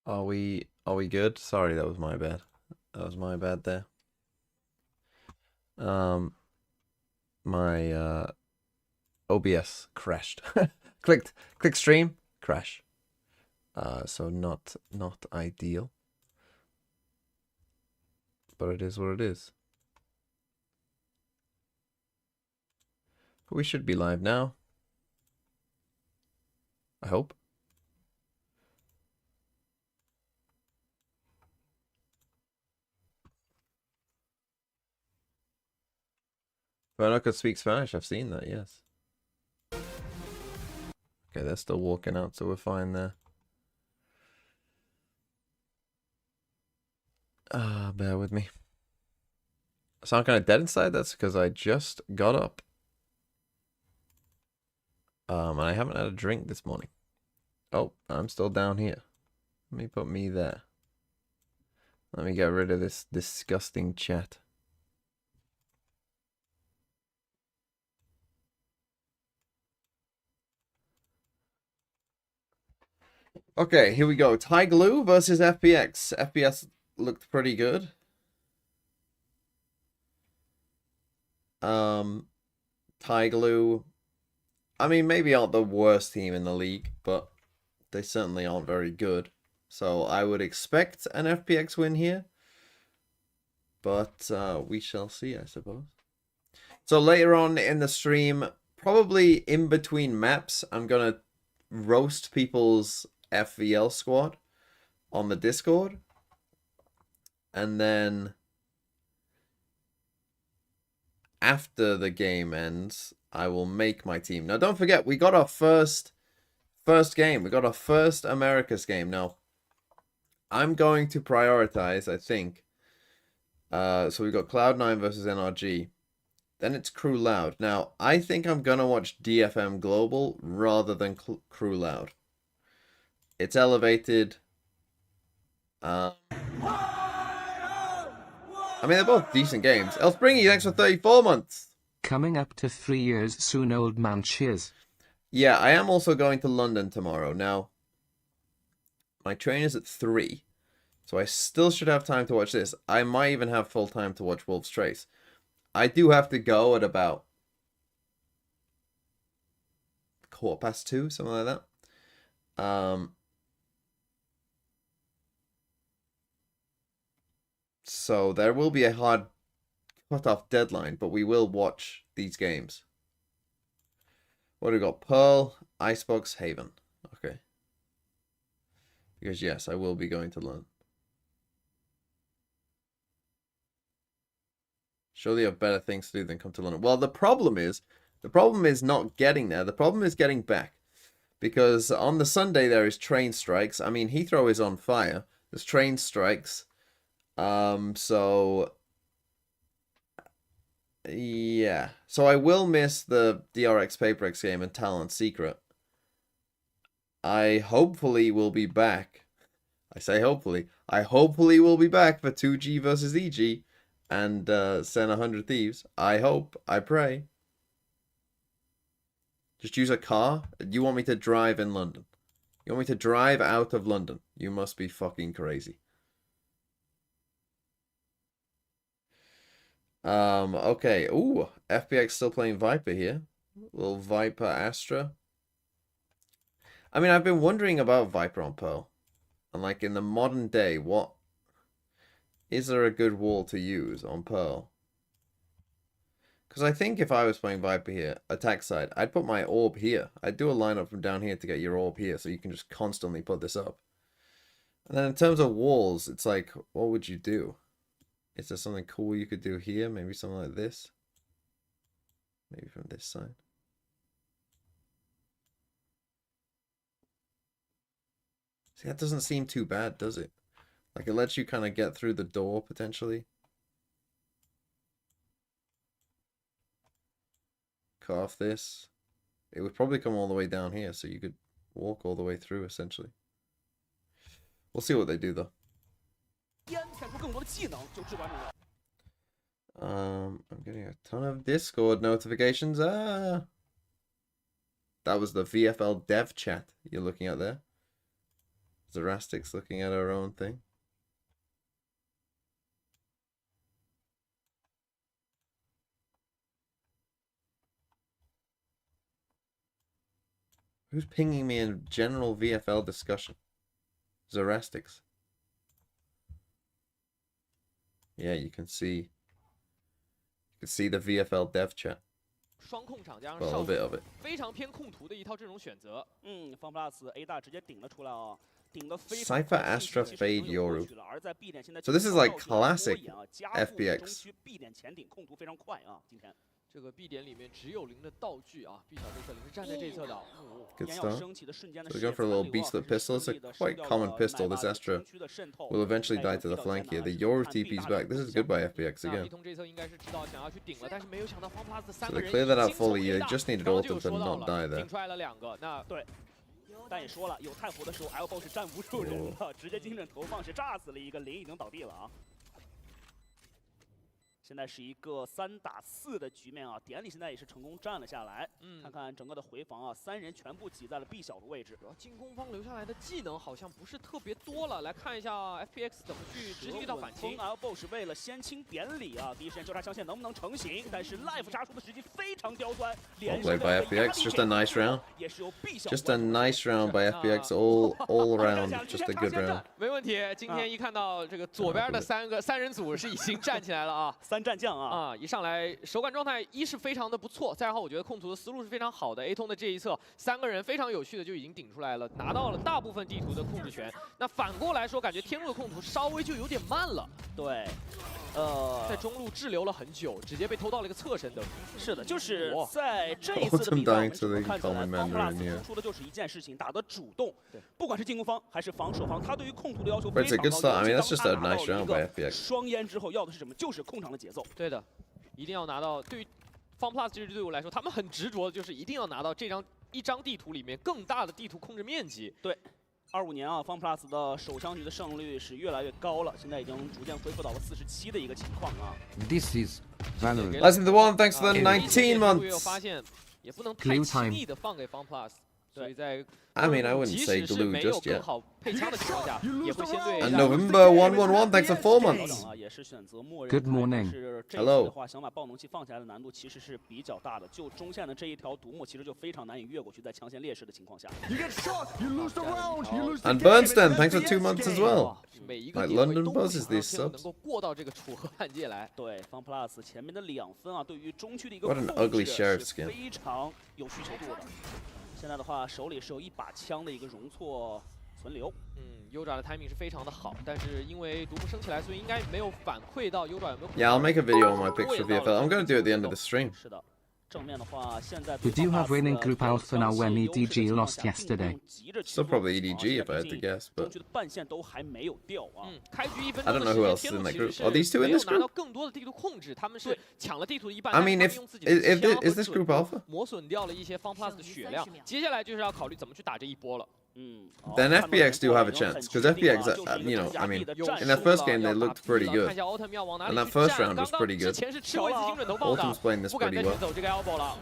Are we good? Sorry, that was my bad. That was my bad there. Um my OBS crashed. Click stream, crash. So not ideal, but it is what it is. But we should be live now. I hope. Veronica speaks Spanish, I've seen that, yes. Okay, they're still walking out, so we're fine there. Bear with me. I sound kind of dead inside. That's because I just got up. And I haven't had a drink this morning. Oh, I'm still down here. Let me put me there. Let me get rid of this disgusting chat. Okay, here we go. Tyloo versus FPX. FPX looked pretty good. Tyloo, I mean, maybe aren't the worst team in the league, but they certainly aren't very good. So I would expect an FPX win here. But we shall see, I suppose. So later on in the stream, probably in between maps, I'm going to roast people's FVL squad on the Discord. And then after the game ends, I will make my team. Now, don't forget, we got our first game. We got our first Americas game. Now, I'm going to prioritize, I think. So we got Cloud9 versus NRG. Then it's Crew Loud. Now, I think I'm going to watch DFM Global rather than Crew Loud. It's elevated. I mean, they're both decent games. Elspringy, thanks for 34 months. Coming up to 3 years soon, old man. Cheers. Yeah, I am also going to London tomorrow. Now, my train is at 3, so I still should have time to watch this. I might even have full time to watch Wolf's Trace. I do have to go at about 2:15, something like that. So there will be a hard cut-off deadline, but we will watch these games. What do we got? Pearl, Icebox, Haven. Okay. Because yes, I will be going to London. Surely you have better things to do than come to London. Well, the problem is not getting there. The problem is getting back. Because on the Sunday there is train strikes. I mean, Heathrow is on fire. There's train strikes. So yeah. So I will miss the DRX PaperX game and Talent Secret. I hopefully will be back. I say hopefully. I hopefully will be back for 2G versus EG and send 100 Thieves. I hope. I pray. Just use a car? You want me to drive in London? You want me to drive out of London? You must be fucking crazy. Okay. Ooh, FPX still playing Viper here. Little Viper Astra. I mean, I've been wondering about Viper on Pearl. And like in the modern day, what is there a good wall to use on Pearl? Because I think if I was playing Viper here, attack side, I'd put my orb here. I'd do a lineup from down here to get your orb here, so you can just constantly put this up. And then in terms of walls, it's like, what would you do? Is there something cool you could do here? Maybe something like this? Maybe from this side. See, that doesn't seem too bad, does it? Like, it lets you kind of get through the door, potentially. Cut off this. It would probably come all the way down here, so you could walk all the way through, essentially. We'll see what they do, though. I'm getting a ton of Discord notifications. That was the VFL dev chat you're looking at there. Zerastics looking at her own thing. Who's pinging me in general VFL discussion? Zerastics. Yeah, you can see the VFL dev chat. 双控场加上 Well, a 上 bit of it. 非常偏控图的一套阵容选择。FunPlus A 大直接顶了出来啊，顶得非常 Cypher Astra 其实 Fade 已经有过 Yoru. 去了而在 B 点现在 So this is like 到处 classic 多眼啊加速 FPX 中区 B 点前顶控图非常快啊，今天。 这个 B 点里面只有零的道具啊，B 小这侧零是站在这侧的。Good 天要 start. 升起的瞬间的 So 视 we're 野 going for a 残 little 留 beast 啊 with pistol. It's a 顺利地 quite 收掉 common 了 pistol. 奶 This 爸的 Astra 中区的渗透 will eventually 带 die 着 to the 比较 flank 艰 here. 难 The 的 Yoru 看 B TP's 大的 back. This is 方 good 向 by FPX 那 again. 李通这侧应该是知道想要去顶了，但是没有想到FunPlus 的三 So 个 they 人 clear that out 已经从 fully. A They 大 just needed 刚刚就 ultim 有 to 说到 not 了 die there. 顶出来了2个。那对，但也说了，有太湖的时候 elbow 是站不住人的，直接精准投放是炸死了一个，零已经倒地了啊。 现在是一个3打4的局面啊，典礼现在也是成功站了下来。看看整个的回防啊，3人全部挤在了 B 小的位置。主要进攻方留下来的技能好像不是特别多了，来看一下 FPX 怎么去执行这道反击。elbow 是为了先清典礼啊，第一时间交叉枪线能不能成型？但是 life 杀出的时机非常刁钻， Well played by FPX. Just a nice round. 也是由 B 小 Just a nice round by FPX all around. Just a good round. 没问题，今天一看到这个左边的三人组是已经站起来了啊，3战将啊。 一上来手感状态一是非常的不错，再然后我觉得控图的思路是非常好的 ，A 通的这一侧3个人非常有序的就已经顶出来了，拿到了大部分地图的控制权。那反过来说，感觉天路的控图稍微就有点慢了。对，在中路滞留了很久，直接被偷到了一个侧身的。是的，就是在这一次的比赛，我们只能看起来 FunPlus 突出的就是一件事情，打得主动，不管是进攻方还是防守方，他对于控图的要求非常高。I mean, that's just a nice round by FPX. 双烟之后要的是什么？就是控场的节奏。对的。 一定要拿到，对于 FunPlus 这支队伍来说，他们很执着的就是一定要拿到一张地图里面更大的地图控制面积。对，25年啊 ，FunPlus 的首枪局的胜率是越来越高了，现在已经逐渐恢复到了47的一个情况啊。This is Valorant. Lesson the one. Thanks for the 19 months. 发现也不能太轻易的放给 FunPlus。 所以在 I mean, I wouldn't say glue just yet. 好配枪的情况下，也会先对。And November 111, thanks for 4 months. 也是选择默认。 Good morning. 是这一次的话，想把爆能器放下来的难度其实是比较大的。就中线的这一条独木，其实就非常难以越过去，在强线劣势的情况下。And Bernstein, thanks for 2 months as well. 每一个 Like 点位 London 都 buzzes 想 these 让天路 subs. 能够过到这个楚河汉界来。对 ，FunPlus 前面的2分啊，对于中区的一个 What an 控 ugly 制 sheriff 是 skin. 非常有需求度的。现在的话，手里是有一把枪的一个容错存留。优爪的 timing 是非常的好，但是因为独木升起来，所以应该没有反馈到优爪有没有。Yeah, I'll make a video on my picks for VFL. I'm going to do it at the end of the stream. 是的。 正面的话，现在 Did you have winning group alpha now when EDG lost yesterday? Still probably EDG if I had to guess, 中 but 区的半线都还没有掉啊。开局1分 I 钟 don't 的 know 时 who 间， else 天 is in 路 that 其 group. 实 Are these two 没 in 有 this 拿到 group? 更多的地图控制，他们是抢了地图的一半。 I mean, 他 if 们用自己的 is this group alpha? 磨损掉了一些 FunPlus 的血量，接下来就是要考虑怎么去打这一波了。 Then FPX do have a chance, because FPX, you know, I mean, in that first game they looked pretty good. And that first round was pretty good. 之前是吃位置精准投放的， Ultim's playing this 不敢 pretty 再去 well. 走这个 elbow 了。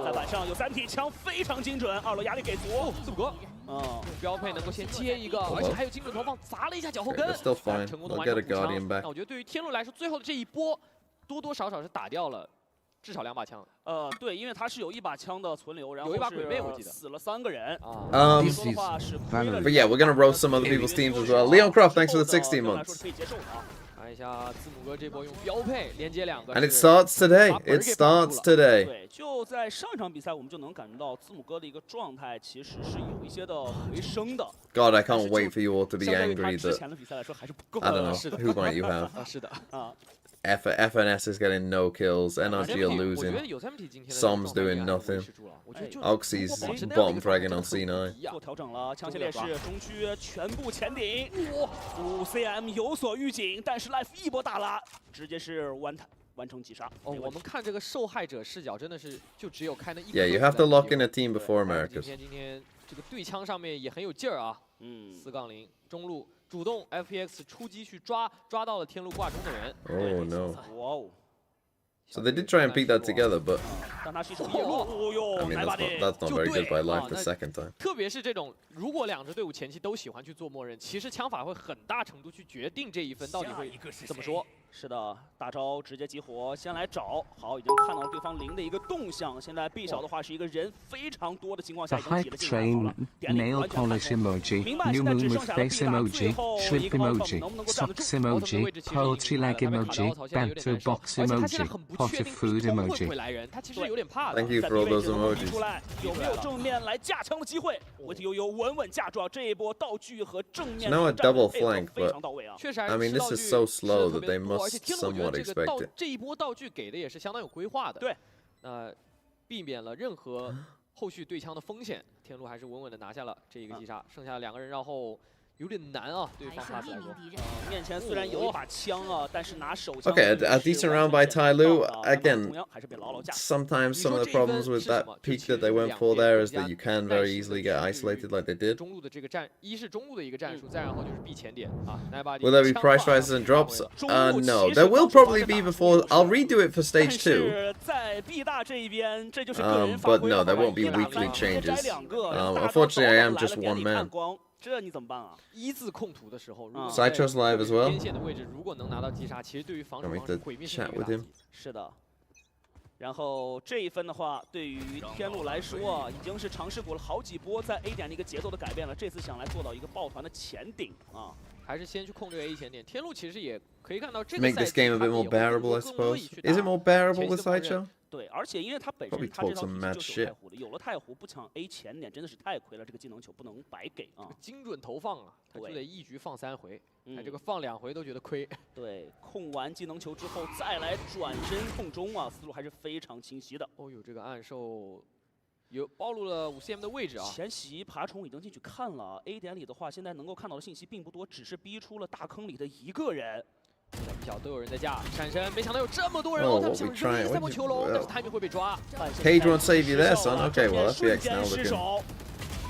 在板上有3P 枪，非常精准，2楼压力给足。字母哥，标配能够先接一个，而且还有精准投放，砸了一下脚后跟， They're still fine. 成功的 They'll 完 get 成 a 补枪。 Guardian back. 那我觉得对于天路来说，最后的这一波多多少少是打掉了至少2把枪。对，因为他是有1把枪的存留，然后有一把鬼魅我记得死了3个人。This is Valorant. But yeah, we're going to roast some other people's teams as well. Leon Croft, thanks for the 16 months. 可以接受的啊。 看一下字母哥这波用标配连接2个 And it starts today. It starts today. 对，就在上一场比赛，我们就能感觉到字母哥的一个状态其实是有一些的回升的。 God, I can't wait for you all to be 相对于 angry 他之 that 前的比赛来说还是不够 I 的。 don't know who might you have. 是的。FNS is getting no kills. NRG are 我觉得 losing. 有 MT 今天的 Som's doing nothing. Oxy's bottom fragging on C9. 做调整了，枪械劣势，中区全部前顶。5CM 有所预警，但是 Life 一波大拉，直接是完成击杀。我们看这个受害者视角，真的是就只有开那一个。 Yeah, you have to lock in a team before Americas. 今天这个对枪上面也很有劲儿啊。4-0中路主动 FPX 出击去抓到了天路挂中的人。Oh no. 哇哦！ So they did try and pick that together, but 但他是一手夜路，哦哟 I mean, 来吧这 that's not very good by life the 那 second time. 特别是这种，如果两支队伍前期都喜欢去做默认，其实枪法会很大程度去决定这一分到底会怎么说。是的，大招直接激活，先来找。好，已经看到了对方零的一个动向。现在 B 小的话是一个人非常多的情况下 The 已经挤 hype 了进来，好 train, 了，点 nail 里完全看 polish 通。 emoji, 明白， new 现在 moon 只 with 剩下了 face B 大，最 emoji, 后一 shrimp 个 Malcolm emoji, 能不能够站得住？ socks 矛盾的位 emoji, 置其实已经 poetry 明白 like 了，他被卡 emoji, 到现在有点 bento 难受， box 而且他现在 emoji, 很不 pot 确 of 定 food 逼通会不 emoji. 会来人，他其实有点怕的。 Thank you 在 for 低 all 位 those 置能不能逼 emojis. 出来？有没有正面来架枪的机会？维特悠悠稳稳架住这一波道具和正面 Now a 的战 double 配合 flank, 非 but 常到位啊！确实还 I 是 mean, 吃 this 道 is 具 so 吃的 slow 特 that 别 they 多，而且 must 天路我觉 somewhat 得这个 expect it. 这一波道具给的也是相当有规划的。对，避免了任何后续对枪的风险，天路还是稳稳的拿下了这一个击杀，剩下的两个人绕后有点难啊，对于方 plus 来说。面前虽然有一把枪啊，但是拿手枪 Okay, a decent round by Tyloo. 同 Again, 样还是被牢牢架。 sometimes some of the problems with that peak that they went for there is that you can very easily get isolated like they did. 中路的这个战，一是中路的一个战术，再然后就是 B 前点啊。Will there be price rises and drops? No. There will probably be before. I'll redo it for 但 stage 2. 是在 B 大这一边，这就是个人发 But 挥 no, 了 there won't be 一打 weekly 三直接摘 changes. 两个然后大招 Unfortunately, I 早 am 早来 just 了点 one 里看 man. 光，这你怎么办啊？一字控图的时候，如果 Side chose live as well. 边线的位置如果能拿到击杀，其实对于防守 Can 方 make 是 the 毁灭性的 chat 一个 with 打 him. 击。是的。然后这一分的话，对于天路来说啊，已经是尝试过了好几波在 A 点的一个节奏的改变了。这次想来做到一个抱团的前顶啊，还是先去控制 A 前点。天路其实也可以看到这个 Make 赛 this 季 game a 他 bit 们 more 也会 bearable, I 更乐意 suppose. 去 Is it 打 more bearable 前期 with 的默认 Sideshow? 对，而且因为他本 Probably 身他这 talk 套 some 体 mad 系就是有 shit. 太湖的，有了太湖不抢 A 前点真的是太亏了，这个技能球不能白给啊。精准投放啊，他就对得一局放3回，他这嗯个放2回都觉得亏。对，控完技能球之后再来转身控中啊，思路还是非常清晰的。哦呦，这个暗兽有暴露了5cm的位置啊。前席爬虫已经进去看了 A 点里的话，现在能够看到的信息并不多，只是逼出了大坑里的一个人。现在B 小都有人在架，闪身，没想到有这么多人 Oh, 哦，他们 what 想 we 扔 trying? 3波球龙，但是 Well, timing 会被抓。 Cage won't save you there, son. Okay, well, FPX 瞬 now 间失 looking 手。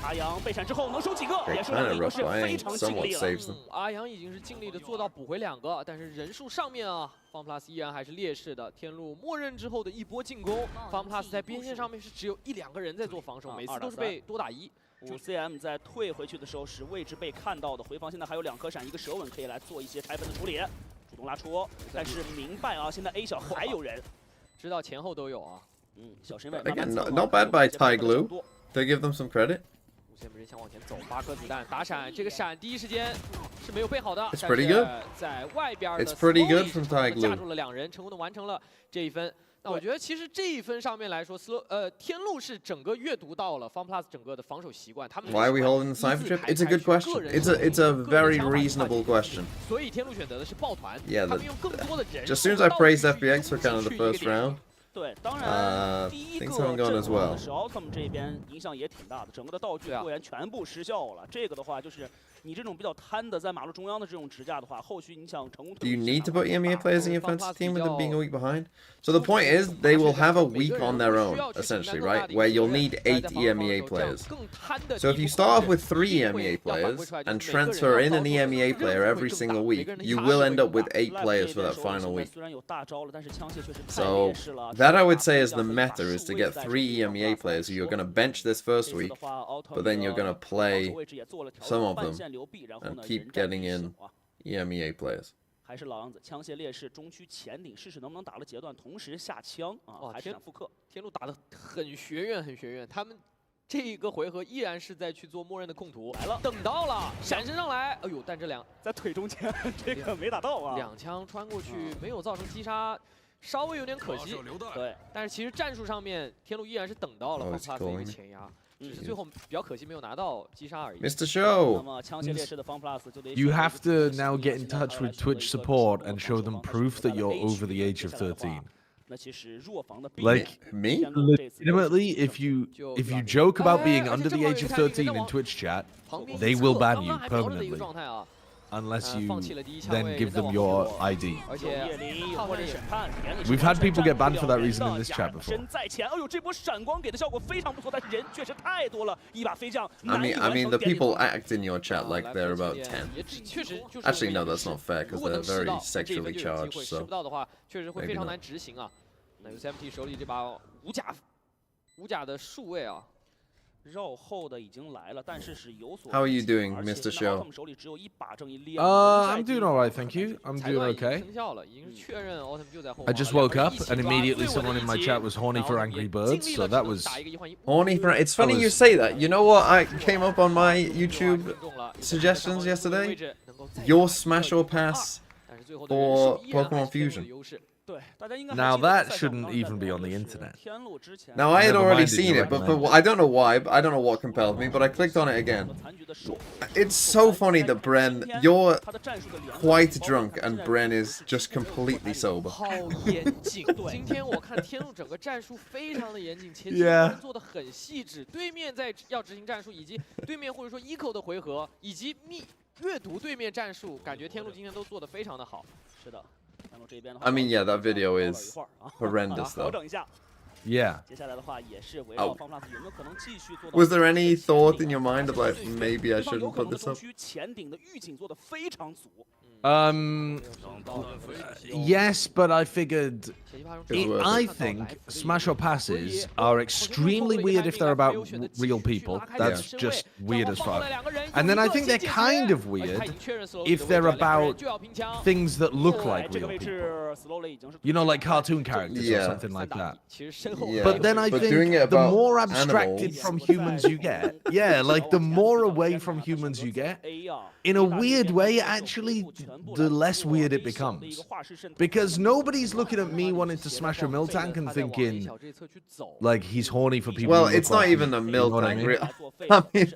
阿阳被闪之后能收几个， Okay, 也是让 kinda 一个 rough, 是 but I 非 ain't 常尽 somewhat 力了。 saves them. 阿阳已经是尽力的做到补回2个，但是人数上面啊，FunPlus 依然还是劣势的。天路默认之后的一波进攻，FunPlus 在边线上面是只有1、2个人在做防守，每次都是被多打1。 5cm 在退回去的时候是位置被看到的，回防现在还有2颗闪，一个蛇吻可以来做一些拆分的处理，主动拉出，但是明白啊，现在 A 小还有人，知道前后都有啊。小身位慢慢 Again, 侧 not bad by Tyloo. They give them some credit. 5cm 人想往前走，8颗子弹打闪，这个闪第一时间是没有备好的。 It's pretty good. 在外边的 It's pretty good from 架 Tyloo. 住了2人，成功的完成了这一分。 那我觉得其实这一分上面来说天路是整个阅读到了 FunPlus 整个的防守习惯，他们 Why are we holding the cipher trip? It's a good question. It's a very reasonable question. 所以天路选择的是抱团， Yeah, 他们用更多的人。 Just as soon as I praised FPX for kind of the first round, 对，当然第一个 things 阵 haven't gone as 亡 well. 的是 Autumn 这边影响也挺大的，整个的道具货源全部失效了。这个的话就是你这种比较贪的在马路中央的这种支架的话，后续你想成功。 Do you need to put EMEA players in your fantasy team with them being a week behind? So the point is, they will have a week on their own, essentially, right? Where you'll need 8 EMEA players. So if you start off with 3 EMEA players and transfer in an EMEA player every single week, you will end up with 8 players for that final week. So that I would say is the meta, is to get 3 EMEA players who you're going to bench this first week, but then you're going to play some of them and keep getting in EMEA players. 还是老样子，枪械劣势，中区前顶，试试能不能打了截断，同时下枪啊，还是想复刻。天路打得很学院，很学院，他们这一个回合依然是在去做默认的控图，来了，等到了，闪身上来，哎呦，但这在腿中间，这个没打到啊，2枪穿过去没有造成击杀，稍微有点可惜。对，但是其实战术上面，天路依然是等到了 FunPlus 的一个前压。 只是最后比较可惜没有拿到击杀而已。Mr. Show. You have to now get in touch with Twitch support and show them proof that you're over the age of 13. Like me? Legitimately, if you joke about being under the age of 13 in Twitch chat, they will ban you permanently. Unless you then give them your ID. We've had people get banned for that reason in this chat before. I mean, the people act in your chat like they're about 10. Actually, no, that's not fair because they're very sexually charged. So. 吃不到的话，确实会非常难执行啊。那 UCMT 手里这把五甲的数位啊。 绕后的已经来了，但是是有所。 How are you doing, Mr. Show? I'm doing all right, thank you. I'm doing okay. I just woke up and immediately someone in my chat was horny for Angry Birds, so that was horny for. It's funny you say that. You know what? I came up on my YouTube suggestions yesterday. Your smash or pass for Pokemon Fusion. Now that shouldn't even be on the internet. Now I had Never already mind if seen you it, but recommend I don't know why. I don't know what compelled me, but I clicked on it again. It's so funny that Bren, you're quite drunk and Bren is just completely sober. 好严谨，今天我看天路整个战术非常的严谨，前期 Yeah. 做的很细致，对面在要执行战术，以及对面或者说 eco 的回合，以及阅读对面战术，感觉天路今天都做的非常的好。是的。 I mean, yeah, that video is horrendous, though. Yeah. Was there any thought in your mind of like, maybe I shouldn't put this up? Yes, but I figured. I think smash or passes are extremely weird if they're about real people. That's just weird as fuck. And then I think they're kind of weird if they're about things that look like real people. You know, like cartoon characters or something like that. Yeah, But then I think the more abstracted from humans you get, yeah, like the more away from humans you get, in a weird way, actually, the less weird it becomes. Because nobody's looking at me wanting to smash a Miltank and thinking, like, he's horny for people. Well, who it's look not like even me. a You know what I Miltank. mean? I mean,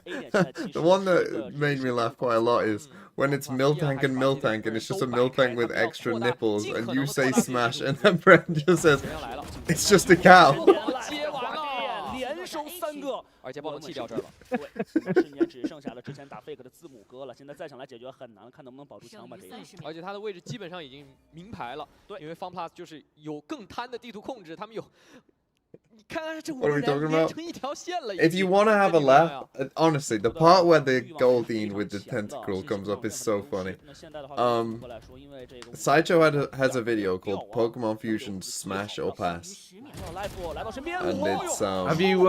the one that made me laugh quite a lot is when it's Miltank and it's just a Miltank with extra nipples, and you say smash, and then Brent just says, it's just a cow. 收3个，而且暴龙气掉这儿了。瞬间只剩下了之前打 fake 的字母哥了，现在再想来解决很难，看能不能保住枪吧。这个，而且他的位置基本上已经明牌了，对，因为 FunPlus 就是有更贪的地图控制，他们有。 What are we talking about? If you want to have a laugh, honestly, the part where the Goldeen with the tentacle comes up is so funny. Sideshow has a video called Pokemon Fusion Smash or Pass, and it's have you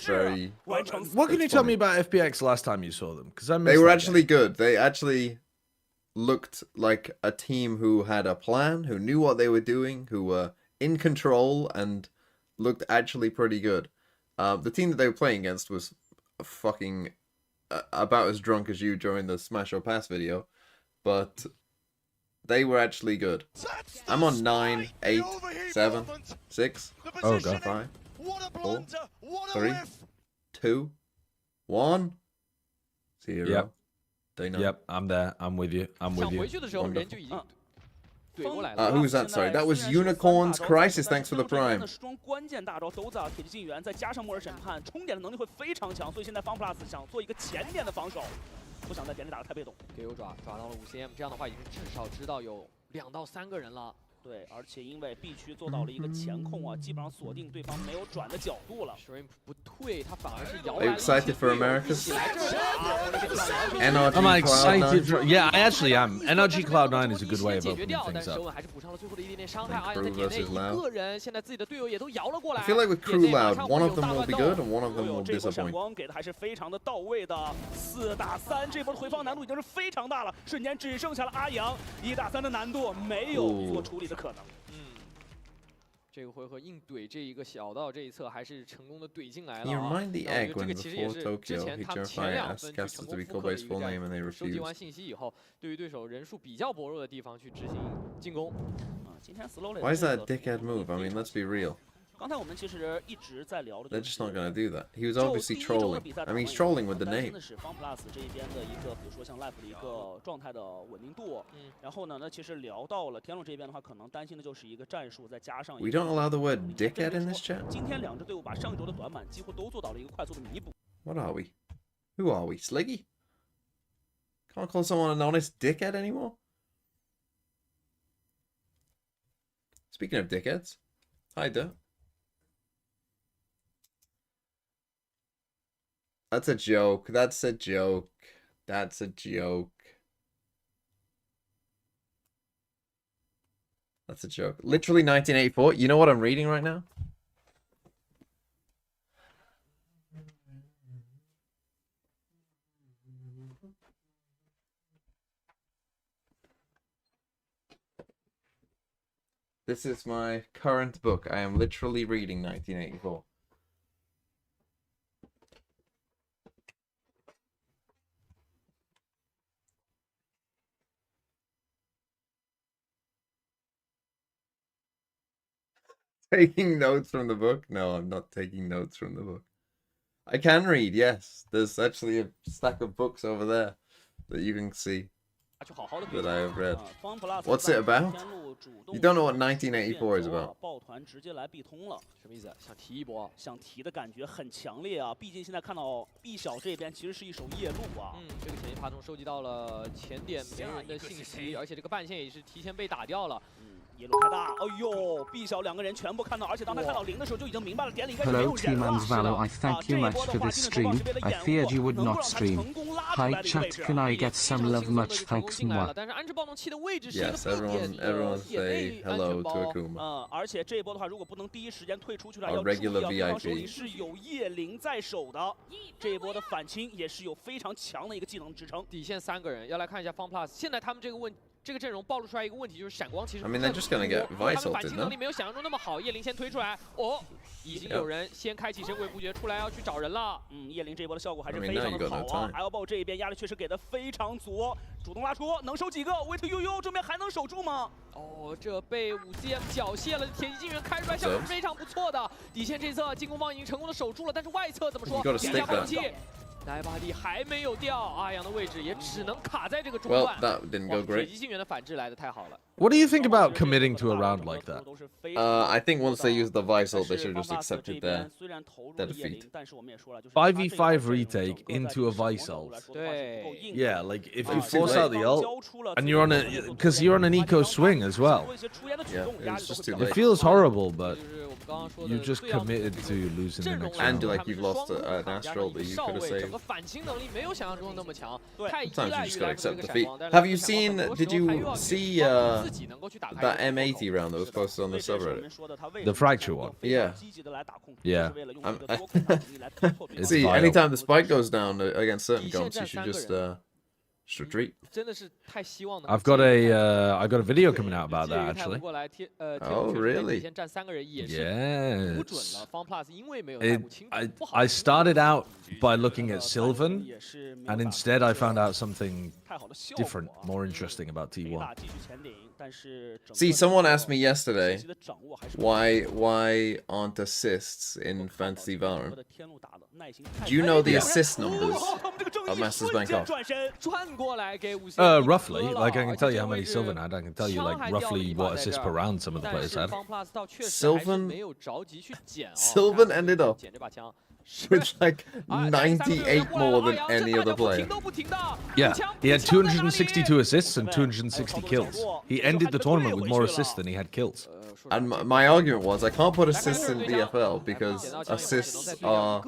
very. What can you tell me about FPX last time you saw them? Because They were actually good. They actually looked like a team who had a plan, who knew what they were doing, who were in control, and looked actually pretty good. The team that they were playing against was fucking about as drunk as you during the Smash or Pass video, but they were actually good. I'm on 9, 8, 7, 6, oh god, 5, 4, 3, 2, 1, 0. Yep. They know. Yep, I'm there. I'm with you. I'm with you. Who's that? Sorry, that was Unicorn's Crisis. Thanks for the prime. 双关键大招都在铁骑进援，再加上末日审判，冲点的能力会非常强，所以现在 FunPlus 想做一个前点的防守，不想在点里打得太被动。给有爪到了5cm，这样的话已经至少知道有2到3个人了。 对，而且因为 B 区做到了一个前控啊，基本上锁定对方没有转的角度了。Shrimp 不退，他反而是摇 Are you excited for Americas? I'm excited. Yeah, I actually am. NRG Cloud9 is a good way of opening things up. I feel like with Crew Loud, one of them will be good and one of them will 这波闪 disappoint. 光给的还是非常的到位的，4打3，这波的回防难度已经是非常大了，瞬间只剩下了阿阳，1打3的难度没有做处理的可能。这个回合硬怼这一个小道这一侧还是成功的怼进来了。 You remind the 然 egg 后这 when 个其实也 before 是之 Tokyo, 前 he 他们前 Jeremiah 2 asked 分去 casters 成 to be 功复 called 刻 by 了 his 一 full 个 name and they 收集完 refused. 信息以后，对于对手人数比较薄弱的地方去执行进攻。今天 slow Why is that a dickhead move? I mean, let's be real. 刚才我们其实一直在聊的 They're just not gonna do that. He was obviously trolling. I mean, he's trolling with the 担心 name. 的是 FunPlus 这一边的一个，比如说像 Life 的一个状态的稳定度。然后呢，那其实聊到了天龙这边的话，可能担心的就是一个战术，再加上 We don't allow the word dickhead in this chat. 今天2支队伍把上一周的短板几乎都做到了一个快速的弥补。 What are we? Who are we? Sliggy? Can't call someone an honest dickhead anymore? Speaking of dickheads, hi there. That's a joke. That's a joke. That's a joke. That's a joke. Literally 1984. You know what I'm reading right now? This is my current book. I am literally reading 1984. Taking notes from the book? No, I'm not taking notes from the book. I can read, yes. There's actually a stack of books over there that you can see that I have read. What's it about? You don't know what 1984 is about. 什么意思？想提一波？想提的感觉很强烈啊！毕竟现在看到 B 小这边其实是一手夜路啊。这个前期爬虫收集到了前点没人的信息，而且这个半线也是提前被打掉了。夜路开大，哎呦 ，B 小两个人全部看到，而且当他看到零的时候就已经明白了点里应该是没有 Hello, 人 T-Man's 了。 Valor. I thank you much for this stream. I feared you would not stream. Hi, chat. Can I get some love? Much thanks, moi. 但是安置暴动器的位置是一个 Yes, 必点 everyone 的 say 点内安 hello 全 to 包。 Akuma. 而且这一波的话，如果不能第一时间退出去了， Our 要注意 regular 啊，对方手 VIP 里是有夜灵在手的。这一波的反清也是有非常强的一个技能支撑。底线3个人，要来看一下 FunPlus。现在他们这个阵容暴露出来一个问题，就是闪光其实 I mean, they're just gonna get 他们 Vice 反 ulted, 清能 no? 力没有想象中那么好。夜灵先推出来，哦，已经有人先开启神鬼不绝出来要去找人了。夜灵这一波的效果还是 I mean, 非 now 常 you 的 got 好 no 啊 time.！Elbow 这一边压力确实给的非常足，主动拉出，能收几个 ？Wait you 这边还能守住吗？哦，这被5CM 缴械了，铁骑精元开出来效果是非常不错的。底线这侧进攻方已经成功的守住了，但是外侧怎么说？ You gotta 点下 stick 暴动 that. 器，莱巴蒂还没有掉，阿阳的位置也只能卡在这个中 Well, 段。 that didn't go 铁 great. 骑精元的反制来的太好了。 What do you think about committing to a round like that? I think once they use the Vice ult, they should have just accepted their defeat. 5v5 retake into a Vice ult. 对 Yeah, like if you Wow, too force late. out the ult and you're on a, because you're on an eco swing as well. Yeah, it's just too It late. feels horrible, but 就是我们刚刚说的 you just 最要 committed to losing the 阵容 next 来 And round. 说 like 他们 you've 是 lost 双 an 打加上 Astral 一 that 个 you 少 could have 尉，整 saved. 个反清能力没有想象中的那么强，太依 Sometimes you 赖 just 于 gotta 来福这 accept 个闪 defeat. 光。但是 Have you 闪光 seen? 很多时 Did 候他又 you 要去 see 帮助自己能够去打开 that 这个破口 M80 round that was posted on the subreddit? The fracture one. Yeah. Yeah. See, vile. anytime the spike goes down against certain 底线 comps, 站 you should 3个 just 人， retreat. 真的是太希望能。 I've got a video coming out about that 介于泰晤 actually. 过来贴 Oh, 贴 really? 底线站3个人也是不准 Yes. 了。FunPlus 因为没有太 It, 武清 I 不好。 I started out by looking at Sylvan, and instead I found out something different, more interesting about T1. See, someone asked me yesterday, why aren't assists in Fantasy Valorant? Do you know the assist numbers of Masters Bank Off? 转过来给5CM Roughly, 一颗了 like I can tell you how 而 many 且这个 Sylvan had. I can tell you 枪 like 还掉了 roughly 一把 what 在 assists 这 per 儿 round some of the 但 players 是 had. FunPlus 倒确实还是 Sylvan- 没有着急去捡啊。 Sylvan 看 ended up 捡这把枪。 with like 98 98 more than any other player. Yeah, he had 262 assists and 260 kills. He ended the tournament with more assists than he had kills. And my argument was I can't put assists in VFL because assists are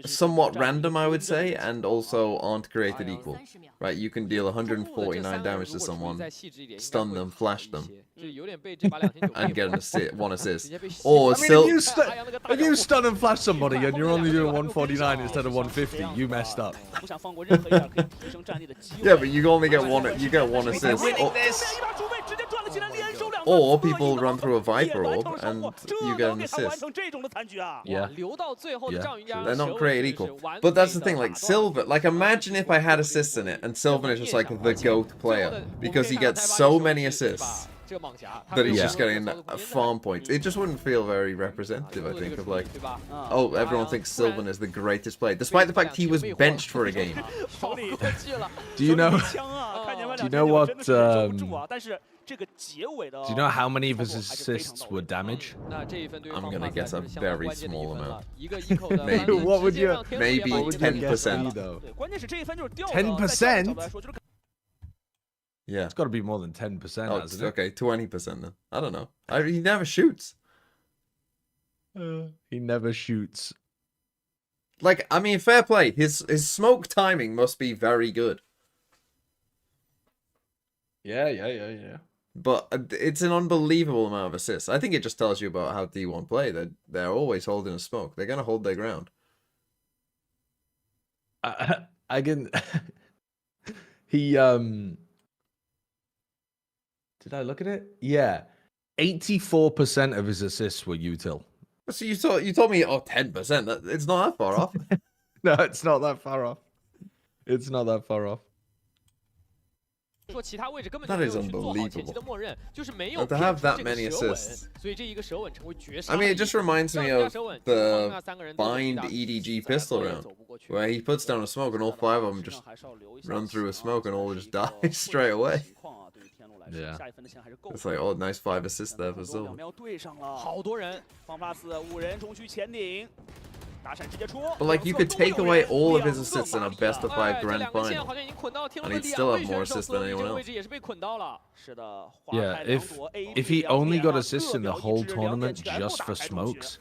somewhat random, I would say, and also aren't created equal. Right? You can deal 149 damage to someone, stun them, flash them, and get one assist. Or I mean, if you stun and flash somebody and you're only doing 149 instead of 150, you messed up. Yeah, but you only get one. You get one assist. Or people run through a Viper orb and you get an assist. Yeah. They're not created equal. But that's the thing, like Sylvan, like imagine if I had assists in it and Sylvan is just like the GOAT player because he gets so many assists that he's just getting farm points. It just wouldn't feel very representative, I think, of like, oh, everyone thinks Sylvan is the greatest player, despite the fact he was benched for a game. Do you know? Do you know what? Do you know how many of his assists were damage? I'm gonna guess a very small amount. Maybe. What would you? Maybe What would you guess 10%. be, though? 10%? Yeah. It's got to be more than 10%, Oh, hasn't it? okay, 20% then. I don't know. He never shoots. He never shoots. Like, I mean, fair play. His smoke timing must be very good. Yeah. But it's an unbelievable amount of assists. I think it just tells you about how D1 play. They're always holding a smoke. They're gonna hold their ground. I can. He Did I look at it? Yeah, 84% of his assists were util. So you told me 10%. It's not that far off. No, it's not that far off. It's not that far off. 说其他位置根本就没有去做好前期的默认，就是没有 to have that many assists. 所以这一个舌吻成为绝杀。 I mean, it just reminds me of the bind EDG pistol round, where he puts down a smoke and all 5 of them just run through a smoke and all just die straight away. Yeah. It's like, oh, nice 5 assists there for Silver. 好多人，方 plus 5人中区前顶。 But like you could take away all of his assists in a best of 5 grand final, and he'd still have more assists than anyone else. Yeah, if he only got assists in the whole tournament just for smokes,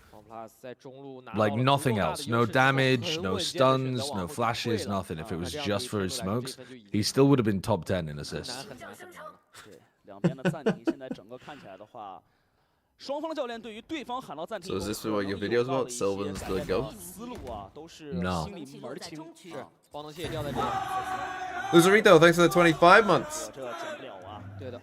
like nothing else, no damage, no stuns, no flashes, nothing. If it was just for his smokes, he still would have been top 10 in assists. 两边的暂停现在整个看起来的话。 双方的教练对于对方喊到暂停 So is this what your video's about? Sylvan's the goat? 思路啊，都是 No. 心里门儿清。是，光能蟹掉在这里。Luzerito, thanks for the 25 months. 这减不了啊。对的。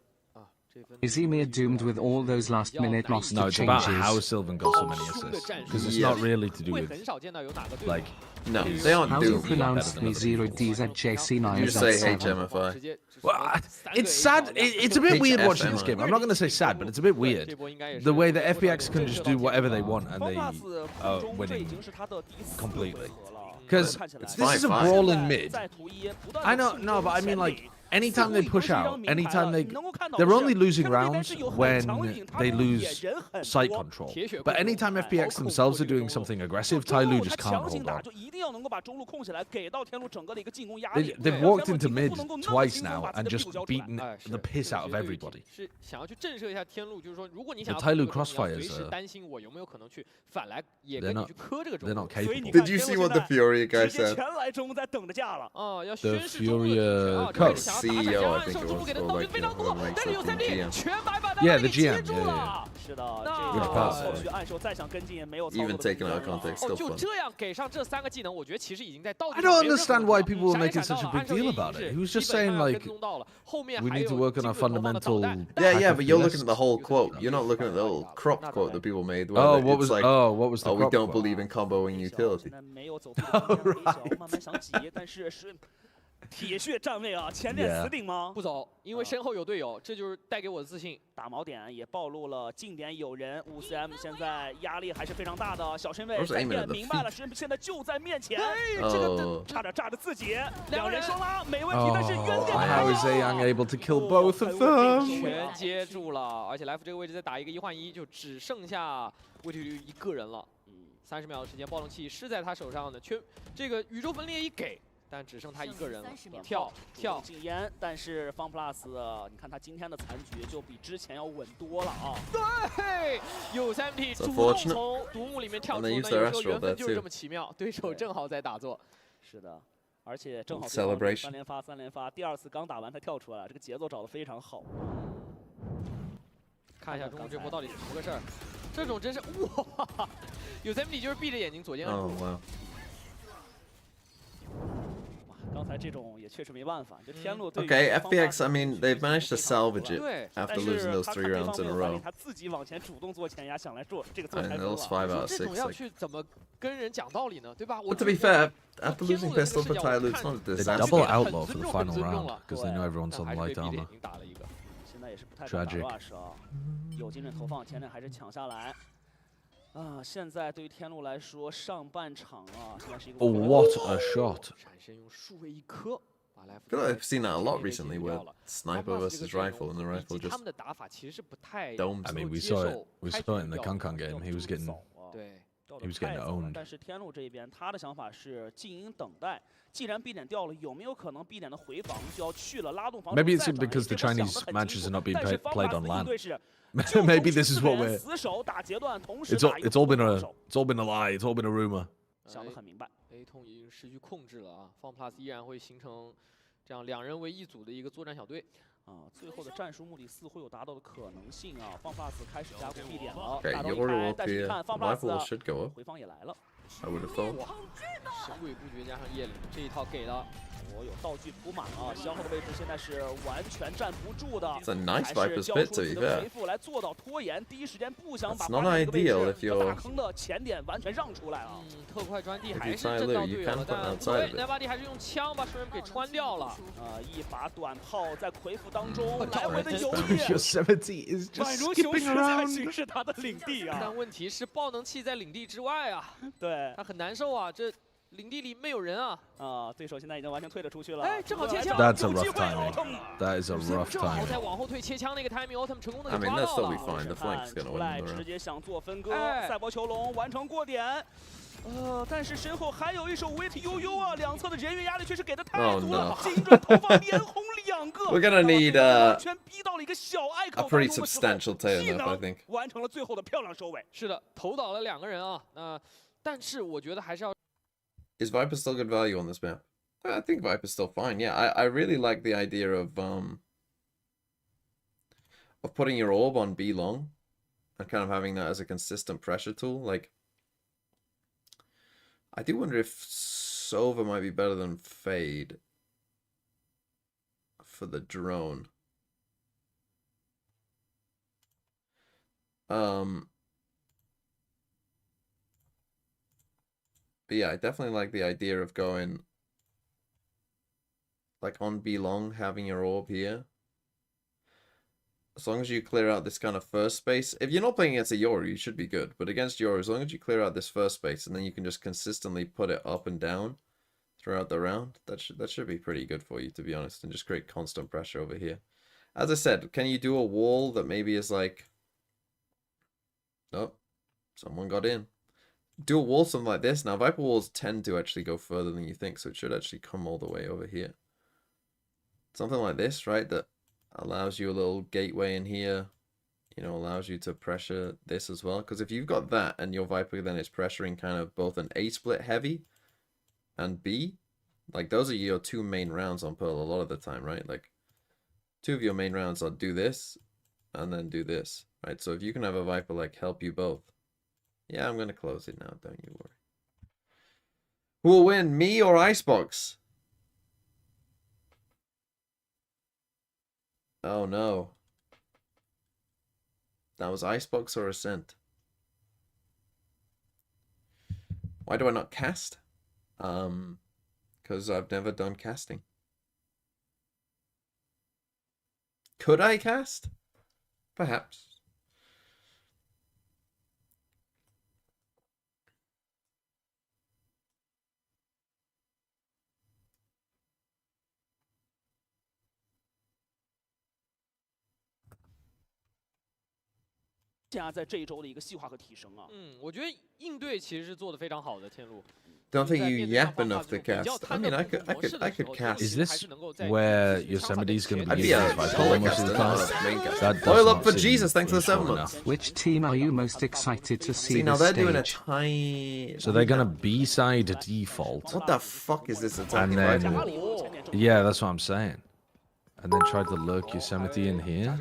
Izimir doomed with all those last-minute roster No, it's about changes. how Sylvan got so many assists. Because it's not really to do with, like, No, they aren't How do you doomed. pronounce the 0DZJC9? You just say HMFI. well, it's sad. It's a bit weird watching this game. I'm not going to say sad, but it's a bit weird. The way that FPX can just do whatever they want and they are winning completely. Because this is a brawling mid. I know, no, but I mean, like, anytime they push out, anytime they're only losing rounds when they lose site control. But anytime FPX themselves are doing something aggressive, Tyloo just can't hold on. They've walked into mid twice now and just beaten the piss out of everybody. The Tyloo crossfires they're not capable. Did you see what the Furia guy said? The Furia coach. CEO, I think it was, or like, whoever makes up the GM. Yeah, the GM. Yeah. Even taken out of context, still 就 fun. 这样给上这3个技能，我觉得其实已经在道具 I don't understand why people were making such a big deal about it. He was just saying, like, we need to work on our fundamental. Yeah, but you're looking at the whole quote. You're not looking at the little cropped quote that people made. Where Oh, it's what was like, what was the oh, we crop don't quote? believe in comboing utility. 铁血站位啊，前点死顶吗？不走，因为身后有队友，这就是带给我的自信。打锚点也暴露了近点有人，5cm 现在压力还是非常大的。小身位在变明白了，现在就在面前，这个差点炸着自己。两人双拉没问题，但是原点 How is Zhang able to kill both of them? 全接住了，而且来福这个位置再打一个1换1，就只剩下魏铁驴一个人了。30秒的时间，暴龙器是在他手上的，这个宇宙分裂一给。 但只剩他一个人了，跳禁烟，但是方 plus， 你看他今天的残局就比之前要稳多了啊。对，有3P 主动从独木里面跳出，那有时候缘分就是这么奇妙，对手正好在打坐。是的，而且正好3连发，第2次刚打完他跳出来了，这个节奏找得非常好。看一下中路这波到底怎么个事儿？这种真是哇，有3P 就是闭着眼睛左键按住。刚才这种也确实没办法，这天路对。Okay, FPX. I mean, they've managed to salvage it after losing those 3 rounds in a row. 他自己往前主动做前压，想来做这个做 And 开 they lost 5 out of 6. 这种要去怎么跟人讲道理呢？对吧？ But to be fair, after losing pistol for Tyloo, it's not a They disaster. double outlaw for the final round because they know everyone's on light armor. 现在也是不太敢打 rush 啊，有精准投放，前面还是抢下来。 啊，现在对于天路来说，上半场啊，现在是一个。Oh, what a shot! 闪身用数位一颗，把来福。 I've seen that a lot recently with sniper versus rifle, and the rifle just 他们的打法其实是不太。 domes. I mean, we saw it. We saw it in the Kankan game. He was getting. 对。 He was getting owned. 但是天路这边，他的想法是静音等待。既然 B 点掉了，有没有可能 B 点的回防就要去了，拉动防？ Maybe it's because the Chinese matches are not being played on LAN. Maybe this is what we're. It's all been a lie. It's all been a rumor. 想得很明白。 A 痛已经失去控制了啊，方 plus 依然会形成这样2人为一组的一个作战小队。最后的战术目的似乎有达到的可能性啊。放 plus 开始加固 B 点了， Okay, 大刀 your 一开， will 但是你 appear. 看放 My plus ball should go up. 回防也来了。 I would have thought. 神鬼不绝加上夜领这一套给了。 有道具补满了，消耗的位置现在是完全站不住的。 It's a nice 还 Viper's 是交 bit 出 to 自己 be 的 fair. 回复来做到拖延，第一时间不想把 It's not 关键的位 ideal if 置 you're- 大坑的前点完全让出来了。特快专 D If 还 you 是 Tyloo, 震到 you 队 can 友了， put 但 outside 不对 of it. ，Nevady 还是用枪把 Shrimp 给穿掉了。一把短炮在回复当中来回的游 Yosemite is 宛 just 如雄 skipping 狮在 around. 巡视他的领地啊！但问题是爆能器在领地之外啊，对他很难受啊，这领地里没有人啊。对手现在已经完全退了出去了。哎，正好切枪。 That's a rough timing. That is a rough 正好 timing. 在往后退切枪那个 timing，Autumn 成功的 I 给 mean, 抓 that's 到 still be 了。 fine. The flank's gonna 出来 win the 直 round. 接想做分割，哎赛博囚笼完成过点。但是身后还有一手 Wait 悠悠啊，两侧的人员压力确实给的太足了，精准投放连轰2个。 We're gonna need 完全逼到了一个小隘口 a pretty substantial tail up, I think. 完成了最后的漂亮收尾。是的，投倒了2个人啊。但是我觉得还是要。 Is Viper still good value on this map? I think Viper's still fine. Yeah, I really like the idea of putting your orb on B long and kind of having that as a consistent pressure tool. Like, I do wonder if Sova might be better than Fade for the drone. But yeah, I definitely like the idea of going like on B long, having your orb here. As long as you clear out this kind of first space. If you're not playing against a Yoru, you should be good. But against Yoru, as long as you clear out this first space and then you can just consistently put it up and down throughout the round, that should be pretty good for you, to be honest, and just create constant pressure over here. As I said, can you do a wall that maybe is like... Oh, someone got in. Do a wall something like this. Now, Viper walls tend to actually go further than you think, so it should actually come all the way over here. Something like this, right? That allows you a little gateway in here. You know, allows you to pressure this as well. Because if you've got that and your Viper then is pressuring kind of both an A split heavy and B, like those are your 2 main rounds on Pearl a lot of the time, right? Like 2 of your main rounds are do this and then do this, right? So if you can have a Viper like help you both. Yeah, I'm going to close it now, don't you worry. Who will win, me or Icebox? Oh no. That was Icebox or Ascent? Why do I not cast? Because I've never done casting. Could I cast? Perhaps.加在这一周的一个细化和提升啊。我觉得应对其实是做得非常好的，天路。 Don't think you yap enough to cast. I mean, I could cast. Is this where Yosemite's going to I'd be be a against Viper solo most of the caster, time? not a main caster. That does Oil not up for seem Jesus, thanks for the 7 useful months. enough. Which team are you most excited to see See, now this they're doing a stage? tiny... So they're going to B-side default. What the fuck is this attacking And then- Viper? Yeah, that's what I'm saying. And then try to lurk Yosemite in here.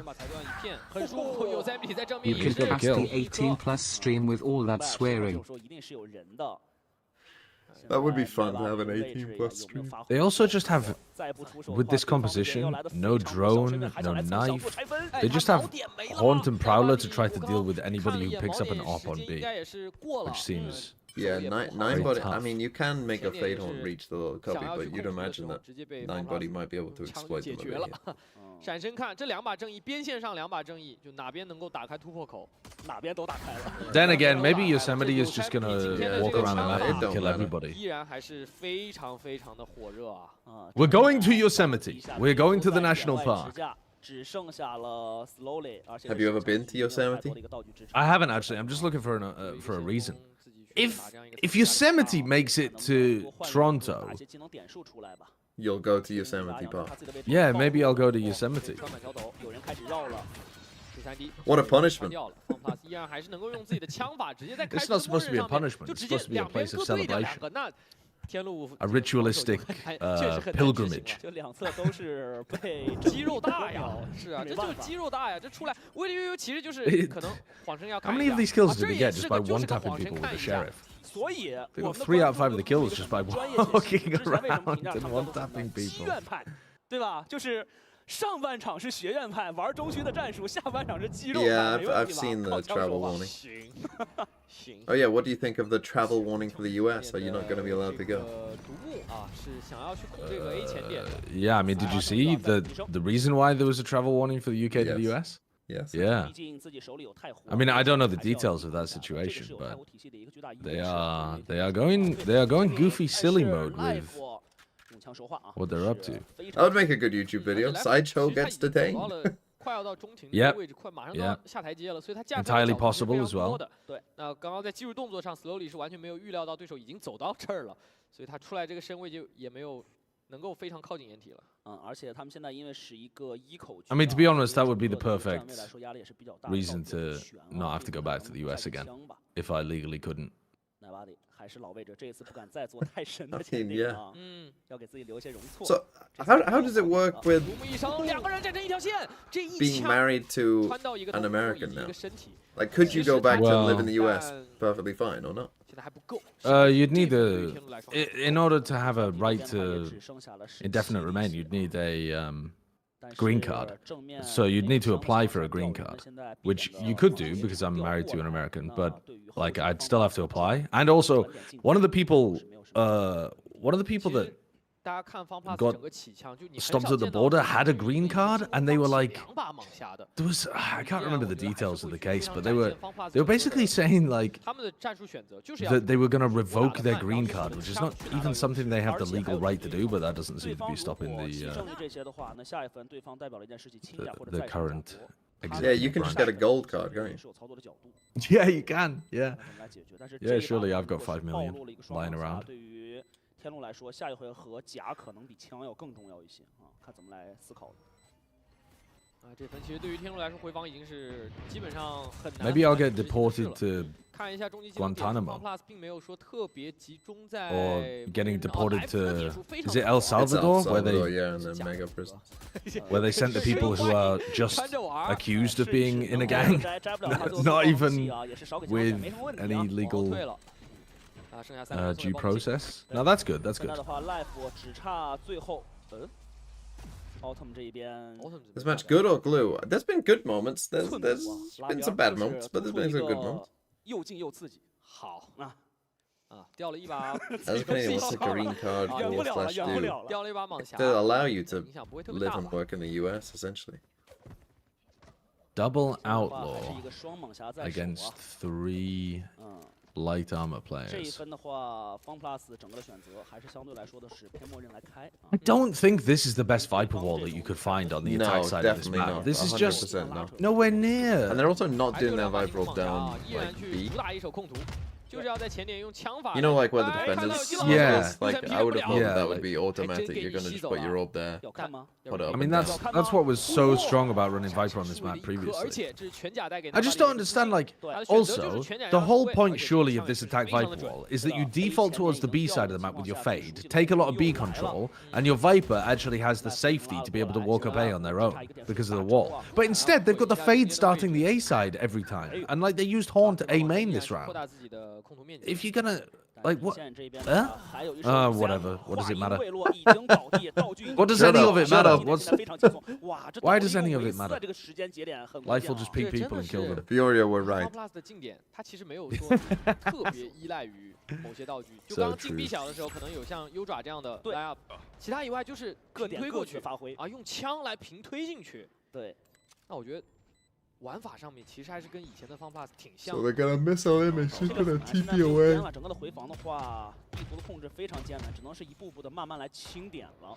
You He's can got a cast kill. the 18+ stream with all that swearing. That would be fun to have an 18+ stream. They also just have, with this composition, no drone, no knife. They just have Haunt and Prowler to try to deal with anybody who picks up an AWP on B. Which seems... Yeah, 9 Very body. tough. I mean, you can make a Fade Horn reach the little cubby, but you'd imagine that 9 body might be able to exploit them over here. 闪身看这2把正义，边线上2把正义，就哪边能够打开突破口，哪边都打开了。 Then again, maybe Yosemite is just gonna walk around the map and kill everybody. 依然还是非常非常的火热啊。 We're going to Yosemite. We're going to the national park. 只剩下了 Slowly， 而且 Have you ever been to Yosemite? I haven't actually. I'm just looking for a reason. If Yosemite makes it to Toronto, 打一些技能点数出来吧。 You'll go to Yosemite Park. yeah, maybe I'll go to Yosemite. 川板桥头，有人开始绕了。 What a punishment. 依然还是能够用自己的枪法直接在开 It's 始 not 的默 supposed to 认 be a 上面 punishment. 就 It's 直接 supposed to be a 两边 place 各 of 对着2 celebration. 个，那 a ritualistic pilgrimage. 就两侧都是被肌肉大呀，是啊，这就是肌肉大呀，这出来威力悠悠其实就是可能晃神要 How 看 many 一 of 下 these kills 啊 did 这 we 也 get just 是 by 个就是个 one-tapping 晃神 people with 看 the 一下。 sheriff? 所以 They 我 got 们的 3 out of 5关 of 注 the 度 kills 就 just 是 by 专业 walking 之前为什么 around 评价 and 他们 one-tapping 西 people. 院派，对吧？就是上半场是学院派玩中区的战术，下半场是肌肉派， Yeah, 没 I've 问题 seen 吧？ the 靠枪 travel 手吧。 warning. 行行。 Oh yeah, what do you think of the travel warning for the US? Are you not going to be allowed to go? 独木啊，是想要去控这个 A 前点的。 Yeah, I mean, did you see the reason why there was a travel warning for the UK to the Yes. US? Yes. Yeah. 毕竟自己手里有太湖。 I mean, I don't know the details of that situation, 这个是有 but 太湖体系的一个巨大优势。 they are going goofy silly mode with 用枪说话啊 what they're up to. I would make a good YouTube video. Sideshow gets 走到 detained. 了快要到中庭的 Yep. 位置，快马上 Yep. 到下台阶了，所以他架 Entirely possible as well. 对，那刚刚在技术动作上 ，Slowly 是完全没有预料到对手已经走到这儿了，所以他出来这个身位就也没有能够非常靠近掩体了。而且他们现在因为是一个一口。 I mean, to be honest, that would be the perfect 来说压力也是比较大 reason to not have to go back to the US again if I legally couldn't. 奈巴迪还是老位置，这一次不敢再做太深的前定啊，要给自己留一些容错。 So how does it work with 独木一生，两个人站成一条线，这一 being 枪 married to 穿到一个 an 头部以 American 及一 now? 个身体， Like, could you go back to Well- live in the US perfectly fine or not? 现在还不够。 You'd need 这对于 a 天路来说 in order to have a right 这边的话也 to 只剩下了17 indefinite remain. You'd need a 但是 green card. 正面 So you'd need to 双 apply 方 for a 上 green 吊人 card, 现在 which 避免 you 了 could do 防 because I'm 吊 married to 过 an 了 American, 那 but 对于后 like 续 I'd 方 still 面 have to 的 apply. And also, 传点进 one of the 攻 people 是没有什么 one of the people 其 that 实大家看方 plus got 整个起枪，就你很 stopped 少 at the 见到 border 有 had a 人 green 有 card, 一 and they were 放 like 2把猛侠的。 there was I can't 这样 remember 我 the 觉得还是 details of 会 the 去非 case, 常 but 展 they were 现方 plus they were 很多 basically 的 saying like 他们的战术选择就是要 that they were going to 我打 revoke 得 their 慢，然后 green 用我 card, 的 which is 枪 not 去拿到 even 一个 something they have 而 the 且还 legal 有 right to 一 do, 个 but that doesn't 对 seem to 方 be 如 stopping 果 the 牺牲了这些的话，那下一分对方代表了一件事情，清假或者 the 再上 current 假国 Yeah, you can just get a gold card, 这 can't 也 you? 是有操作的角度。 yeah, you can, yeah. 怎么来解决？但是 Yeah, 这一 surely 把 I've got 如果是 5 million 暴露了一个双 lying 猛侠 around. 对于天路来说，下一回合甲可能比枪要更重要一些啊，看怎么来思考。这分其实对于天路来说，回防已经是基本上很难。 Maybe I'll get 很难执行的事 deported 了 to 看一下终极技能点数 Guantanamo. Plus 并没有说特别集中在 or getting 哦 deported 来福的点 to 数非常 is it 多 El It's El Salvador where Salvador, they yeah, and the mega prison. where they sent the people who are just 穿着玩儿 accused of being in a gang, 摘不了他做 not 的 even 啊，也是少给 with 没什么问题啊 any 往后 legal 退了。剩下3个人送给 due 棒球 process. No, that's good. That's 现在 good. 的话 ，Life 只差最后Autumn 这一边 This match good or glue? There's been good moments. There's been some bad moments, but there's been some good moments. 又近又刺激。好啊掉了一把 As a Canadian, what's a green card 远不 or 了了， slash 远不 do 了了。掉了一把猛侠， to allow you to 影响不会特别 live 大 and 吧？ work in the US, essentially. Double 还是 outlaw 一个双猛侠在手 against 啊。 3 light armor 这一 players. 分的话，Fun Plus 整个的选择还是相对来说的是偏默认来开啊 I。don't think this is the best Viper wall that you could find on the No, attack side of this definitely map. not. This is just 100% no. nowhere And near. they're also not 还是 doing 有 their 两把 vibe roll 猛侠 down 依然 like 去 B. 主打一手控图，就是要在前点用枪法。 You know, like where the 哎看到 defenders 有 Yeah. this, like I would have thought Yeah, that would like- be automatic. You're gonna just put your orb there. 要看吗？ Put it up I mean, and that's down. that's what was so strong about running Viper on this map 而 previously. 且这是全甲带给 I just don't understand, like, 他的选择就 also, 是全甲 the 让 whole 后卫 point 而且 surely 这 of 个 this 上 attack 非常 Viper 的准 wall is that you default towards the B side of the map with your fade, take a lot of B control, 嗯 and your Viper actually has the safety to be able to walk up A on their own because of the wall. But instead, they've got the fade starting the A side every time, and like they used Horn to A main this 扩 round. 大自己的控图面积。 If you're gonna like what? 现在这边 Huh? 还有一手 Whatever. What does it matter? 话音未落已经倒地，道具 What does Shut any up, of it shut matter? up. What's 现在非常轻松。哇，这 Why 倒 does 地 any of 维 it 斯 matter? 的这个时间节点很关 Life 键 will 啊 just pick 这真 people 的 and kill 是 them. Fioria were Power right. Plus 的近点，它其实没有说特别依赖于某些道具。就刚刚进 B 小的时候，可能有像优爪这样的对 line up，其他以外就是各点各平推过去自发挥。啊，用枪来平推进去。对，那我觉得玩法上面其实还是跟以前的方法挺像 So 的。 they're gonna miss our image. 这 She's 个 gonna 很难，现 TP 在中 away. 间了，整个的回防的话，地图的控制非常艰难，只能是一步步的慢慢来清点了。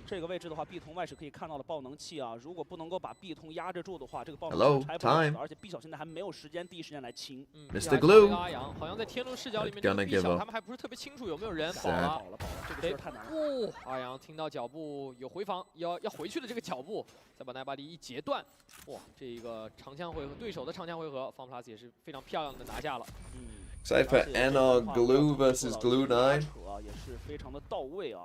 这个位置的话，B 通外是可以看到的爆能器啊，如果不能够把 B 通压制住的话，这个爆能 Hello, 器拆不了的 time. 而且 B 小现在还没有时间第一时间来清。 Mr. Glue 阿阳好像在天路视角里面， Gonna 这个 B give 小 up. 他们还不是特别清楚有没有人。 Sad 保了，保了，这个事儿太难了。哦，阿阳听到脚步有回防，要回去的这个脚步，再把奈巴迪一截断，哇，这个长枪回合，对手的长枪回合，方 plus 也是非常漂亮的拿下了。Excited for NR Glue versus Glue 9. 也是非常的到位啊。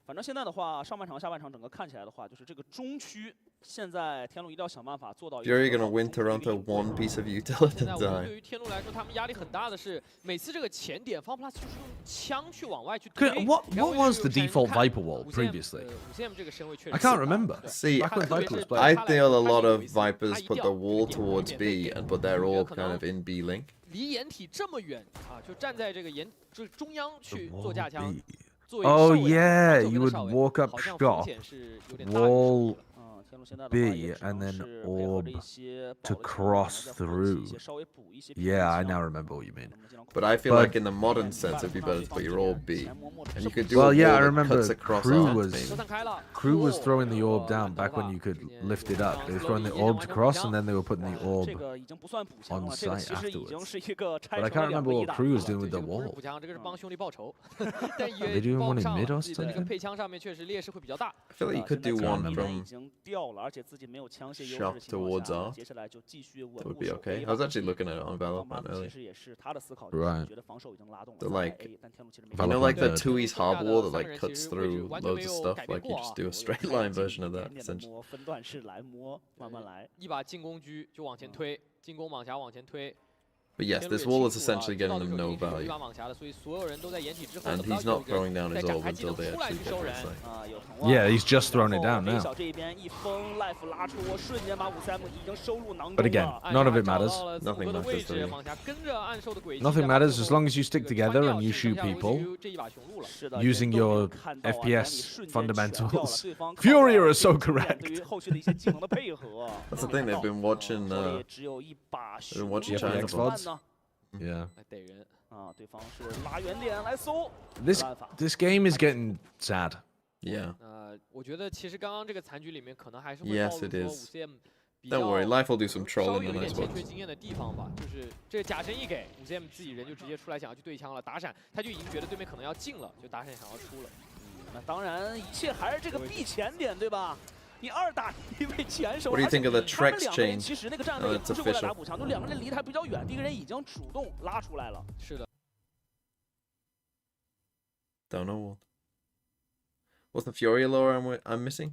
反正现在的话，上半场、下半场整个看起来的话，就是这个中区，现在天路一定要想办法做到。Fury gonna win Toronto one piece of util at a 对 time. 于天路来说，他们压力很大的是，每次这个前点，FunPlus 就是用枪去往外去推。What was the default Viper wall previously? 5cm 这个身位确实 I can't remember. See, Back when Viper was playing. I feel a lot of Vipers put the wall towards B and put their orb kind of in B link. 离掩体这么远啊，就站在这个就是中央去做架枪。 Oh yeah, you would walk up shop, wall B, and then orb to cross through. Yeah, I now remember what you mean. But I feel like in the modern sense, it'd be better to put your orb B. And you could do Well, a yeah, I wall that remember cuts across Crew arms, was maybe. Crew was throwing the orb down back when you could lift it up. They were throwing the orb to cross, and then they were putting the orb on site afterwards. But I can't remember what Crew was doing with the wall. Are they doing one in mid or something? I feel like you could do one from shop towards R. That would be okay. I was actually looking at it on Valorant earlier. Right. The like, you know, like the Tui's hard wall that like cuts through loads of stuff. Like you just do a straight line version of that, essentially. 一把进攻狙就往前推，进攻蟒侠往前推。 But yes, this wall is essentially getting them no value. And he's not throwing down his orb until they actually get this site. Yeah, he's just thrown it down now. But again, none of it matters. Nothing matters to me. Nothing matters as long as you stick together and you shoot people using your FPS fundamentals. Fury are so correct. That's the thing, they've been watching China VODs. Yeah. 来逮人 This game is getting sad. Yeah. 我觉得其实刚刚这个残局里面可能还是会 Yes, 暴露 it 说 is. 5cm 比 Don't 较 worry, Life will do some 稍 trolling 有 on 一点 those 欠缺 ones. 经验的地方吧，就是这个假身一给 5cm 自己人就直接出来想要去对枪了，打闪他就已经觉得对面可能要进了，就打闪想要出了。那当然，一切还是这个避前点，对吧？ 你2打一位前手， What do you think of the Trex chain? 其实那个站位也不是为了打补强，就2个人离他比较远，第一个人已经主动拉出来了。是的。 Don't know what's the Furia lore I'm missing?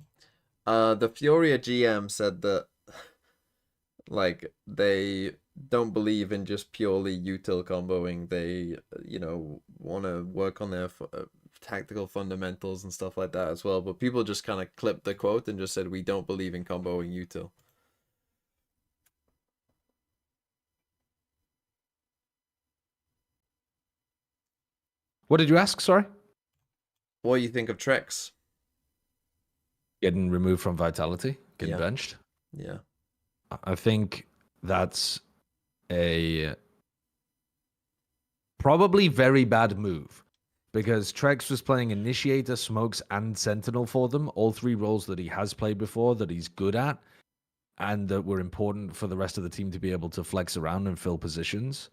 The Furia GM said that like they don't believe in just purely util comboing. They, you know, want to work on their tactical fundamentals and stuff like that as well. But people just kind of clipped the quote and just said we don't believe in comboing util. What did you ask? Sorry. What do you think of Trex? Getting removed from Vitality, getting benched. Yeah. I think that's a probably very bad move because Trex was playing Initiator, Smokes, and Sentinel for them, all 3 roles that he has played before that he's good at and that were important for the rest of the team to be able to flex around and fill positions.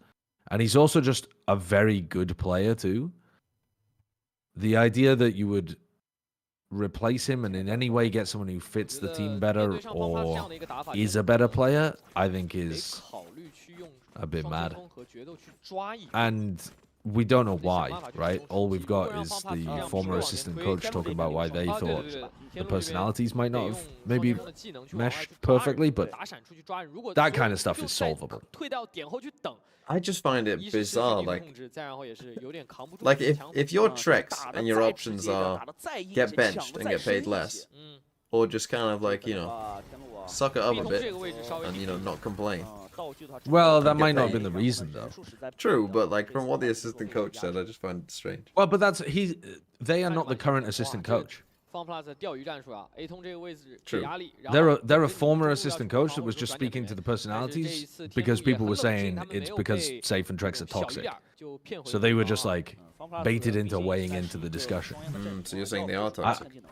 And he's also just a very good player too. The idea that you would replace him and in any way get someone who fits the team better or is a better player, I think is a bit mad. And we don't know why, right? All we've got is the former assistant coach talking about why they thought the personalities might not have maybe meshed perfectly, but that kind of stuff is solvable. I just find it bizarre, like if you're Trex and your options are get benched and get paid less, or just kind of like, you know, suck it up a bit and, you know, not complain. Well, that might not have been the reason, though. True, but like from what the assistant coach said, I just find it strange. Well, but they are not the current assistant coach. True. They're a former assistant coach that was just speaking to the personalities because people were saying it's because Safe and Trex are toxic. So they were just like baited into weighing into the discussion. So you're saying they are toxic?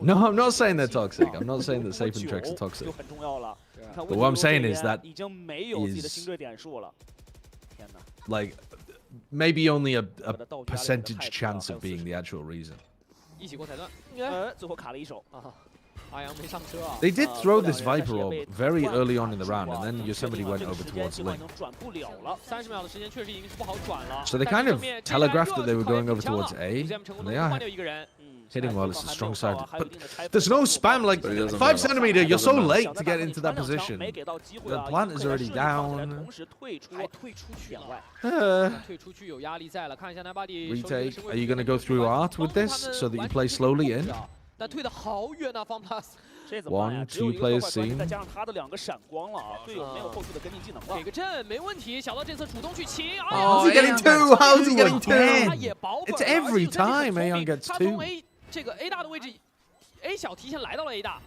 No, I'm not saying they're toxic. I'm not saying that Safe and Trex are toxic. But what I'm saying is that is like maybe only a percentage chance of being the actual reason. They did throw this Viper orb very early on in the round, and then Yosemite went over towards Link. So they kind of telegraphed that they were going over towards A, and they are hitting well. It's the strong side. But there's no spam, like 5 centimeter, you're so late to get into that position. The plant is already down. Retake. Are you going to go through art with this so that you play slowly in? 1, 2 players seen. 再加上他的2个闪光了啊，队友没有后续的跟进技能了。给个阵没问题，小刀这次主动去擒。How's he getting 2? How's he getting 2? It's every time Aeon gets 2. 他从 A 这个 A 大的位置 ，A 小提前来到了 A 大。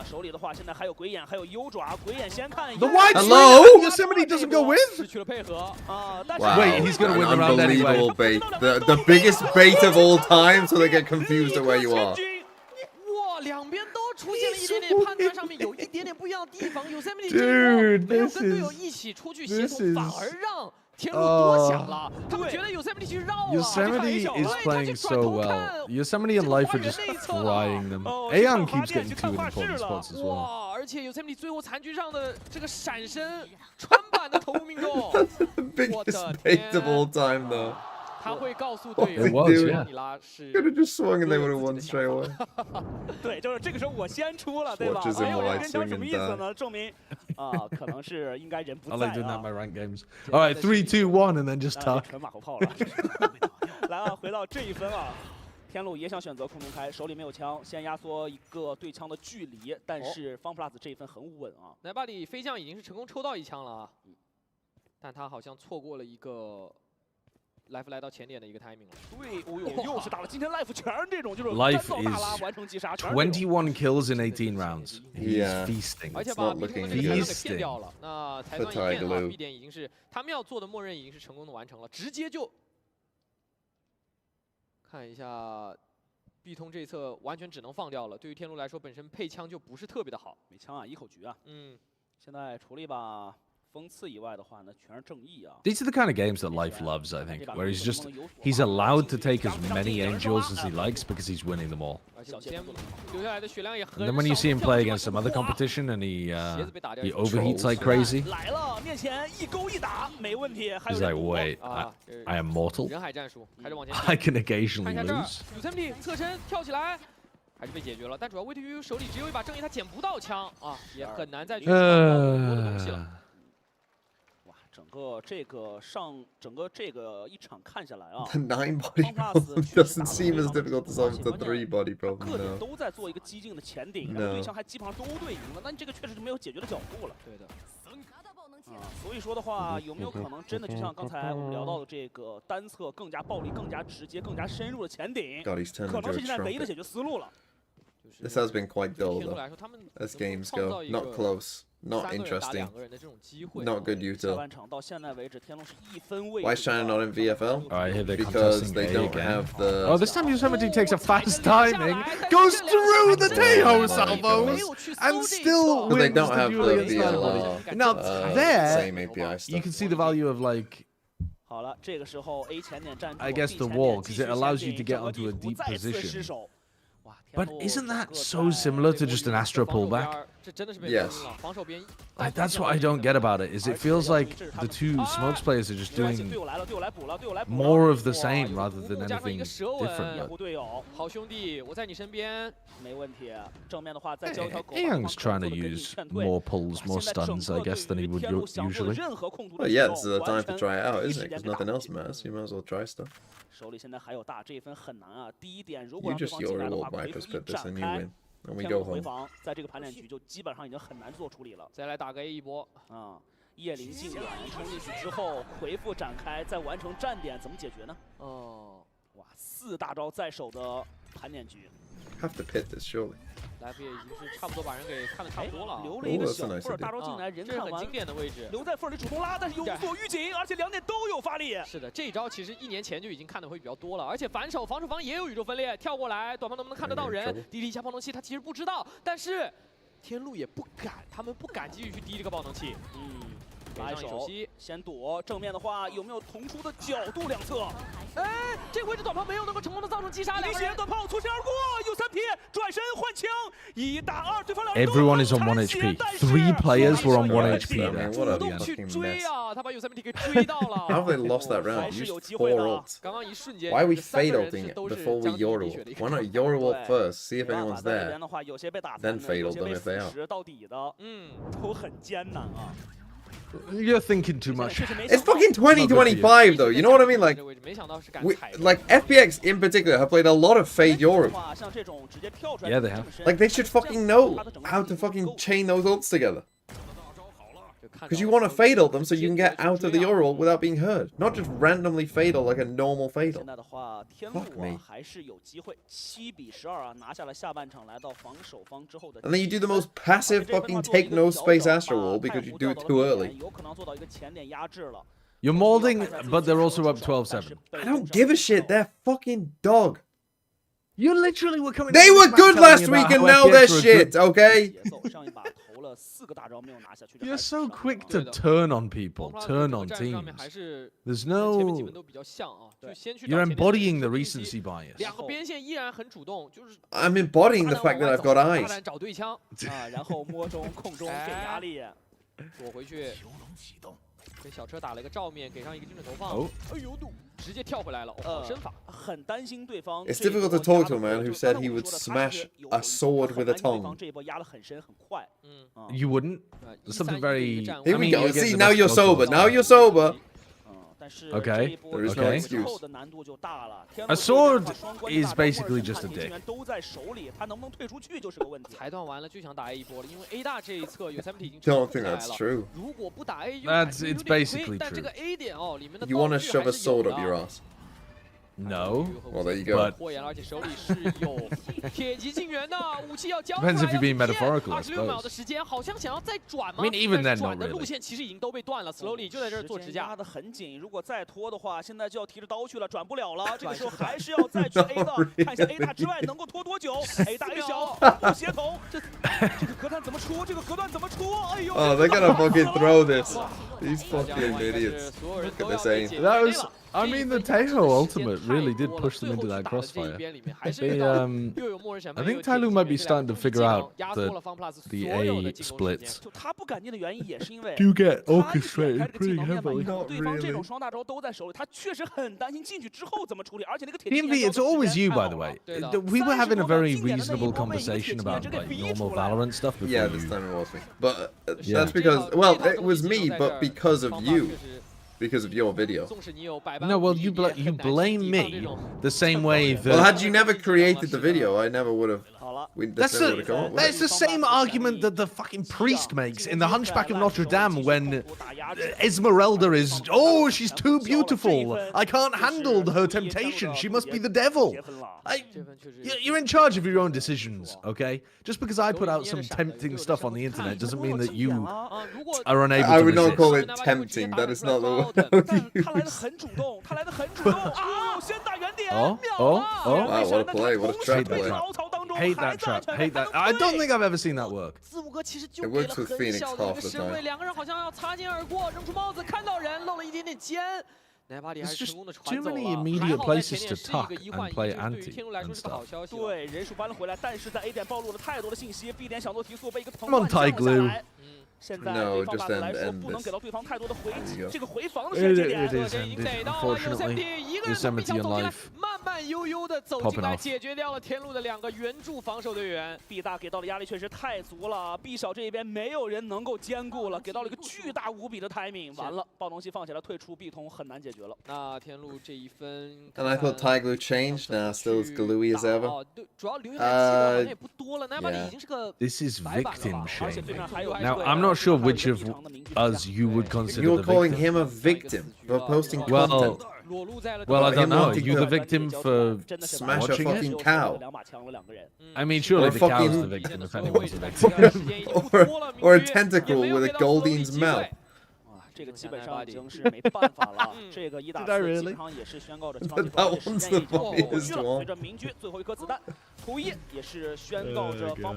手里的话现在还有鬼眼，还有优爪。鬼眼先看。 The wide Hello? Yosemite doesn't go with. 失去了配合。但是 Wait, he's gonna win the round anyway. Unbelievable bait. The biggest bait of all time, so they get confused at where you are. 哇，两边都出现了一点点判断上面有一点点不一样的地方。Yosemite 这一波没有跟队友一起出去协同，反而让天路多想了。他们觉得 Yosemite 去绕了。Yosemite is playing so well. Yosemite and Life are just frying them. Aeon keeps getting 2 in important spots as well. 哇，而且 Yosemite 最后残局上的这个闪身穿板的头部命中。 Biggest bait of all time, though. 他会告诉队友， It was, yeah. Could have just swung and they would have won straight away. 对，就是这个时候我先出了，对吧？哎呦，这跟枪什么意思呢？证明可能是应该人不在 I like doing that in my ranked games. All right, 3, 2, 1, and then just talk. 纯马后炮了。来啊，回到这一分啊，天路也想选择空中开，手里没有枪，先压缩一个对枪的距离，但是方 plus 这一分很稳啊。奶爸里飞将已经是成功抽到1枪了啊，但他好像错过了一个。 Life 来到前点的一个 timing 了。对，哦呦，又是打了今天 Life 全是这种，就是 Life 干燥大拉完成击杀21 kills in 18 rounds. He's feasting. 而且把 B 点给骗掉了。那才算一变啊 ，B 点已经是他们要做的默认已经是成功的完成了，直接就看一下 B 通这一侧完全只能放掉了。对于天路来说，本身配枪就不是特别的好。没枪啊，1口局啊。现在除了一把。 锋刺以外的话呢，全是正义啊。These are the kind of games that Life loves, I think, where he's allowed to take as many angels as he likes because he's winning them all. And then when you see him play against some other competition and he overheats like crazy, he's like, wait, I am mortal. I can occasionally lose. 还是被解决了，但主要位于手里只有一把正义，他捡不到枪啊，也很难再去抢到更多的东西了。 整个这个一场看下来啊 The 9 body problem doesn't seem as difficult to solve as the 3 body problem. 各点都在做一个激进的前顶，然后对枪还基本上都对赢了，那你这个确实是没有解决的角度了。对的。所以说的话，有没有可能真的就像刚才我们聊到的这个单侧更加暴力、更加直接、更加深入的前顶，可能是现在唯一的解决思路了。 This has been quite dull though, as games go. Not close, not interesting, not good util. Why is China not in VFL? Because they don't have the... Oh, this time Yosemite takes a fast timing, goes through the Tejo salvos, and still wins. But they don't have the VFL. Now there, same API stuff. you can see the value of like... 好了，这个时候 A 前点站住 I guess the wall, because it allows you to get onto a deep position. But isn't that so similar to just an Astra pullback? Yes. Like, that's what I don't get about it, is it feels like the 2 smokes players are just doing more of the same rather than anything different. Aeon's trying to use more pulls, more stuns, I guess, than he would usually. Well, yeah, it's the time to try it out, isn't it? Because nothing else matters. You might as well try stuff. 手里现在还有大，这一分很难啊。第一点，如 You 果让对 just 方进来的话， your 回 Vipers 复一 cut this 展 and you 开， win. And we 天 go 路回 home. 防，在这个盘点局就基本上已经很难做处理了。再来打个 A 一波啊，叶灵进远冲进去之后，回复展开，再完成站点，怎么解决呢？哇，4大招在手的盘点局。 Have to pit this surely. Life 也已经是差不多把人给看得差不多了，留了一个小缝，大招进来，人看完，很经典的位置，留在缝里主动拉，但是有所预警，而且2点都有发力。是的，这一招其实1年前就已经看的会比较多了，而且反手防守方也有宇宙分裂，跳过来，短方能不能看得到人？滴了一下爆能器，他其实不知道，但是天路也不敢，他们不敢继续去滴这个爆能器。拉手先躲，正面的话有没有同出的角度两侧？哎，这个位置短炮没有能够成功的造成击杀，明显短炮错身而过，U3P 转身换枪，1打2，对方2人 Everyone is on 1 HP. 3 players were on 1 HP I there. mean, what a 主动去 fucking 追 mess. 啊，他把 U3P 给追到了。 How have they lost that round? 还是 Used 有机会 4 的。 ults. 刚刚一瞬间 Why are we 3个人 fatalting 是 it 都是 before we 将地 Yoru 滴血的 ult? 一个 Why not 状态 Yoru ult first? See if 没办 anyone's 法在这 there. 边的话，有些被打 Then 残的， fatal 有些被 them if they 腐蚀到底的，都很艰难啊。 You're thinking too much. It's fucking 2025 though, you know what I mean? Like, 没想到是敢 we, 踩 like FPX in particular have played a lot of Fade Yoru. 像这种直接跳出来 Yeah, they have. Like, they should fucking know how to fucking chain those ults together. Because you want to fatal them so you can get out of the Yoru without being heard. Not just randomly fatal like a normal 现 fatal. 在的话，天路 Fuck me. 还是有机会，7比12啊，拿下了下半场，来到防守方之后的。 And then you do the most passive fucking take no space Astro wall because you do it too early. 有可能做到一个前点压制了。 You're molding, but they're also up 12-7. I don't give a shit, they're fucking dog. You literally were coming. They on were this good map last telling me week about and how now they're FPX were shit, good. okay? 节奏上一把投了4个大招没有拿下去。 You're so quick to turn on people, turn on teams. There's 前面几 no. 轮都比较像啊，就先去 You're 找前面的 embodying the 人去 recency bias. 两个边线依然很主动，就是 I'm embodying the fact that I've got 大 eyes. 胆找对枪，啊，然后摸中控中给压力。躲回去，跟小车打了一个照面，给上一个精准投放。哦哎呦堵，直接跳回来了，好身法。很担心对方。 It's difficult to talk to a man who said he would smash a sword with a tongue. 这一波压得很深很快。 You wouldn't. There's something very. Here I we mean, go. you get See, the now best you're of sober. both Now worlds. you're sober. 但是 Okay, 这一波 there is no ，okay. excuse. 之后的难度就大了。 A sword is basically just a dick. 都在手里，他能不能退出去就是个问题。裁断完了就想打 A 一波了，因为 A 大这一侧有 3P 已经 Don't 控 think 下来 that's 了。 true. 如果不打 A， It's basically 但这 true. 个 A 点哦，里面的 You want to 道具 shove 还 a 是有 sword 的 up your ass. No. Well, there you go. But 拖延了，而且手里是有铁骑进园的武器要交出来 Depends if you're being metaphorical, I 26秒 suppose. 的时间，好像想要再转吗 I mean, even 但 then, 是 not 转的 really. 路线其实已经都被断了 ，Slowly 就在这儿做支架。压得很紧，如果再拖的话，现在就要提着刀去了，转不了了。这个时候还是要再去 A 的，看一下 A 大之外能够拖多久。A 大 A 小不协同，这个隔断怎么出？这个隔断怎么出？哎呦 Oh, they're gonna fucking throw this. These fucking idiots. 所有人 Look 都 at 要 this 被 aim. 解决 That was. 了 I mean, the Tejo ultimate really did push them into that crossfire. They, I think Tyloo might be starting to figure out the A splits. 就他不敢进的原因也是因为 Do get 他一点 orchestrated 开这个 pretty 技能面吧， heavily. 以后对方这 Not 种 really. 双大招都在手里，他确实很担心进去之后怎么处理，而且那个铁 PMV, it's always you, by the way. We were having a very reasonable 30 conversation about like normal Valorant stuff before Yeah, this you. time it was me. But Yeah. that's because, well, it was me, but because of you. Because of your video. No, well, you blame me the same way Well, that. had you never created the video, I never would have. 好了， That's Never would have come up with that's it. the same argument that the fucking priest makes in the Hunchback of Notre Dame when Esmeralda is, oh, she's too beautiful. I can't handle her temptation. She must be the devil. You're in charge of your own decisions, okay? Just because I put out some tempting stuff on the internet doesn't mean that you are unable I to would not resist. call it tempting. That is not the word I would 他来的 use. 很主动，他来的很主动啊！先打圆点， Oh, 秒 oh, 了 oh. Wow, what a play, what a trap play. 凹槽当中 Hate that trap. Hate that. I don't think I've ever seen that work. 4、5个其实就 It 给了 works with 很 Phoenix 小的一 half 个 the 身位， time. 两个人好像要擦肩而过，扔出帽子看到人，露了一点点肩。奶巴里还 There's 是 just 成功的传 too 走了， many 还 immediate 好在 places 前 to 面是一 tuck 个1 and 换 1， play 这对于 anti 天路来说 and 是个好 stuff. 消息。对，人数搬了回来，但是在 A 点暴露了太多的信息，B 点想做提速，被一个藤 Come on, 蔓降了下 Tyloo. 来。现在 No, 对方 just 大哥来 end- 说 end 不能 this. 给到对方太多的回 There you go. 这个回防的时间 It 点。 is 已经 ended, 逮到了 unfortunately. 一个人从壁墙 Yosemite 走进来 Life，慢慢悠悠的走进 Popping 来， off 解决掉了天路的2个援助防守队员。 B 大给到的压力确实太足了，B 小这一边没有人能够兼顾了，给到了一个巨大无比的 timing， 完了，暴龙系放起来退出 B 通很难解决了。那天路这一分 And I thought Tyloo changed. Now still as gluey as ever. 哦，对，主要留下来的好像也不多了，奶巴里 yeah. 已经是个 This is 白板了 victim 吧。 而且对 shaming. 面还有 Now, I'm not sure which of us you would consider You're the calling victim. him a victim for posting Well, content. 裸露在了 Well, I Him don't know. Are wanting you to the victim for smash a watching it? fucking cow. 两把枪了两个人。 I mean, surely Or the cow's fucking- the victim if anyone's the victim. Or a tentacle with a Goldine's mouth. 哇，这个基本上已经是没办法了。这个1打 Did I 4 really? 基本上也是宣告着 That one's 时间 the 已经过去 funniest 了。 one. 随着明军最后一颗子弹，图一也是宣告着方。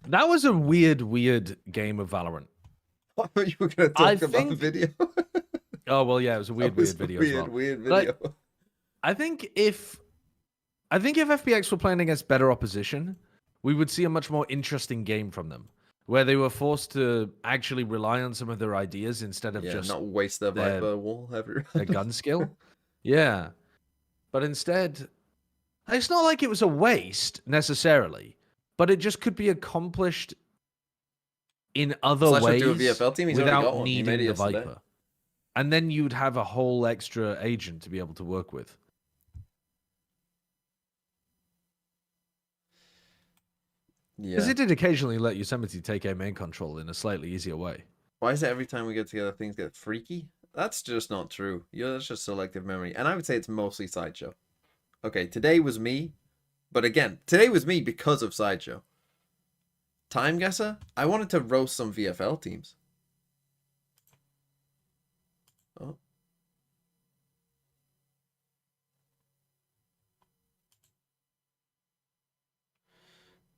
That was a weird game of Valorant. I thought you were going to I talk about think- the video. Oh well, yeah, it was a weird video as well. Weird video. But I think if FPX were playing against better opposition, we would see a much more interesting game from them, where they were forced to actually rely on some of their ideas instead of just not waste their Viper wall every round. Their gun skill. Yeah, but instead, it's not like it was a waste necessarily, but it just could be accomplished in other ways do a VFL team. He's without needing the Viper. And then you'd have a whole extra agent to be able to work with. Yeah. Because it did occasionally let Yosemite take a main control in a slightly easier way. Why is it every time we get together things get freaky? That's just not true. That's just selective memory. And I would say it's mostly Sideshow. Okay, today was me. But again, today was me because of Sideshow. Time Guesser? I wanted to roast some VFL teams. Oh.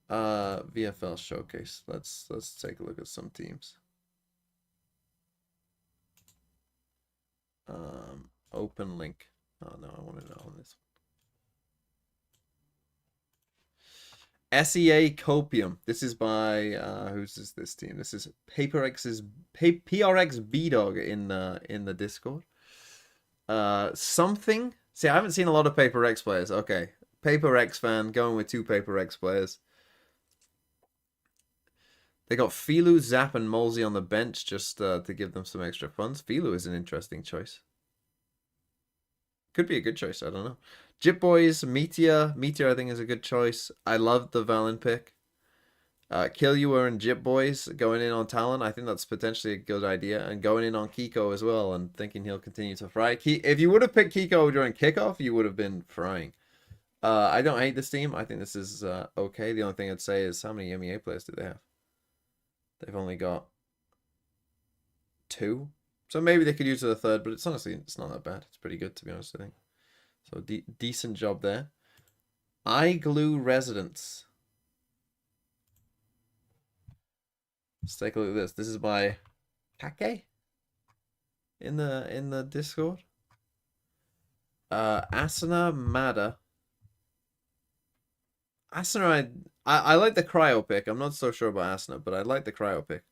VFL showcase. Let's take a look at some teams. Open link. Oh no, I want to know on this one. SEA Copium. This is by who's this team? This is PRX B-Dog in the Discord. Something. See, I haven't seen a lot of Paper X players. Okay. Paper X fan going with 2 Paper X players. They got Tyloo, Zap, and Molsey on the bench just to give them some extra funds. Tyloo is an interesting choice. Could be a good choice. I don't know. Jip Boys, Meteor. Meteor, I think, is a good choice. I love the Valen pick. Killuer and Jip Boys going in on Talon. I think that's potentially a good idea. And going in on Kiko as well and thinking he'll continue to fry. If you would have picked Kiko during kickoff, you would have been frying. I don't hate this team. I think this is okay. The only thing I'd say is how many MEA players do they have? They've only got 2. So maybe they could use a third, but it's honestly, it's not that bad. It's pretty good, to be honest, I think. So decent job there. iGlue Residence. Let's take a look at this. This is by Kake in the Discord. Asuna Mada. Asuna, I like the cryo pick. I'm not so sure about Asuna, but I like the cryo pick.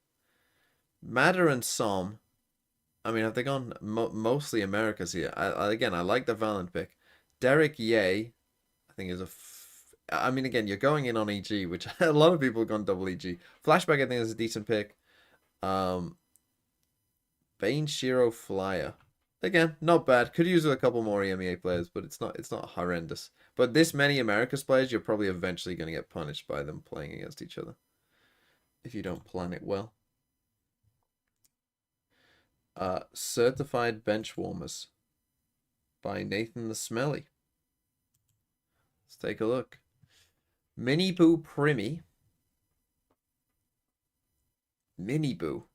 Mada and Som. I mean, have they gone mostly Americas here? Again, I like the Valen pick. Derek Ye, I think is I mean, again, you're going in on EG, which a lot of people have gone double EG. Flashback, I think, is a decent pick. Bane Shiro Flyer. Again, not bad. Could use a couple more EMEA players, but it's not horrendous. But this many Americas players, you're probably eventually going to get punished by them playing against each other. If you don't plan it well. Certified Benchwarmers by Nathan the Smelly. Let's take a look. Mini Boo Primi. Mini Boo.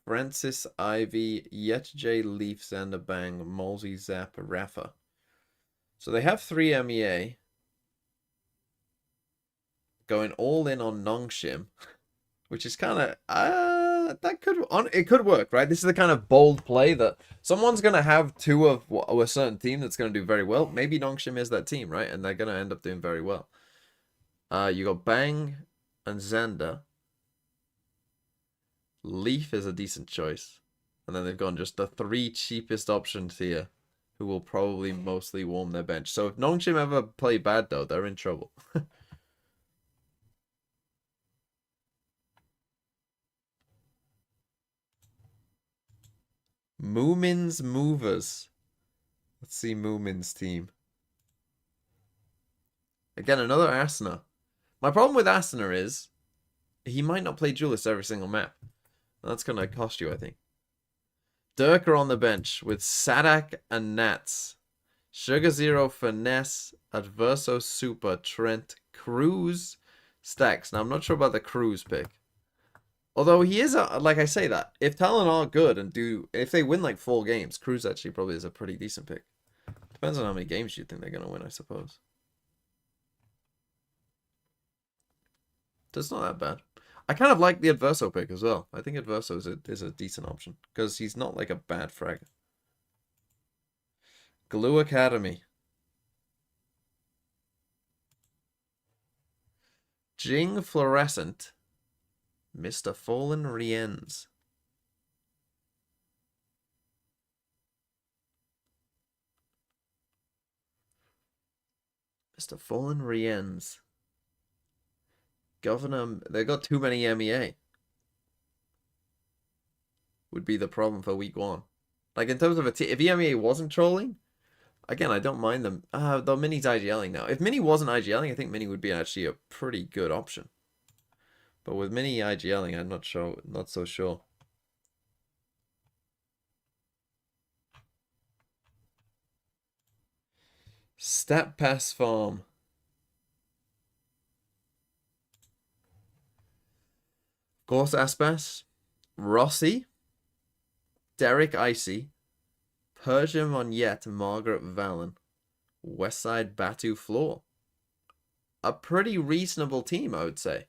Francis Ivy, Yet J Leaf, Xander Bang, Molsey, Zap, Rafa. So they have 3 MEA. Going all in on Nongshim. Which is kind of it could work, right? This is the kind of bold play that someone's gonna have 2 of a certain team that's gonna do very well. Maybe Nongshim is that team, right? And they're gonna end up doing very well. You got Bang and Xander. Leaf is a decent choice, and then they've gone just the 3 cheapest options here, who will probably mostly warm their bench. So if Nongshim ever play bad though, they're in trouble. Moomin's Movers. Let's see Moomin's team. Again, another Asuna. My problem with Asuna is he might not play Duelist every single map. That's going to cost you, I think. Durka on the bench with Sadak and Nats. Sugar Zero, Finesse, Adverso Super, Trent, Cruz, Stacks. Now, I'm not sure about the Cruz pick. Although he is, like I say that, if Talon are good and if they win like 4 games, Cruz actually probably is a pretty decent pick. Depends on how many games you think they're going to win, I suppose. That's not that bad. I kind of like the Adverso pick as well. I think Adverso is a decent option because he's not like a bad fragger. Glue Academy. Jing Fluorescent. Mr. Fallen Riens. Mr. Fallen Riens. Governor, they got too many MEA. Would be the problem for week 1. Like in terms of if MEA wasn't trolling, again, I don't mind them. Though Mini's IGLing now. If Mini wasn't IGLing, I think Mini would be actually a pretty good option. But with Mini IGLing, I'm not so sure. Stat Pass Farm. Of course, Aspas. Rossi. Derek Icy. Persia Moniette, Margaret Valen. Westside Batu Floor. A pretty reasonable team, I would say.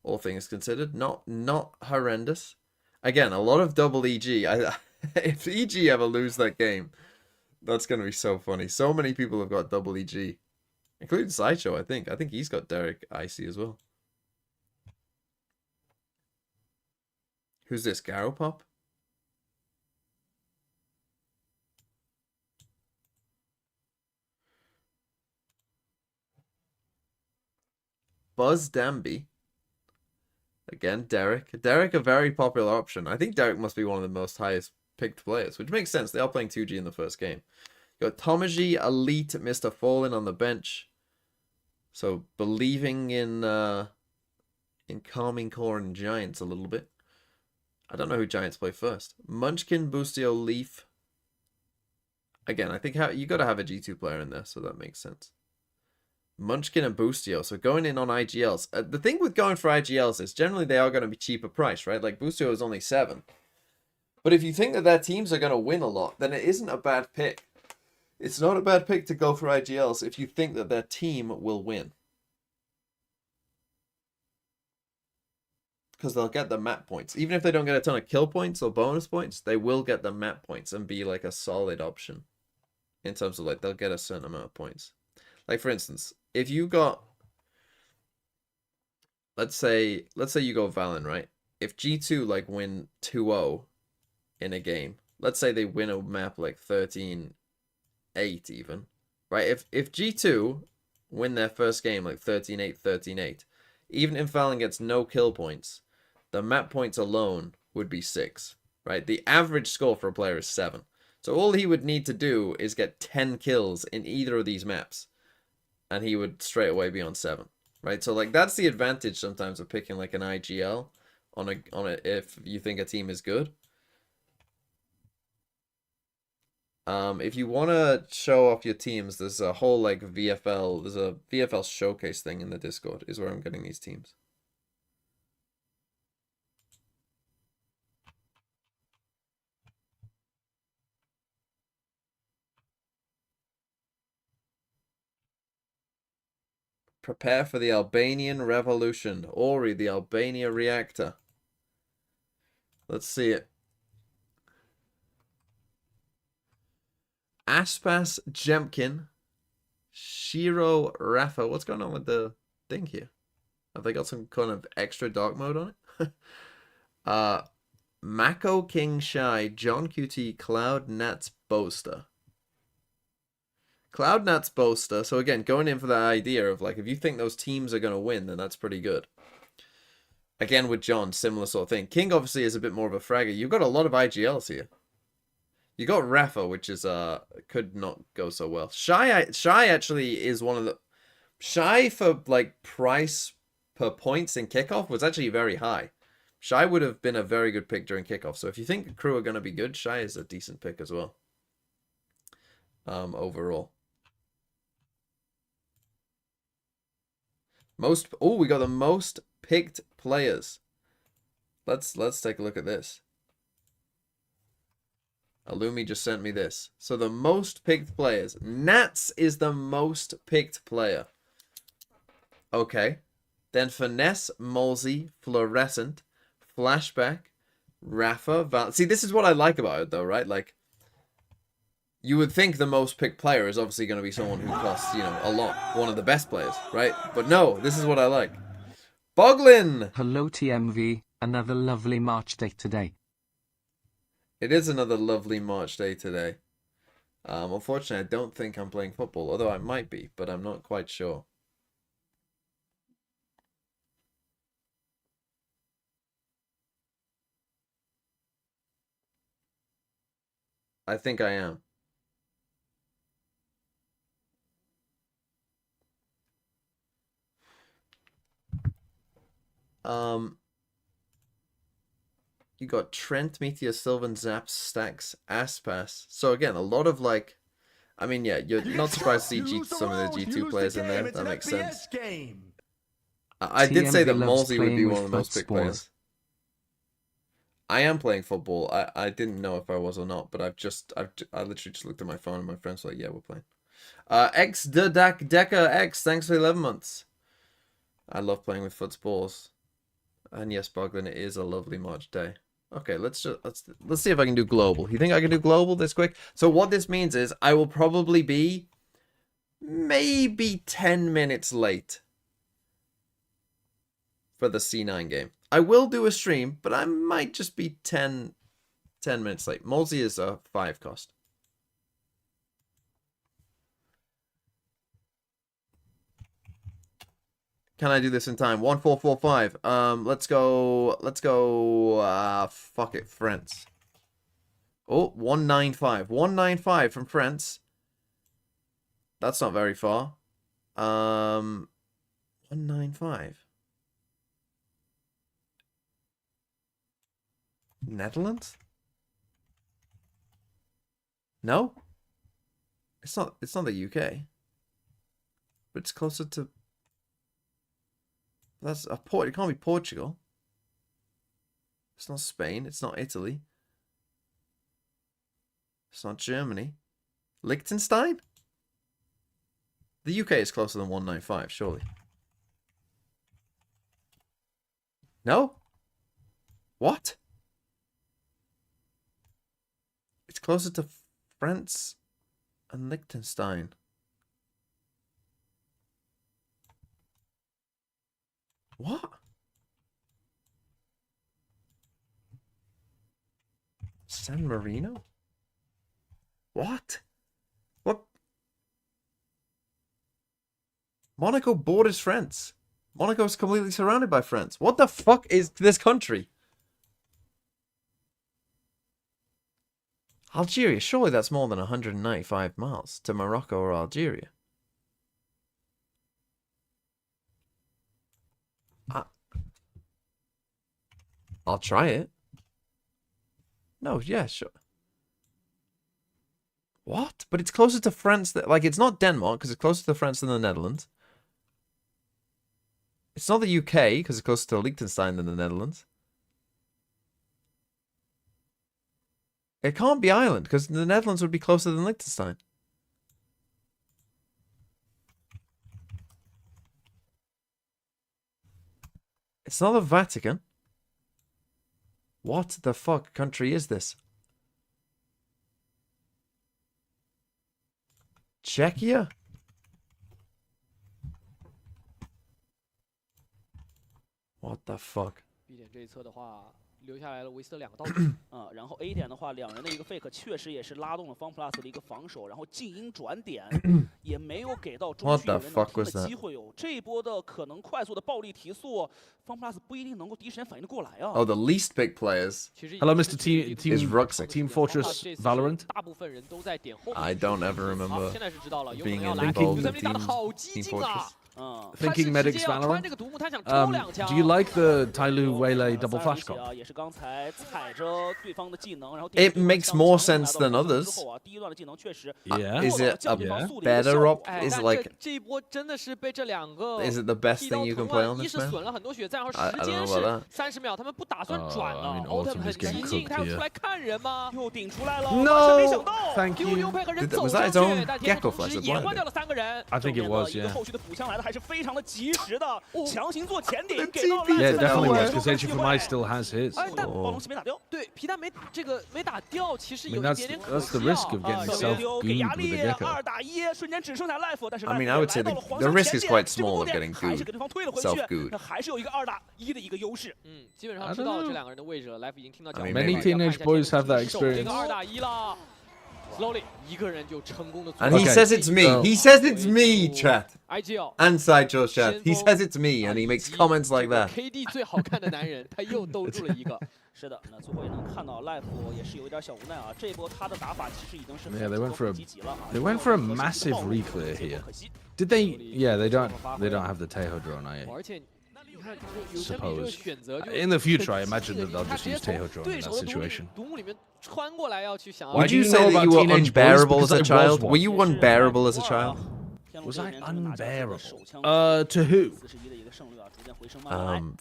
All things considered. Not horrendous. Again, a lot of double EG. If EG ever lose that game, that's going to be so funny. So many people have got double EG. Including Sideshow, I think. I think he's got Derek Icy as well. Who's this? Garopop? Buzz Danby. Again, Derek. Derek, a very popular option. I think Derek must be one of the most highest picked players, which makes sense. They are playing 2G in the first game. You got Tomaji, Elite, Mr. Fallen on the bench. So believing in Calming Core and Giants a little bit. I don't know who Giants play first. Munchkin, Boostio, Leaf. Again, I think you got to have a G2 player in there, so that makes sense. Munchkin and Boostio. So going in on IGLs. The thing with going for IGLs is generally they are going to be cheaper price, right? Like Boostio is only 7. But if you think that their teams are going to win a lot, then it isn't a bad pick. It's not a bad pick to go for IGLs if you think that their team will win. Because they'll get the map points. Even if they don't get a ton of kill points or bonus points, they will get the map points and be like a solid option. In terms of like, they'll get a certain amount of points. Like for instance, if you got, let's say you go Valen, right? If G2 like win 2-0 in a game, let's say they win a map like 13-8 even, right? If G2 win their first game like 13-8, 13-8, even if Valen gets no kill points, the map points alone would be 6, right? The average score for a player is 7. So all he would need to do is get 10 kills in either of these maps, and he would straight away be on 7, right? So like that's the advantage sometimes of picking like an IGL on a if you think a team is good. If you want to show off your teams, there's a whole like VFL, there's a VFL showcase thing in the Discord is where I'm getting these teams. Prepare for the Albanian Revolution. Ori, the Albania Reactor. Let's see it. Aspas Jemkin. Shiro Rafa. What's going on with the thing here? Have they got some kind of extra dark mode on it? Mako King Shy. John QT. Cloud Nats Boaster. Cloud Nats Boaster. So again, going in for that idea of like, if you think those teams are going to win, then that's pretty good. Again, with John, similar sort of thing. King obviously is a bit more of a fragger. You've got a lot of IGLs here. You got Rafa, which is could not go so well. Shy actually is one of the Shy for like price per points in kickoff was actually very high. Shy would have been a very good pick during kickoff. So if you think the crew are going to be good, Shy is a decent pick as well. Overall. We got the most picked players. Let's take a look at this. Alumi just sent me this. So the most picked players. Nats is the most picked player. Okay. Then Finesse, Molsey, Fluorescent, Flashback, Rafa, See, this is what I like about it, though, right? Like, you would think the most picked player is obviously going to be someone who costs, you know, a lot. One of the best players, right? But no, this is what I like. Boglin! Hello TMV, another lovely March day today. It is another lovely March day today. Unfortunately, I don't think I'm playing football, although I might be, but I'm not quite sure. I think I am. You got Trent, Meteor, Sylvan, Zaps, Stacks, Aspas. So again, a lot of like, I mean, yeah, you're not surprised to see some of the G2 players in there. That makes sense. I did say that Molsey would be one of the most picked players. I am playing football. I didn't know if I was or not, but I literally just looked at my phone and my friends were like, yeah, we're playing. X Deca X, thanks for 11 months. I love playing with footballs. And yes, Boglin, it is a lovely March day. Okay, let's see if I can do global. You think I can do global this quick? So what this means is I will probably be maybe 10 minutes late for the C9 game. I will do a stream, but I might just be 10 minutes late. Molsey is a 5 cost. Can I do this in time? 1445. Let's go. Fuck it, France. Oh, 195. 195 from France. That's not very far. 195. Netherlands? No? It's not the UK. But it's closer to That's a port. It can't be Portugal. It's not Spain. It's not Italy. It's not Germany. Liechtenstein? The UK is closer than 195, surely. No? What? It's closer to France and Liechtenstein. What? San Marino? What? What? Monaco borders France. Monaco is completely surrounded by France. What the fuck is this country? Algeria, surely that's more than 195 miles to Morocco or Algeria. I'll try it. No, yeah, sure. What? But it's closer to France. Like, it's not Denmark, because it's closer to France than the Netherlands. It's not the UK, because it's closer to Liechtenstein than the Netherlands. It can't be Ireland, because the Netherlands would be closer than Liechtenstein. It's not the Vatican. What the fuck country is this? Czechia? What the fuck? 留下来了维斯特2个道具。然后 A 点的话，两人的一个 fake 确实也是拉动了方 plus 的一个防守，然后静音转点也没有给到中区有人能听的机会哦。这一波的可能快速的暴力提速，方 plus 不一定能够第一时间反应得过来啊。Oh, the least picked players. Hello, Mr. Team Fortress Valorant. 大部分人都在点后。I don't ever remember 现在是知道了，有可 being 能要来。 involved in 打得好激进啊！ Thinking Medics Valorant. Do you like the Tyloo Waylay double flash comp? It makes more sense than others. Yeah. Is it a better op? Is it like? 这一波真的是被这两个 Is it the best thing you can play on this 一是 map? 损了很多血战，然后 I 时 don't 间 know 是 about that. 30秒，他们不打算转了。 Autumn 很 is getting 激进， cooked 他要 here. 出来看人吗？ 又顶出来了， No, 没想到 thank 丢 you. 牛配合人 Was 走 that 上 his own 去，但天 gecko 同 flash 时 that 也 blinded 换掉 him? 了3个人。 I think it was, 一个 yeah. 后续的补枪来的还是非常的及时的，强行做前顶，给到了 Yeah, definitely was because HFMI still has his. 但暴龙旗没打掉，对，皮蛋没打掉，其实 I 有 mean, 一点点可 that's the 惜啊 risk of getting self 给 gooed 压 with 力 the gecko. ，2打1，瞬间只剩下 life， 但是 I mean, I would say the risk is quite small of getting 还是给对方推了回 self 去， good. 那还是有一个2打1的一个优势。基本上知道了这两个人的位置了。Life 已经听到脚 I mean, 步了 Many teenage boys have that 守这 experience. 个2打1了 ，Slowly 一个人就成功的 And he Okay, says it's me. so- He says it's me, chat. IGL And Sideshow chat. He says it's me, and he makes comments like that. KD 最好看的男人，他又兜住了一个。是的，那最后也能看到 Life 也是有一点小无奈啊。这一波他的打法其实已经是 Yeah, they went for a 积极了啊。 they went for a massive reclear here. Did they? Yeah, they don't have the Tejo drone, I 而且你看，有这么一个 suppose. 选择，就 In the future, I imagine 很 that they'll 他 just 直接 use 从 Tejo drone 对 in 手 that 的独 situation. 木里面穿过来，要去想要。 Would you you say know that about you were teenage boys? unbearable as Because a I was child? one. Were you unbearable as a child? Was I unbearable? To who?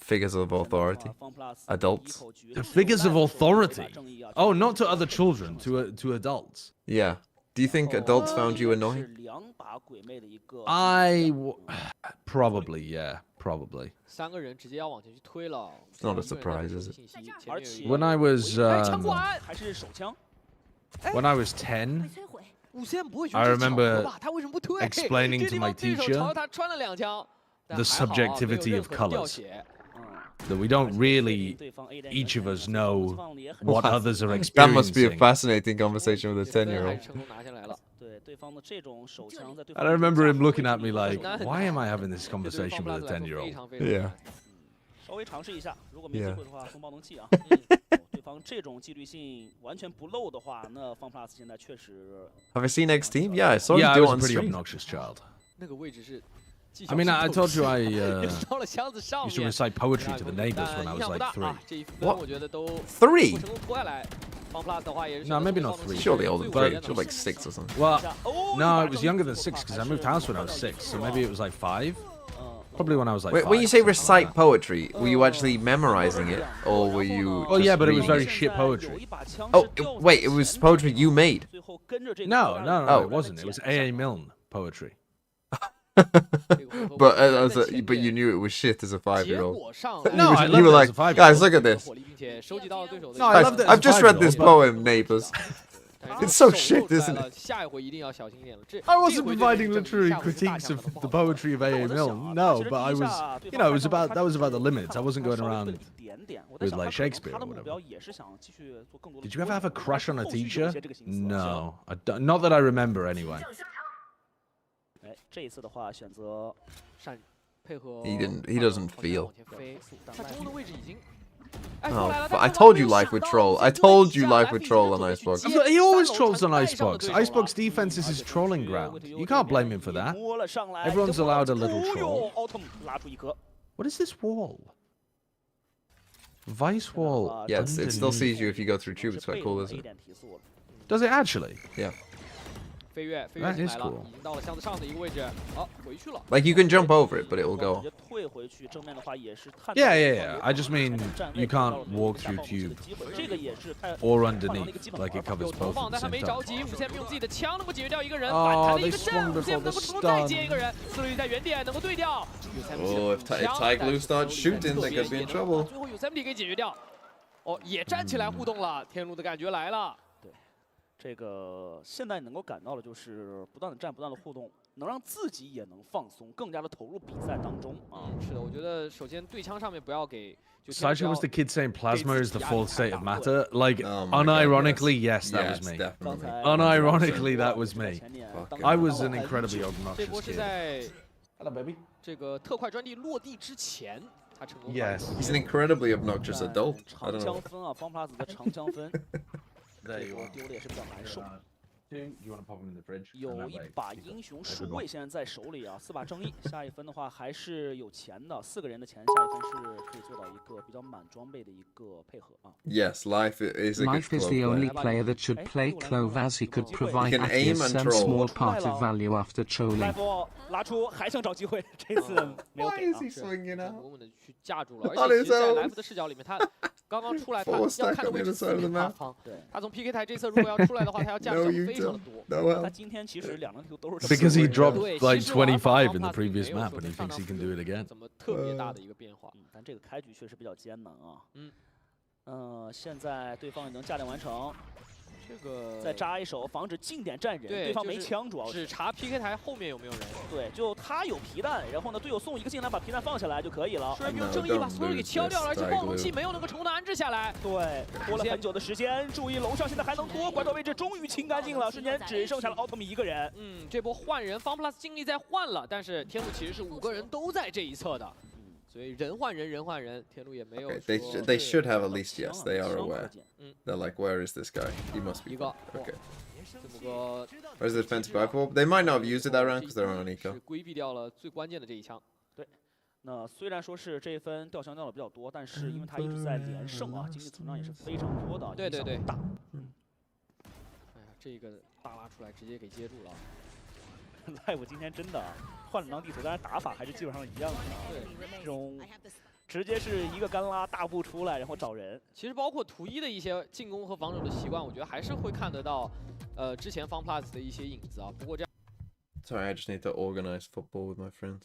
Figures of authority. Adults. The figures of authority. Oh, not to other children, to adults. Yeah. Do you think adults found you annoying? Probably, yeah, probably. 三个人直接要往前去推了。 It's not a surprise, is it? When I was 枪管 还是手枪。 when I was 10, 五线不会觉 I 得这巧合 remember 吧？他为什么不推 explaining 这 to 地 my 方对手 teacher 朝他穿了2枪。 the subjectivity of colors. That we don't really, each of us know what others are That must be a experiencing. fascinating conversation with a 10-year-old. 成功拿下来了。对对方的这种手枪，在对 And I remember him looking at me like, why am I having this conversation with a 10-year-old? Yeah. 稍微尝试一下，如果没机会的话，送爆能器啊。对方这种纪律性完全不漏的话，那方 plus 现在确实。 Have I seen X Team? Yeah, I saw Yeah, you I do was on a pretty stream. obnoxious child. 那个位置是。 I mean, I told you I 到了箱子上 used to 面。 recite poetry to the neighbors when I 影 was 响不 like 大 3. 啊，这一分我觉得都 3? 不成功拖下来。方 plus 的话也是。 No, maybe not 3. Surely older than 3. But- You're like 6 or something. Well, no, it was younger than 6 because I moved house when I was 6, so maybe it was like 5. Probably when I was like Wait, 5. when you say recite poetry, were you actually memorizing it, or were you? Well, yeah, just but it was reading very shit poetry. Oh, wait, it was poetry you made. No, Oh. it wasn't. It was A.A. Milne poetry. But but you knew it was shit as a 5-year-old. No, I You loved were it like, as a 5-year-old. guys, look at this. No, I loved it as I've a just read 5-year-old, this but- poem, neighbors. It's so shit, isn't it? 下一回一定要小心一点了。这 I wasn't 这回就 providing 是 literary 下回是大 critiques 奖 of 的不 the 好 poetry of A.A. Milne. No, but I was, you know, that was about the limits. I wasn't going around with like Shakespeare or whatever. Did you ever have a crush on a teacher? No, not that I remember anyway. 哎，这一次的话选择闪配合。 He doesn't feel. 往前飞，他中路的位置已经。 Oh, but I told you life would troll. I told you life would troll on Icebox. He always trolls on Icebox. Icebox defense is his trolling ground. You can't blame him for that. Everyone's allowed a little troll. What is this wall? Vice wall. Yeah, it still underneath. sees you if you go through tube. It's quite cool, isn't it? Does it actually? Yeah. 飞跃 That 进 is 来了， cool. 已经到了箱子上的一个位置。好，回去了。 Like you can jump over it, but it will go. Yeah. I just mean you can't walk through tube or underneath, like it 有 covers 投 both 放， at 但 the 他 same 没着 time. 急。五线用自己的枪能够解决掉一个人， Oh, 反弹的一 they 个 swung 阵，五 before 线 the 能够成功再 stun. 接一个人，思路在原点能够对掉。Oh, if Tyloo starts shooting, they could be in trouble. 最后有3D 给解决掉。哦，也站起来互动了，天路的感觉来了。 这个现在能够感到的就是不断的战，不断的互动，能让自己也能放松，更加的投入比赛当中啊。是的，我觉得首先对枪上面不要给。 Sideshow was the kid saying plasma is the fourth state of matter. Like, Oh my God, unironically, yes. yes, that Yes, was me. definitely. Unironically, that was me. ，Fucking I was an incredibly 这 obnoxious 波是 kid. 在 Hello, baby. 这个特快专利落地之前，他成功。 Yes. He's an incredibly obnoxious adult. I 长 don't 枪 know. 分啊，方 plus 的长枪分， There 这 you 波 are. 丢的也是比较难受。 You want to pop them in the fridge? 有一把英雄数位现在在手里啊，4把正义，下一分的话还是有钱的，4个人的钱，下一分是可以做到一个比较满装备的一个配合啊。 Yes, life is a good Life is clove the player. only player that should play Clove as he could provide can at aim least and some troll. small part of value after trolling. 来福拉出还想找机会，这次没有 Why 给 is 啊 he。swinging 稳 out? 稳的去架住了，而且其实在来福的视角里面，他刚刚出来他要看的位置四面八方。对，他从 PK 台这侧如果要出来的话，他要架的非常的多。他今天其实两个地图都是 Because he dropped like 25 in the previous map and he thinks he can do it again. 怎么特别大的一个变化？但这个开局确实比较艰难啊。现在对方已经架点完成。 这个再扎一手，防止近点站人，对方没枪，主要只查 PK 台后面有没有人。对，就他有皮弹，然后呢，队友送一个进来，把皮弹放下来就可以了。帅哥用正义把所有给敲掉了，而且暴龙器没有能够成功的安置下来。对，拖了很久的时间，注意楼上现在还能拖，拐角位置终于清干净了，瞬间只剩下了奥特米一个人。这波换人，FunPlus 尽力在换了，但是天路其实是5个人都在这一侧的。 所以人换人，人换人，天路也没有。They should have at least yes. They are aware. They're like, where is this guy? He must be. Okay. Where's the defensive rifle? They might not have used it that round because they're on eco. 是规避掉了最关键的这一枪。对，那虽然说是这一分掉枪掉的比较多，但是因为他一直在连胜啊，经济成长也是非常多的。对。大。哎呀，这个大拉出来直接给接住了。Live 今天真的换了张地图，但是打法还是基本上一样的。对，这种直接是一个干拉大步出来，然后找人。其实包括图一的一些进攻和防守的习惯，我觉得还是会看得到，之前 FunPlus 的一些影子啊。不过这样。Sorry, I just need to organize football with my friends.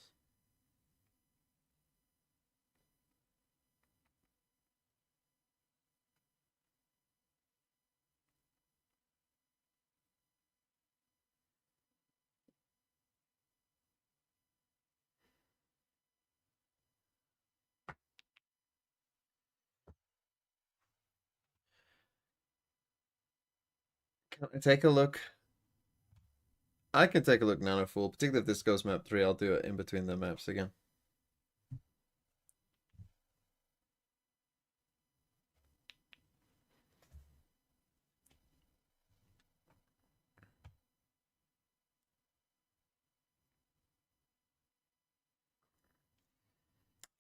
Can I take a look? I can take a look, Nanofool. Particularly if this goes map 3, I'll do it in between the maps again.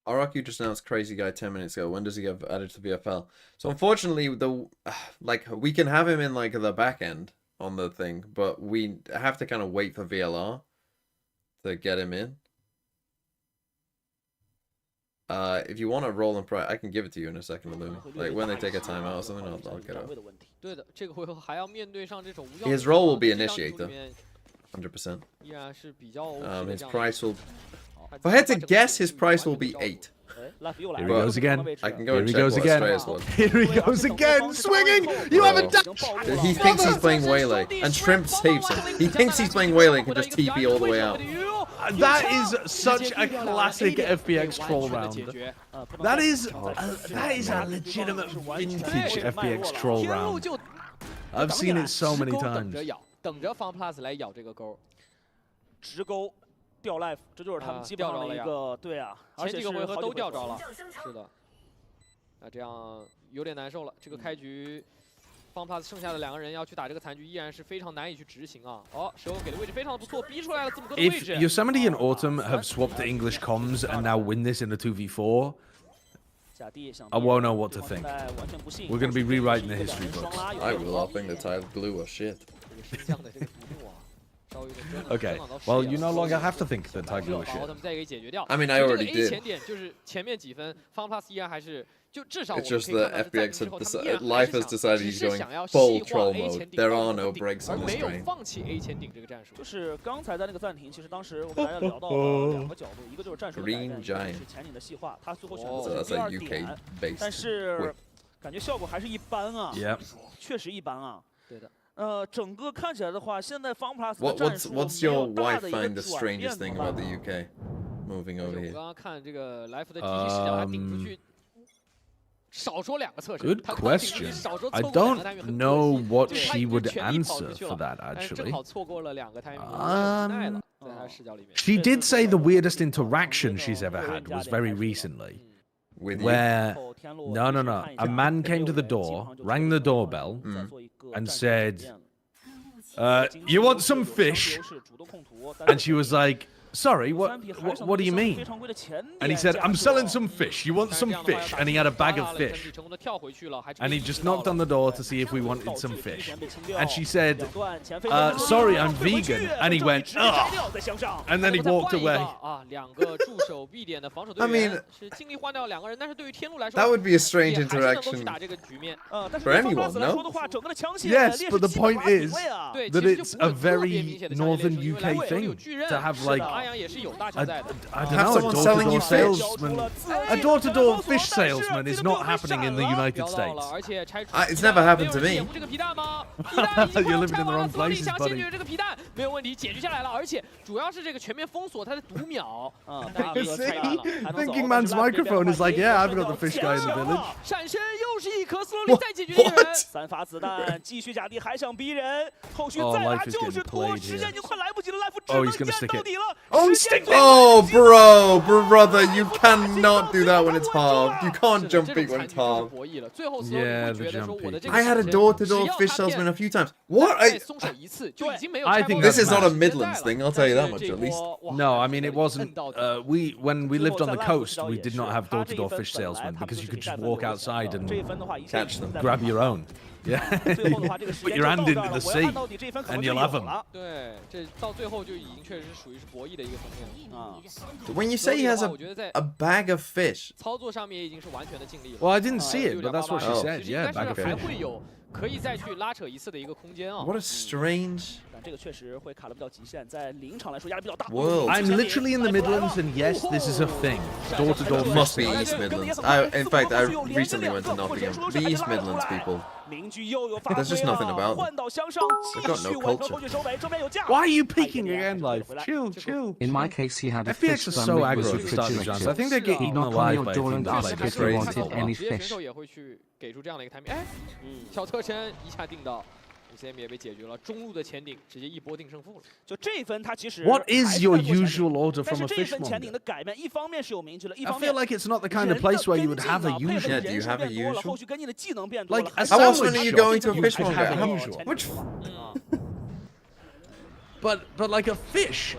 RRQ just announced Crazy Guy 10 minutes ago. When does he get added to VFL? So unfortunately, we can have him in like the back end on the thing, but we have to kind of wait for VLR to get him in. If you want to roll and pry, I can give it to you in a second, Lou. Like when they take a timeout or something, I'll get it. 对的，这个回合还要面对上这种无 His role will be initiator, 100%. 依然是比较 his price will. If I had to guess, his price will be 8. Here he goes again. I can go and check what Australia's was. Here he goes again, swinging! You haven't done. He thinks he's playing Waylay, and Shrimp saves him. He thinks he's playing Waylay and can just TP all the way out. That is such a classic FPX troll round. That is a legitimate vintage FPX troll round. I've seen it so many times. 等着 FunPlus 来咬这个钩，直钩。 掉 life， 这就是他们基本上的一个对啊，前几个回合都掉着了，是的。那这样有点难受了。这个开局 FunPlus 剩下的2个人要去打这个残局，依然是非常难以去执行啊。哦，石油给的位置非常不错，逼出来了这么多的位置。If Yosemite and Autumn have swapped to English comms and now win this in a 2v4, I won't know what to think. We're going to be rewriting the history books. I will. I think the Tyloo are shit. Okay, well, you no longer have to think that Tyloo is shit. I mean, I already did. 前点就是前面几分 FunPlus 依然还是就至少 It's just that FPX Life has decided he's going full troll mode. There are no breaks on this train. 没有放弃 A 前顶这个战术。就是刚才在那个暂停，其实当时我跟大家聊到了2个角度，一个就是战术的改变，一个是前顶的细化，他最后选择了第2点，但是感觉效果还是一般啊，确实一般啊。对的。 整个看起来的话，现在 FunPlus 的战术 What's your wife find the strangest thing about the UK moving over here? 我刚刚看这个 Life 的 TT 视角，他顶出去，少说2个侧身。 Good question. I don't know what she would answer for that actually. 正好错过了2个 timing， 在他视角里面。She did say the weirdest interaction she's ever had was very recently. Where no, a man came to the door, rang the doorbell, and said, "You want some fish?" And she was like, sorry, what do you mean? And he said, I'm selling some fish. You want some fish? And he had a bag of fish. And he just knocked on the door to see if we wanted some fish. And she said, sorry, I'm vegan. And he went, ugh. And then he walked away. I mean, that would be a strange interaction for anyone, no? Yes, but the point is that it's a very northern UK thing to have like I don't know, a door-to-door salesman. A door-to-door fish salesman is not happening in the United States. It's never happened to me. You're living in the wrong places, buddy. Thinking man's microphone is like, yeah, I've got the fish guy in the village. What? 3发子弹，继续假地还想逼人，后续 Oh, 再来 life is 就 getting 是拖， played 时间 here. 已经快来不及了，life 只 Oh, 能 he's gonna 演 stick 到 it. 底了。 Oh, stick it! Oh, brother, you cannot do that when it's halved. You can't jump big when it's halved. Yeah, the jump peak. I had a door-to-door fish salesman a few times. What? I think This that's is not a massive. Midlands thing, I'll tell you that much at least. No, I mean, it wasn't. When we lived on the coast, we did not have door-to-door fish salesmen because you could just walk outside and Catch them. grab your own. Yeah, put your hand into the sea and you'll have them. When you say he has a bag of fish, Well, I didn't see it, but that's what she said. Yeah, bag of fish. what a strange 这个确实会卡得比较极限，在临场来说压力比较大。 world. I'm literally in the Midlands, and yes, this is a thing. Door-to-door fish Must be sales. East Midlands. In fact, I recently went to Nottingham. The East Midlands people. There's just nothing about them. They've got no culture. Why are you peeking again, Life? Chill, chill. In my case, he had a FPX fish is so stomach aggro with at the start of the rounds. I think they're He'd getting eaten knock on alive your by a door team and that ask plays if you crazy wanted football. any fish. 也会去给出这样的一个 timing， 哎，小侧身一下定到。 5cm 也被解决了，中路的前顶直接一波定胜负了。就这分，它其实 What is your usual order 但 from 是 a 这份前顶 fishmonger? 的改变，一方面是有名局了，一 I 方面 feel like it's not the kind of place where you would have a 配合 usual. Yeah, do you have a 人数变多了 usual? 后续跟进的技能变多了 Like a How often are you sandwich going to a shop, you fish could market? have a How- usual. Which? But like a fish.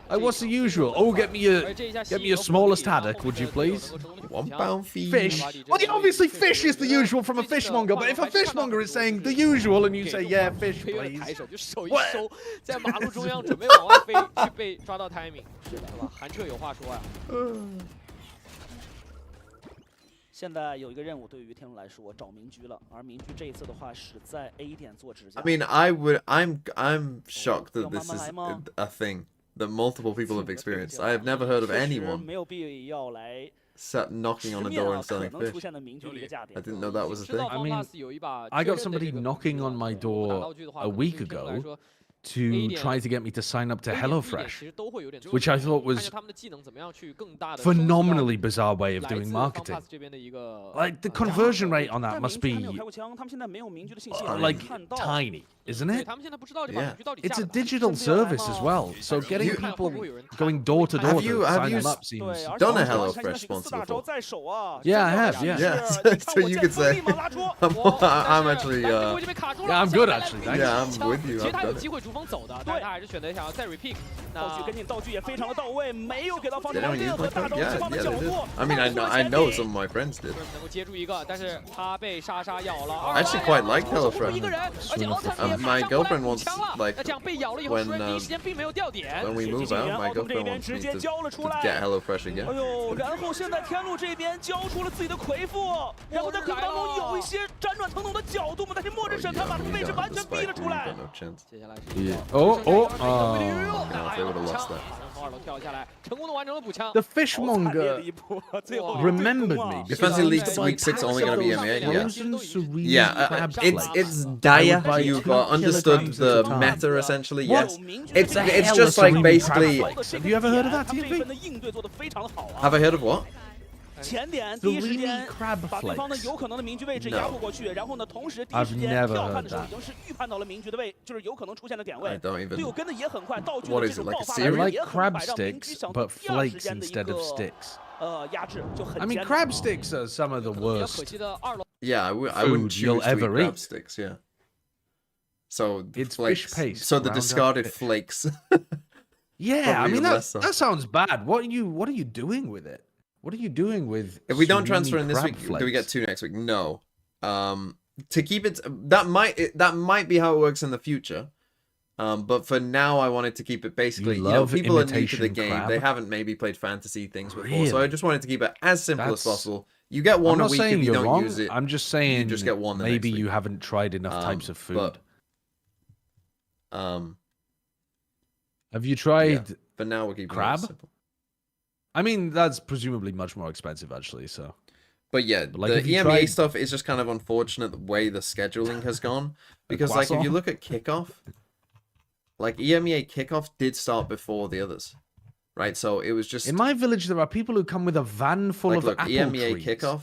Like, what's the usual? Oh, get me your smallest haddock, would you please? £1 fee. Fish. Well, obviously fish is the usual from a fishmonger, but if a fishmonger is saying the usual and you say, yeah, fish, 推了 please. 抬手就手一收，在马路中央准备往外飞，去被抓到 timing， 是吧？韩彻有话说呀。现在有一个任务对于天龙来说找明局了，而明局这一次的话是在 A 点做直接。 I mean, I'm shocked that this is a thing that multiple people have experienced. I have never heard of 确实 anyone 没有必要来 knocking on a 直面 door 啊 and 可 selling 能出 fish. 现的明局的一个价 I 点。 didn't know that was a 知道 thing. I mean, 方 pass 有一把 I got 确认的 somebody 这个 knocking 服务 on my 打 door 道具的话 a 可能 week 对于天龙来 ago 说 to try to get me to sign up to 其 HelloFresh, 实都会有点 which I thought 看 was 一下他们的技能怎么样去更大的 phenomenally bizarre way of 来 doing 自方 marketing. pass 这边的一个 Like the conversion rate on that 但 must 明局还没有 be 开过枪，他们现在没有明局的信息， like 看到 tiny, isn't 对 it? 他们现在不知道这把 Yeah. 明局到底 It's 价 a 格大 digital service as well, so getting You- people going door to door Have you- to have sign you them up 对， seems. 而且 Done a 现在 HelloFresh 是个四大 sponsor 招 before. 在手啊。 Yeah, I 这 have, 个 yeah. 是 Yeah, 你看 so 我 you 见 could 风 say 立马拉出。 I'm actually Yeah, I'm good actually. Thanks. Yeah, I'm with you. 其实 I've 他有 done 机 it. 会逐风走的，但是他还是选择想要再 repeat。道具跟进，道具也非常的到位，没有给到方 They 程 don't 任 use 何 my 大 code. 招 Yeah, 释放的 yeah, 角 they do. 度。 I mean, I know some of my friends did. 能够接住一个，但是他被莎莎咬了。 I actually quite like 一 HelloFresh. 个人，而且奥特也 My 马上过来 girlfriend 补 wants 枪了。 like 那这样被咬了以后， when 熟人第一时间并没有掉点。 when we move out, my girlfriend wants me to get HelloFresh 哎 again. 呦，然后现在天路这边交出了自己的魁父，然后在坑当中有一些辗转腾挪的角度嘛，但是末日审判把他的位置完全逼了出来。 No chance. 接下来是 Oh, oh, 那 they would've lost that. 从二楼跳下来，成功的完成了补枪。 the fishmonger remembered me. Defensive League Week 6 only going to be those MA? Yeah. frozen serene Yeah, crab it's flakes. dire. buy You've 2 understood kilograms the at a time. meta essentially. Yes, it's The it's hell just are like serene basically. crab flakes? Have you ever heard of that, 他们这 TNP? 一分的应对做得非常的好啊。 Have I heard of what? 前点第一时间 Serene crab 把对方的 flakes. 有可能的明局位置 No. 压迫过去，然后呢，同时第一时 I've 间 never 跳 heard 看的时候 that. 已经是预判到了明局的位，就是有可能出现的点 I 位。 don't 队友 even. 跟的也很快，道具 What 的 is 这 it, 种 like 爆 a 发 I ，series? 力 like 也很 crab 快，让明局 sticks, 想 but 第二时 flakes 间的一 instead of 个 sticks. 压制就很 I mean, 艰难。 crab sticks are some of the 比较可 worst. 惜的二楼 Yeah, I wouldn't Food choose you'll to eat ever crab eat. sticks. Yeah. So the It's flakes. fish paste, So the ground up discarded fish. flakes. Yeah, I mean less so. that sounds bad. What are you doing with it? What are you doing with? If we don't transfer in this crab week, flakes? do we get 2 next week? No. To keep it, that might be how it works in the future. But for now, I wanted to keep it basically. People are new to the game. crab? They haven't maybe played fantasy things before, Really? so I just wanted to keep it as simple as possible. You get one I'm a not week saying if you you're don't wrong. use it. I'm just saying you just get one the next maybe week. you haven't tried enough types of food. But, have you tried? yeah. But now we're keeping crab? it simple. I mean, that's presumably much more expensive, actually. So. But yeah, like, the if you EMEA tried- stuff is just kind of unfortunate the way the scheduling has gone. Because like if you croissant? look at kickoff, like EMEA kickoff did start before the others. Right? So it was just In my village, there are people who come with a van full like of look, apple EMEA trees. kickoff.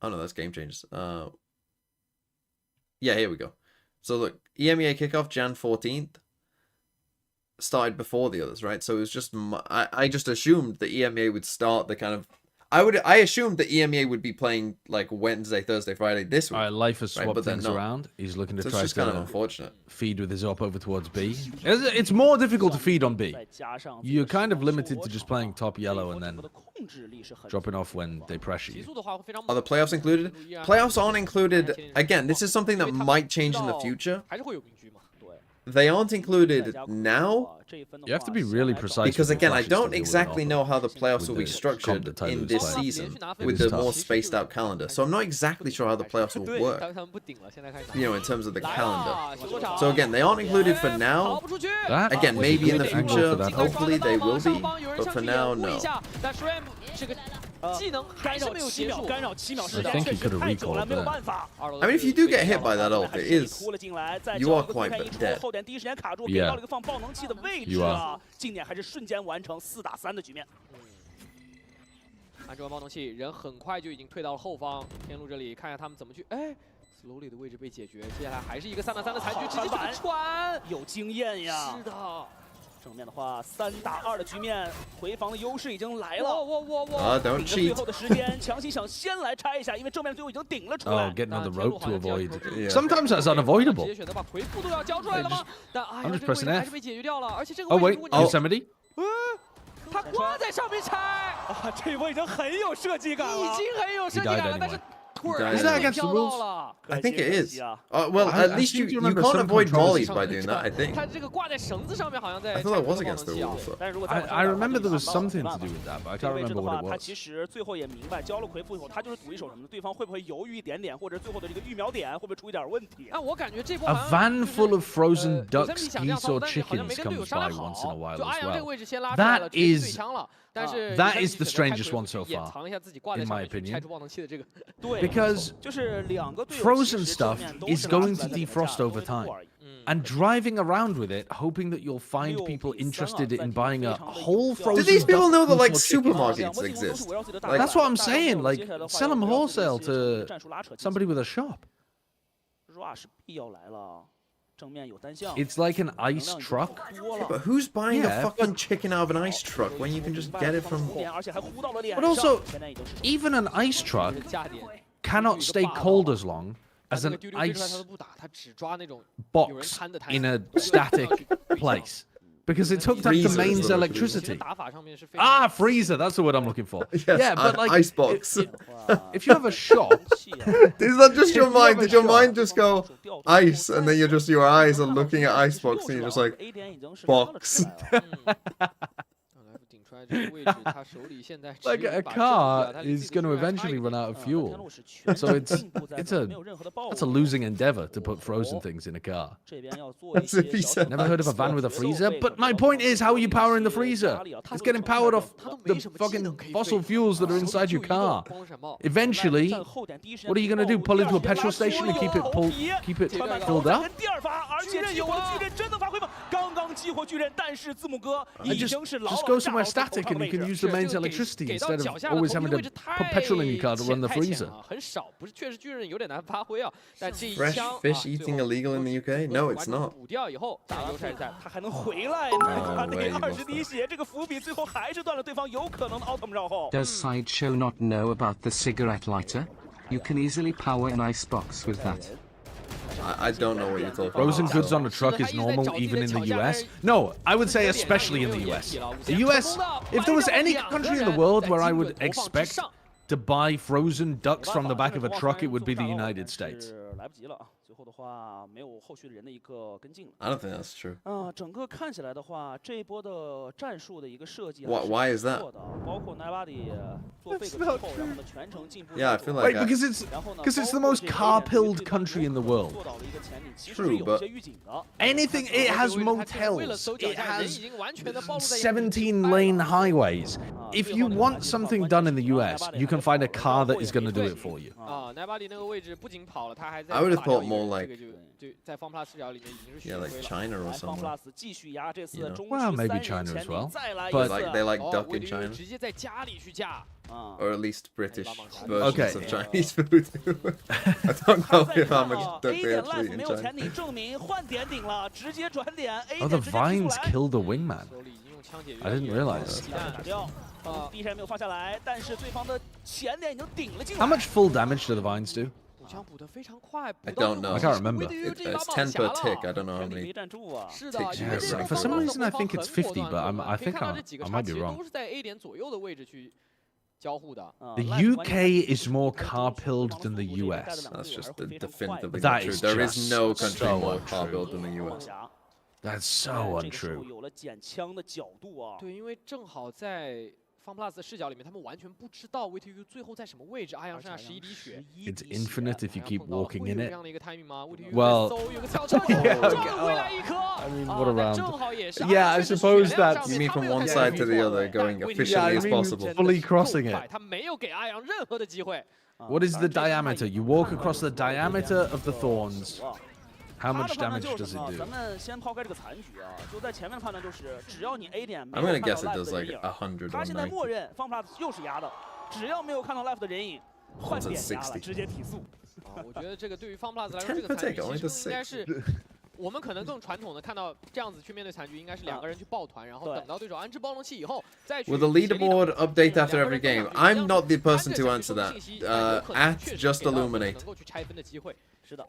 Oh no, that's game changers. Yeah, here we go. So look, EMEA kickoff Jan 14th started before the others, right? So it was just I just assumed the EMEA would start the kind of I assumed the EMEA would be playing like Wednesday, Thursday, Friday this week. All right, Life has right, swapped but they're things not. around. He's looking to So it's try just kind of to unfortunate. feed with his up over towards B. It's more difficult to feed on B. You're kind of limited to just playing top yellow and then dropping off when they pressure you. Are the playoffs included? Playoffs aren't included. Again, this is something that might change in the future. They aren't included now You have to be really precise. because with your again, I flashes to don't deal with exactly an know offer. how the playoffs will be the structured comp that Tyloo in is this playing. season It with is the tough. more spaced out calendar. So I'm not exactly sure how the playoffs will work. In terms of the calendar. So again, they aren't included for now. That Again, was a maybe in good the angle future, for that. hopefully they will be, but for now, no. 技能还是没有结束。干扰7秒时 I 间 think he 确实 could have 太久了， recalled 没有 that. 办法。 I mean, if you do get hit by that ult, it is. 扑了进来，再 You 找 are 个 quite 推开一出 dead. 后点第一时间卡住， Yeah. 给到了一个放爆能器的位置 You 啊，近点还是瞬间完成4打3的局面。按这个爆能器，人很快就已经退到了后方。天路这里看一下他们怎么去，哎 ，slowly 的位置被解决，接下来还是一个3打3的残局，直接去穿，有经验呀。是的。 正面的话，3打2的局面，回防的优势已经来了。Ah, don't 顶着最 cheat. 后的时间，强行想先来拆一下，因为正面的队友已经顶了出 Oh, 来。 getting on the rope to avoid. Yeah. Sometimes that's 直 unavoidable. 接选择把回复都要交出来了吗？但哎呀， I'm just 这个位 pressing 置还 F. 是被解决掉了，而且这个 Oh 位置 wait, 如果你 Yosemite. 他挂在上面拆，啊，这一波已经很有设计感了。已经很有设计感了，但是突然 Is that 被 against the 飘 rules? 到了。 I think it is. 啊 Well, I at least seem to you remember can't some avoid controls mollies by doing that, I think. 他这个挂在绳子上面，好像在 I thought that was 拆这个 against the 爆能器啊 rules. though. 但是如果 I remember there was something to do with that, but I 这个 can't 位置的 remember 话， what it 他 was. 其实最后也明白，交了回复以后，他就是赌一手什么的，对方会不会犹豫一点点，或者最后的这个预秒点会不会出一点问题？啊，我感觉这波 A 好像 van full of frozen 有三 ducks, 米想这样 geese, 操 or 作，但是好像没 chickens 跟队友 comes 商 by 量 once in a 好， while 就 as 阿阳这个 well. 位置先拉出来了， That 直接对 is 枪了。但是 that is 选 the 择开 strangest 回 one so 掩 far, 藏一下自己挂在 in 上 my 面去 opinion. 拆除爆能器的这个。对 Because 就是两个队友 frozen 其实 stuff 正面都 is 是拉 going 出 to 来的 defrost 价 over 都 time. 而已 And driving around with it, hoping that you'll find people interested in buying a whole Do frozen these people duck know that goose like or chicken. supermarkets exist? Like, That's what I'm saying. Like, sell them wholesale to somebody with a shop. 说啊是必要来了，正面有单向。 It's like an ice truck. 多了 but who's buying Yeah, a fucking chicken out of an ice truck when you can just get it from? 而且还呼到了脸 But 上。 also, 现在已经是 even an ice truck 这个价点， cannot stay cold as long as 这 an 个丢丢飞出来他 ice 都不打，他只抓那种有人 box 摊的摊。 in a static place. Because it's hooked up to Freezer is mains the word. 其实 electricity. 打法上面是非常 Ah, freezer. That's the word I'm looking for. Yes, Yeah, but like, icebox. if you have a shop, Is that just your If you mind? have a Did your shop- mind just go ice, and then you're just your eyes are looking at icebox, and you're just like, A 点已经是 box. 来福顶出来这个位置，他手里现在 like a car is going to eventually run out of fuel. So it's a losing endeavor to put frozen things in a car. 这边要做一 That's if he 些 said- Never heard of a van with a freezer? But my point is, how are you powering the freezer? It's getting powered off the fucking fossil fuels that are inside your car. Eventually, what are you going to do? Pull into a petrol station and keep it filled up? 第二发，而且激活巨人真的发挥吗？刚刚激活巨人，但是字母哥已经是牢 Just 牢 go 站 somewhere 好在 static 头上 and 的 you 位 can 置 use the 这 mains 个 electricity 给到 instead 脚 of 下的 always 投 having 币 to 位置 put petrol in your car to run the 太浅 freezer. 了很少，不是，确实巨人有点难发挥啊。但这一 Fresh 枪 fish eating illegal in the UK? No, it's not. 补掉以后，打到赛赛，他还能回来，他那20滴血，这个伏笔最后还是断了对方有可能的 autumn 绕后。 Does Sideshow not know about the cigarette lighter? You can easily power an icebox with that. I don't know what you're talking Frozen about. goods on a truck is normal even in the US. No, I would say especially in the US. The US, if there was any country in the world where I would expect to buy frozen ducks from the back of a truck, it would be the United States. I don't think that's true. 整个看起来的话，这一波的战术的一个设计 Why is that? 包括 Nobody 做废个之后，然后呢全程进步。Yeah, I feel like Right, because it's the most car-pilled country in the world. True, but Anything, it has motels, it has 17-lane highways. If you want something done in the US, you can find a car that is going to do it for you. I would have thought more like, yeah, like China or somewhere. Well, maybe China as well. But But like they like duck in China, or at least British versions of Chinese food. I don't know if how much duck they actually eat in China. oh, the vines killed the wingman. I didn't realize. How much full damage do the vines do? I don't know. I can't remember. It's 10 per tick. I don't know how many. Yeah, for some reason I think it's 50, but I think I might be wrong. The UK is more car-pilled than the US. That's just definitively That not true. is There is just no country so more untrue. car-built than the US. That's so untrue. 对，因为正好在 FunPlus 的视角里面，他们完全不知道 VTU 最后在什么位置。阿阳剩下11滴血 It's infinite if you keep walking in 会有 it. 这样的一个 timing 吗 ？VTU Well, 搜有个跳车， yeah, 撞回来一颗。 I mean, what a 但 round. 正好也是 Yeah, I suppose that- You mean from one side to the other, going efficiently as possible. Fully crossing it. 他没有给阿阳任何的机会。 What is the diameter? You walk across the diameter of the thorns. How much damage does it do? 咱们先抛开这个残局啊，就在前面的判断就是，只要你 A 点没 I'm 有 gonna 看到 guess it life does 的 like 人影， 100他 or 现在默 90. 认 FunPlus 又是压的，只要没有看到 life 的人影，换点压了， 60. 直接提速。我觉得这个对于 FunPlus 来说，这个残局其实应该是。我们可能更传统的看到这样子去面对残局，应该是两个人去抱团，然后等到对手安置暴龙器以后再去。 With a leaderboard update after every game, I'm not the person to answer that. At just illuminate. 能够去拆分的机会。是的。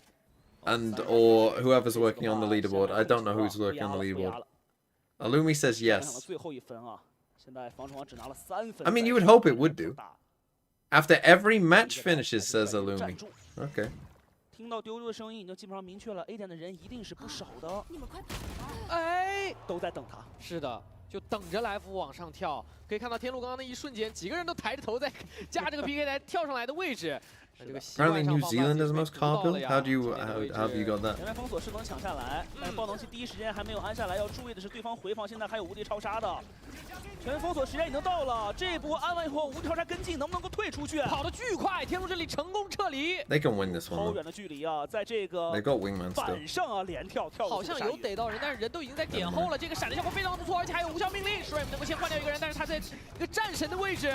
And or whoever's working on the leaderboard. I don't know who's working on the leaderboard. Illumi says yes. 最后一分啊，现在防守王只拿了3分。 I mean, you would hope it would do. After every match finishes, says Illumi. Okay. 听到丢丢的声音，已经基本上明确了 A 点的人一定是不少的。你们快跑！哎，都在等他。是的，就等着来福往上跳。可以看到天路刚刚那一瞬间，几个人都抬着头在架这个 PK 台跳上来的位置。 Apparently New Zealand is the most car built. How have you got that? 前面封锁是能抢下来，但是爆能器第一时间还没有安下来。要注意的是，对方回防现在还有无敌超杀的。前面封锁时间已经到了，这一波安完以后，无敌超杀跟进，能不能够退出去？跑得巨快，天路这里成功撤离。They can win this 超 one. 远的距离啊，在这个 They got wingman still. 板上啊连跳跳。好像有逮到人，但是人都已经在点后了。这个闪的效果非常不错，而且还有无效命令。Shrimp 能够先换掉一个人，但是他在一个战神的位置。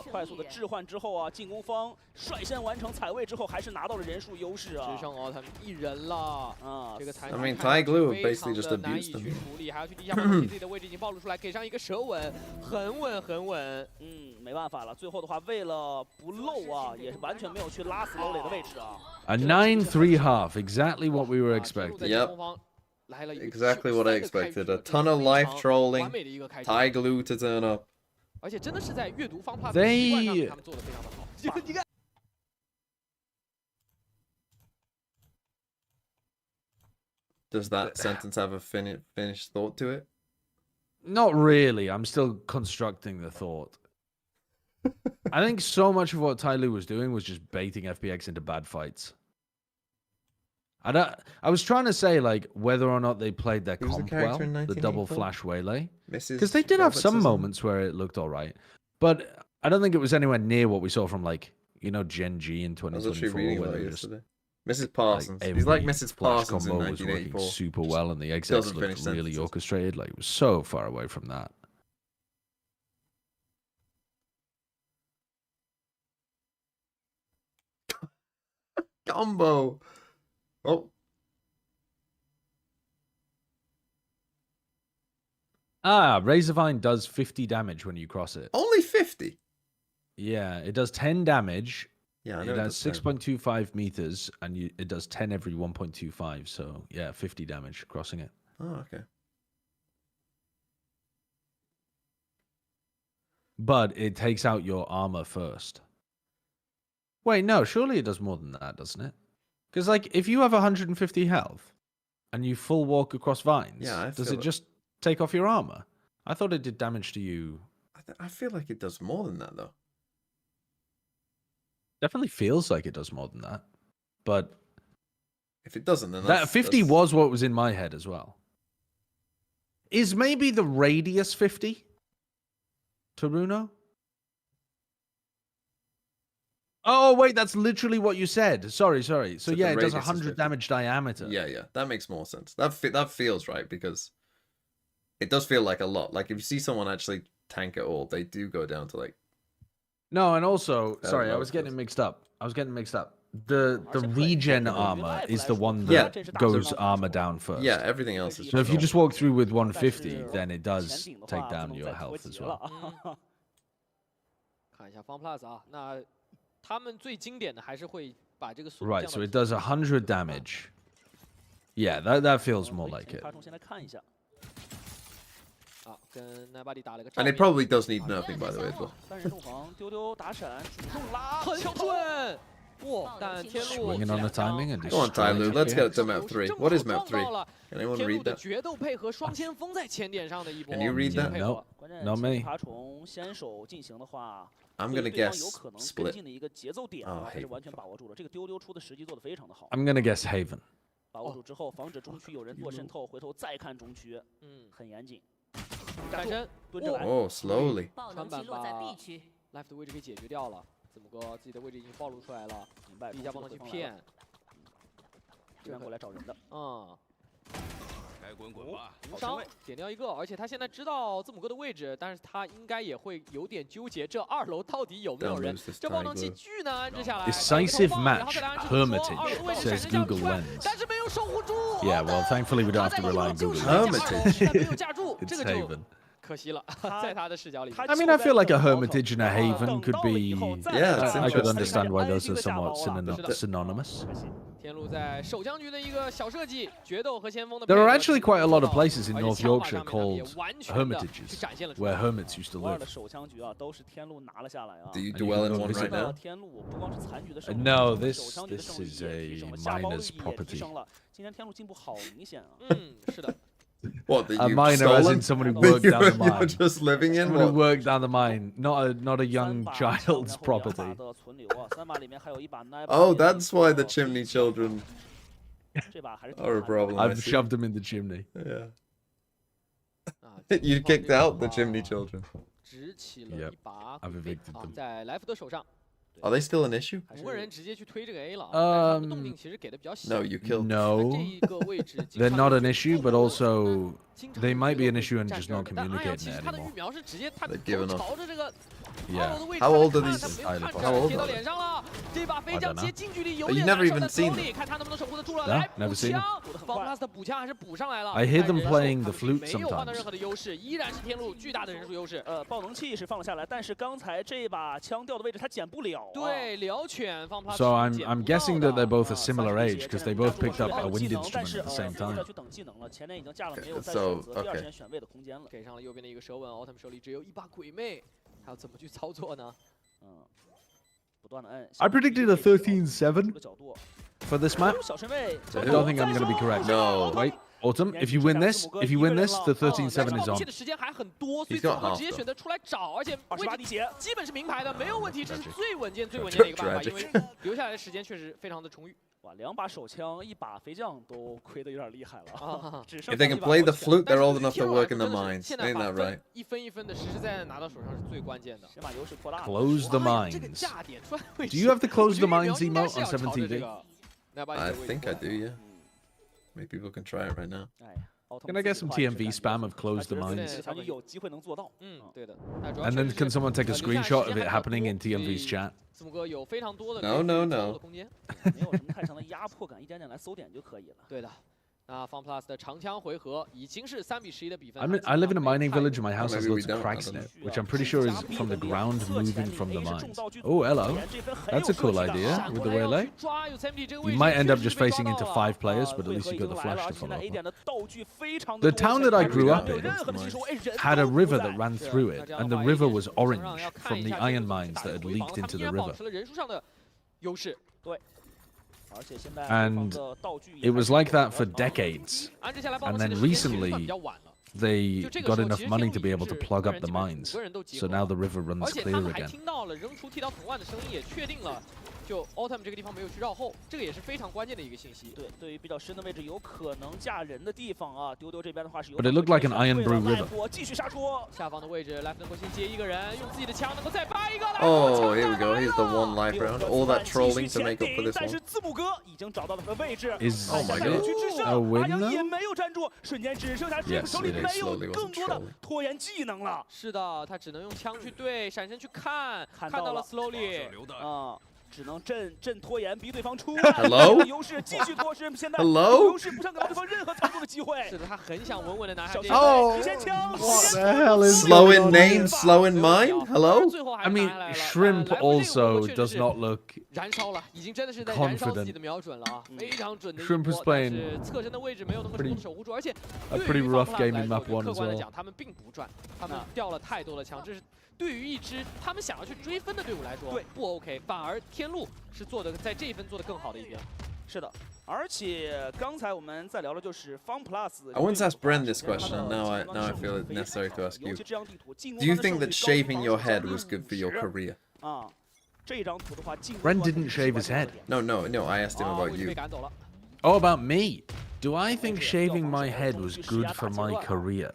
快速的置换之后啊，进攻方率先完成踩位之后，还是拿到了人数优势啊。只剩奥特曼一人了这个残局 I mean, Tyloo basically just abused them. 处理，还要去地下防自己的位置已经暴露出来，给上一个蛇吻，很稳很稳。没办法了，最后的话为了不漏啊，也是完全没有去拉死楼磊的位置啊。A 9-3 half, exactly what we were expecting. Yep. Exactly what I expected. A ton of life trolling. Tyloo to turn up. 而且真的是在阅读方 plus 的习惯上，他们做的非常的好。你看。 Does that sentence have a finished thought to it? Not really. I'm still constructing the thought. I think so much of what Tyloo was doing was just baiting FPX into bad fights. I was trying to say, like, whether or not they played their comp well, the double flash waylay. Because they did have some moments where it looked all right. But I don't think it was anywhere near what we saw from, like, you know, Gen G in 2024. Where they were just, Mrs. Parsons. He's like Mrs. Parsons in combo was working 1984. super well, and the exits looked really orchestrated. Like, it was so far away from that. Combo. Oh. Razorvine does 50 damage when you cross it. Only 50? Yeah, it does 10 damage Yeah, I it know has does 6.25 meters, and it does 10 every 1.25. So yeah, 50 damage crossing it. Oh, okay. But it takes out your armor first. Wait, no, surely it does more than that, doesn't it? Because like, if you have 150 health and you full walk across vines, Yeah, does it just take off your armor? I thought it did damage to you. I feel like it does more than that though. Definitely feels like it does more than that. But if it doesn't, then that 50 was what was in my head as well. Is maybe the radius 50? Taruno? Oh, wait, that's literally what you said. Sorry. So yeah, it does 100 damage diameter. Yeah. That makes more sense. That feels right, because it does feel like a lot. Like, if you see someone actually tank it all, they do go down to like... No, and also, sorry, I was getting mixed up. The regen armor is the one that goes armor down first. Yeah, everything else is... So if you just walk through with 150, then it does take down your health as well. 看一下 FunPlus 啊，那他们最经典的还是会把这个速度 Right, so it does 100 damage. Yeah, that feels more like it. And it probably does need nerfing, by the way, as well. Swinging on the timing and Go on, Tyloo, let's get it to map 3. What is map 3? Can anyone read that? Can you read that? No, not me. I'm gonna guess split. Oh, Haven. I'm gonna guess Haven. 把握住之后，防止中区有人做渗透，回头再看中区，很严谨。闪身，蹲着来。Oh, slowly. 川板把 left 的位置给解决掉了，子母哥自己的位置已经暴露出来了，明白。一家帮忙去骗，这边过来找人的。该滚滚吧。无伤点掉一个，而且他现在知道字母哥的位置，但是他应该也会有点纠结，这2楼到底有没有人？这爆能器巨难安置下来。Decisive match, Hermitage, says Google Lens. 但是没有守护住。Yeah, well, thankfully we don't have to rely on Google Hermitage. 没有架住，这 It's 个就 Haven. 可惜了，在他的视角里。I mean, I feel like a Hermitage and a Haven could be. Yeah, I could understand why those are somewhat synonymous. 天路在守将局的一个小设计，决斗和先锋的。There are actually quite a lot of places in North Yorkshire called Hermitages, where hermits used to live. 守将局啊，都是天路拿了下来啊。 Do you dwell in one right now? 天路不光是残局的胜利， No, this is a miner's property. 今天天路进步好明显啊。是的。 What, that A you've miner, as in stolen? someone who worked down the You're mine. just living in? Someone who What? worked down the mine, not a young child's property. Oh, that's why the chimney children are a problem. I I've see. shoved them in the chimney. Yeah. You kicked out the chimney children. Yep, I've evicted them. 在来福德手上。 Are they still an issue? 5个人直接去推这个 A 了，但是他们动静其实给的比较小。 No, you killed. No, they're not an issue, but also they might be an issue and just not communicating it anymore. They've given up. Yeah. How old are these? How old are they? You never even seen them. No, never seen them. 方 plus 的补枪还是补上来了。 I hear them playing the flute 没有换到 sometimes. 任何的优势，依然是天路巨大的人数优势。爆能器是放了下来，但是刚才这把枪掉的位置他捡不了。对，燎犬方 plus。 So I'm guessing that they're both a similar age because they both picked up a wind instrument at the same time. 去等技能了，前面已经架了，没有再 So 选择第二 okay. 时间选位的空间了。给上了右边的一个蛇纹，奥特曼手里只有一把鬼魅，还要怎么去操作呢？不断的摁。 I predicted a 13-7 for this map. 小身位， I don't think I'm going to be correct. No. Wait, Autumn, if you win this, the 13-7 is 爆能 on. 器的时间还很多，所以 He's got 组合 half 直接选择出来找，而且位28滴血，基本是名牌的，没有问题，这是最稳健的一个办法，因为留下来的时间确实非常的充裕。 哇，2把手枪，1把飞将都亏得有点厉害了。 If they can play the flute, they're old enough to work in the mines. 现在 Ain't 把 that right? 一分一分的实实在在拿到手上是最关键的。先把优势扩大。 Close the 这个 mines. 架点出来位置 Do you have the close the 我觉得 mines 应该 emote 是 on 要朝着 7TV? 这个 I think I do, yeah. Maybe people can try it right now. 哎， Can I get some TMV spam of close the mines? 他就有机会能做到。对的。 And then can someone take a screenshot of it happening in TMV's chat? 字母哥有非常多的 No, no, no. 空间。没有什么太强的压迫感，一点点来搜点就可以了。对的。那 FunPlus 的长枪回合已经是3比11的比分。I live in a mining village and my house has Maybe we loads of don't, cracks I in don't it, which I'm pretty sure is from the ground moving from the mines. Oh, hello. That's a cool idea with the waylay. You might end up just facing into 5 players, but at least you got the flash to follow up. The town that I grew up in had a river that ran through it, and the river was orange from the iron mines that had leaked into the river. And it was like that for decades. And then recently, they got enough money to be able to plug up the mines. So now the river runs clear again. 就 Autumn 这个地方没有去绕后，这个也是非常关键的一个信息。对，对于比较深的位置有可能架人的地方啊，丢丢这边的话是有。But it looked like an Iron Brew River. 继续杀出。下方的位置 ，Life 能够先接一个人，用自己的枪能够再扒一个。Oh, here we go. Here's the one life round. All that trolling to make up for this 但是 one. 字母哥已经找到了位置。Is Oh my god. A win 也 now? 没有站住，瞬间只剩下这个手里没有更多的拖延技能了。是的，他只能用枪去对，闪身去看，看到了 Slowly。啊。 只能阵拖延，逼对方出。 Hello？ 优势继续拖延，现在 Hello？ 优势不想给到对方任何操作的机会。是的，他很想稳稳的拿下这哦个。提前枪。 What the hell is Slow going in on name, here? slow in mind. Hello? I mean, Shrimp also does not look 燃烧了，已经真的是在燃烧自己的瞄准了啊，非常准的一波。 Shrimp was playing 但是侧身的位置没有能够成功的守护住，而且 a pretty rough game in map 1 客 as 观的 well. 讲，他们并不赚，他们掉了太多的枪，这是对于一支他们想要去追分的队伍来说不 OK， 反而天路是做的在这一分做的更好的一边。是的，而且刚才我们在聊的就是 FunPlus。 I once asked Bren this question, and now I feel it necessary to ask you. Do you think that shaving your head was good for your career? 啊，这张图的话， Bren didn't shave his head. No, I asked him about you. Oh, about me? Do I think shaving my head was good for my career?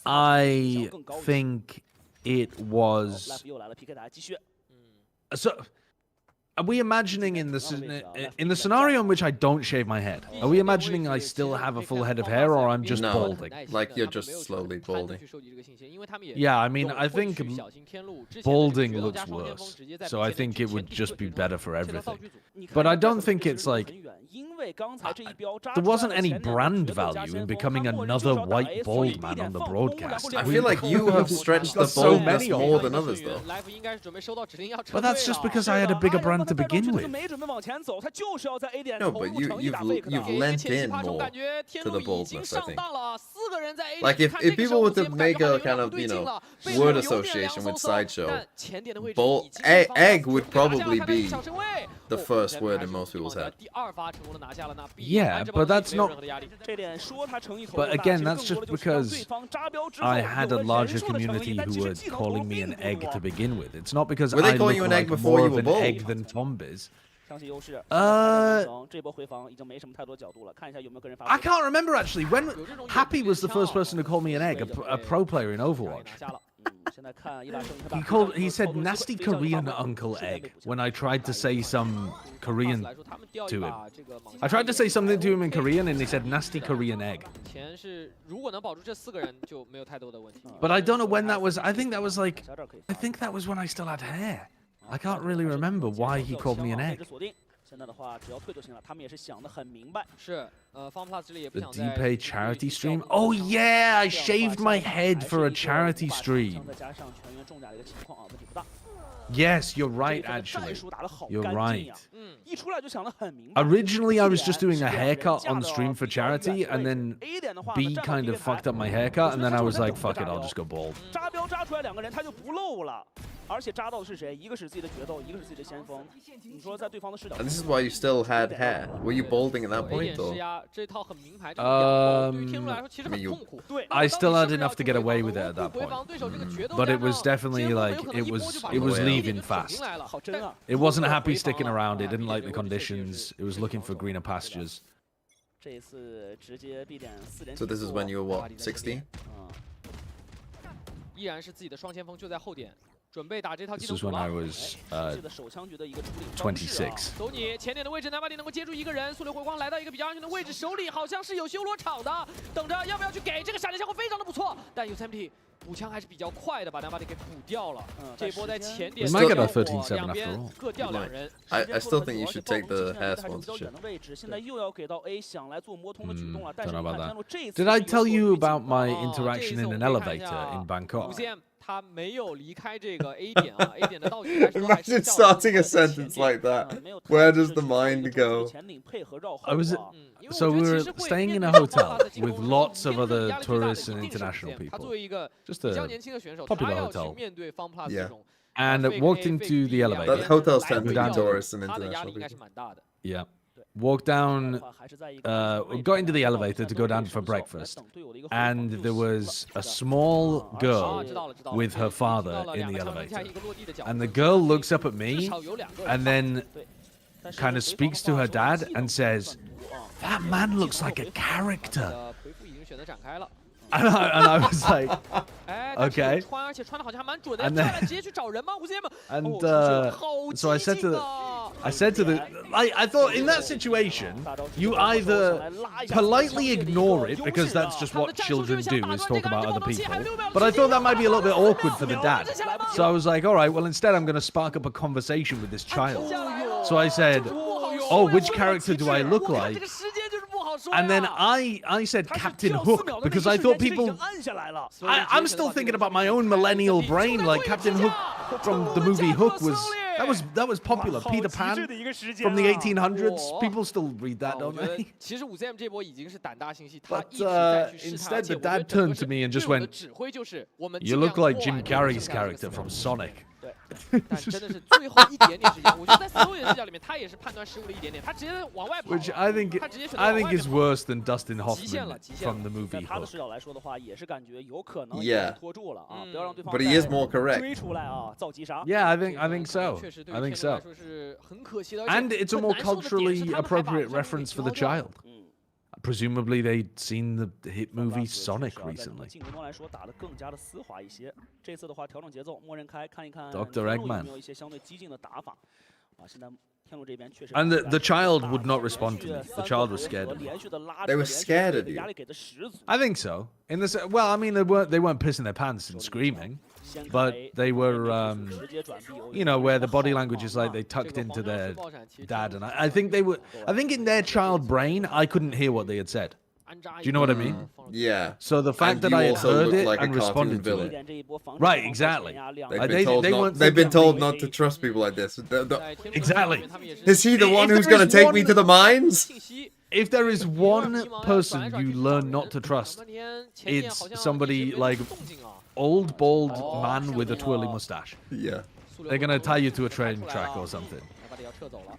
I think it was. So, are we imagining in the scenario in which I don't shave my head? Are we imagining I still have a full head of hair, or I'm just balding? Like you're just slowly balding. Yeah, I mean, I think balding looks worse, so I think it would just be better for everything. But I don't think it's like there wasn't any brand value in becoming another white bald man on the broadcast. I feel like you have stretched the baldness more than others, though. But that's just because I had a bigger brand to begin with. No, but you've lent in more to the baldness, I think. Like if people were to make a kind of, you know, word association with Sideshow, egg would probably be the first word in most people's head. Yeah, but that's not. But again, that's just because I had a larger community who were calling me an egg to begin with. It's not because Were they I calling look you an egg like before more you of were an egg bald? than Tom is. I ，I can't remember actually. When Happy was the first person to call me an egg, a pro player in Overwatch. He said nasty Korean Uncle Egg when I tried to say some Korean to him. I tried to say something to him in Korean and he said nasty Korean egg. But I don't know when that was. I think that was when I still had hair. I can't really remember why he called me an egg. The DPay charity stream? Oh yeah, I shaved my head for a charity stream. Yes, you're right, actually. You're right. Originally, I was just doing a haircut on stream for charity, and then B kind of fucked up my haircut, and then I was like, fuck it, I'll just go bald. 而且扎到的是谁？一个是自己的决斗，一个是自己的先锋。你说在对方的视角 And this is why you still had hair. Were you balding at that point, or? I still had enough to get away with it at that point. But it was definitely like, it was leaving fast. It wasn't happy sticking around, it didn't like the conditions, it was looking for greener pastures. So this is when you were what, 16? 依然是自己的双前锋就在后点，准备打这套技 This 能 was 图 when I 了。 was 26. 走你前点的位置，哪怕你能够接住一个人，速流回光来到一个比较安全的位置，手里好像是有修罗场的，等着要不要去给这个闪电效果非常的不错，但有 Yosemite 补枪还是比较快的，把南巴蒂给补掉了。这一波在前点 We might get a 13-7after 边 all. 各掉2人。 I still think you should take the hair 还是比较远 sponsorship. 的位置，现在又要给到 A 想来做魔童的举动了，但是 don't know 你 about 看 that. 天路这一次 Did I tell you 有所 about my 这一 interaction 次 in 我 an 们可以看一 elevator 下 in Bangkok? 5CM 他没有离开这个 A 点啊，A 点的道具来说还是 Imagine 较 starting a 前 sentence like that. 没有 Where 太 does the 是 mind 去做一个 go? 前顶配合绕后 I was 啊 因为 So 我 we 觉得 were 其实会 staying 面 in a 对方 hotel 法的进攻 with 的时候 lots of 面对 other 压力最大的 tourists 一 and 定是 international 5CM 他 people. 作为一个 Just 比较 a 年轻的选手， popular 他要去 hotel. 面对 FunPlus Yeah. 这种 And fake walked A, into fake the B 两 elevator. ，That 边 hotels 来 tend to 回 be 调 tourists and 他的压 international 力应该 people. 是蛮大的。 Yeah. Walked down, 还是在一个安全位置 got into the 然后 elevator to go down for 现在 breakfast. 等队友的一个回 And 防 there 就行了 was a 是的 small 啊， girl 知道了知道了 with her 听到 father 了 in 两 the 个长传 elevator. 一个落地的角 And the 度 girl looks up at 至 me 少有2个 and then 但是 kind of 回防 speaks 的 to 话 her 说 dad 技 and 能 says, 不足啊 "That man looks like a 他 character." 的回复已经选择展开了。 And I was like, 哎，但是 Okay 穿而且穿的好像还蛮准的， And 跳 then- 来直接去找人吗？5CM， and 好 so I 激 said to 进 the 啊！ I said to the I thought in that situation you either politely ignore it because that's just what children do is talk about other people. But I thought that might be a little bit awkward for the dad. So I was like, all right, well instead I'm going to spark up a conversation with this child. So I said, "Oh, which character do I look like?" 这个时间就是不好说呀。 And then I said Captain Hook because I thought people I'm still thinking about my own millennial brain like Captain Hook from the movie Hook that was popular. Peter Pan from the 1800s. People still read that, 我 don't 觉得 they? 其实5CM 这波已经是胆大心细，他 But, 一直在去试探，而 instead 且 the 我觉得 dad 整个 turned to me and just 队友的 went, 指挥就是我们 You 尽 look 量 like 拖 Jim 完 Carrey's 剩下的这个 character 4 from 分 Sonic. 但真的是最后一点点时间，我觉得在所有人视角里面，他也是判断失误了一点点，他直接往外跑了， Which I think 他直接选择往外面 is 跑 worse than Dustin 极限了， Hoffman 极限了。 from the 在 movie 他的 Hook. 视角来说的话，也是感觉有可能 Yeah 拖住了啊，嗯不要让对方 But he is 再 more correct. 追出来啊，造击杀。 Yeah, I 这 think 个 so. 确实对 I 于 think 天路来 so. 说是很可惜的， And it's a more 很难受的点是 culturally 他们还把 appropriate 这个 reference for 给 the 挑掉了 child. 嗯， Presumably they'd seen the hit movie 确实 Sonic 啊在整个 recently. 进攻端来说打得更加的丝滑一些。这次的话调整节奏，默认开，看一看 Dr. 天路有 Eggman 没有一些相对激进的打法。啊，现在天路这边确实。 And the child 打 would not 连 respond 续 to me. 3 The 个 child 回 was 合 scared of me. 连续的拉 They 着 were 连续 scared 的 of you. 压力给的十足。 I think so. In this, well, I mean, they weren't pissing their pants and screaming, but they were, you know, where the body language is like they 这 tucked 个 into 黄标 their 自爆闪其实 dad, 天 and 路 I think they were. I think in their child brain, I couldn't hear what they had said. 安扎 Do you know what I 一个 mean? 放了 Yeah. So the fact And that you I had also heard look it like a and cartoon responded to villain. it. 点这一波防 Right, 守 exactly. 前压亮 They've They- been told they not. weren't They've been told thinking not to trust people like this. 在天路 Exactly. 这边他们也是 Is he the one If who's there gonna is take one- me to the mines? 信息 If there is 迷茫 one 迷茫 person 转来 you 转去 learn 找 not to 人 trust, 半天前面 it's 好像 somebody 一直没有 like 动静啊 old bald Oh, man with a 像 twirly 那个 mustache. Yeah. 速流 They're gonna 动作 tie you to a 开 train 出来 track 了 or something. 把他要撤走了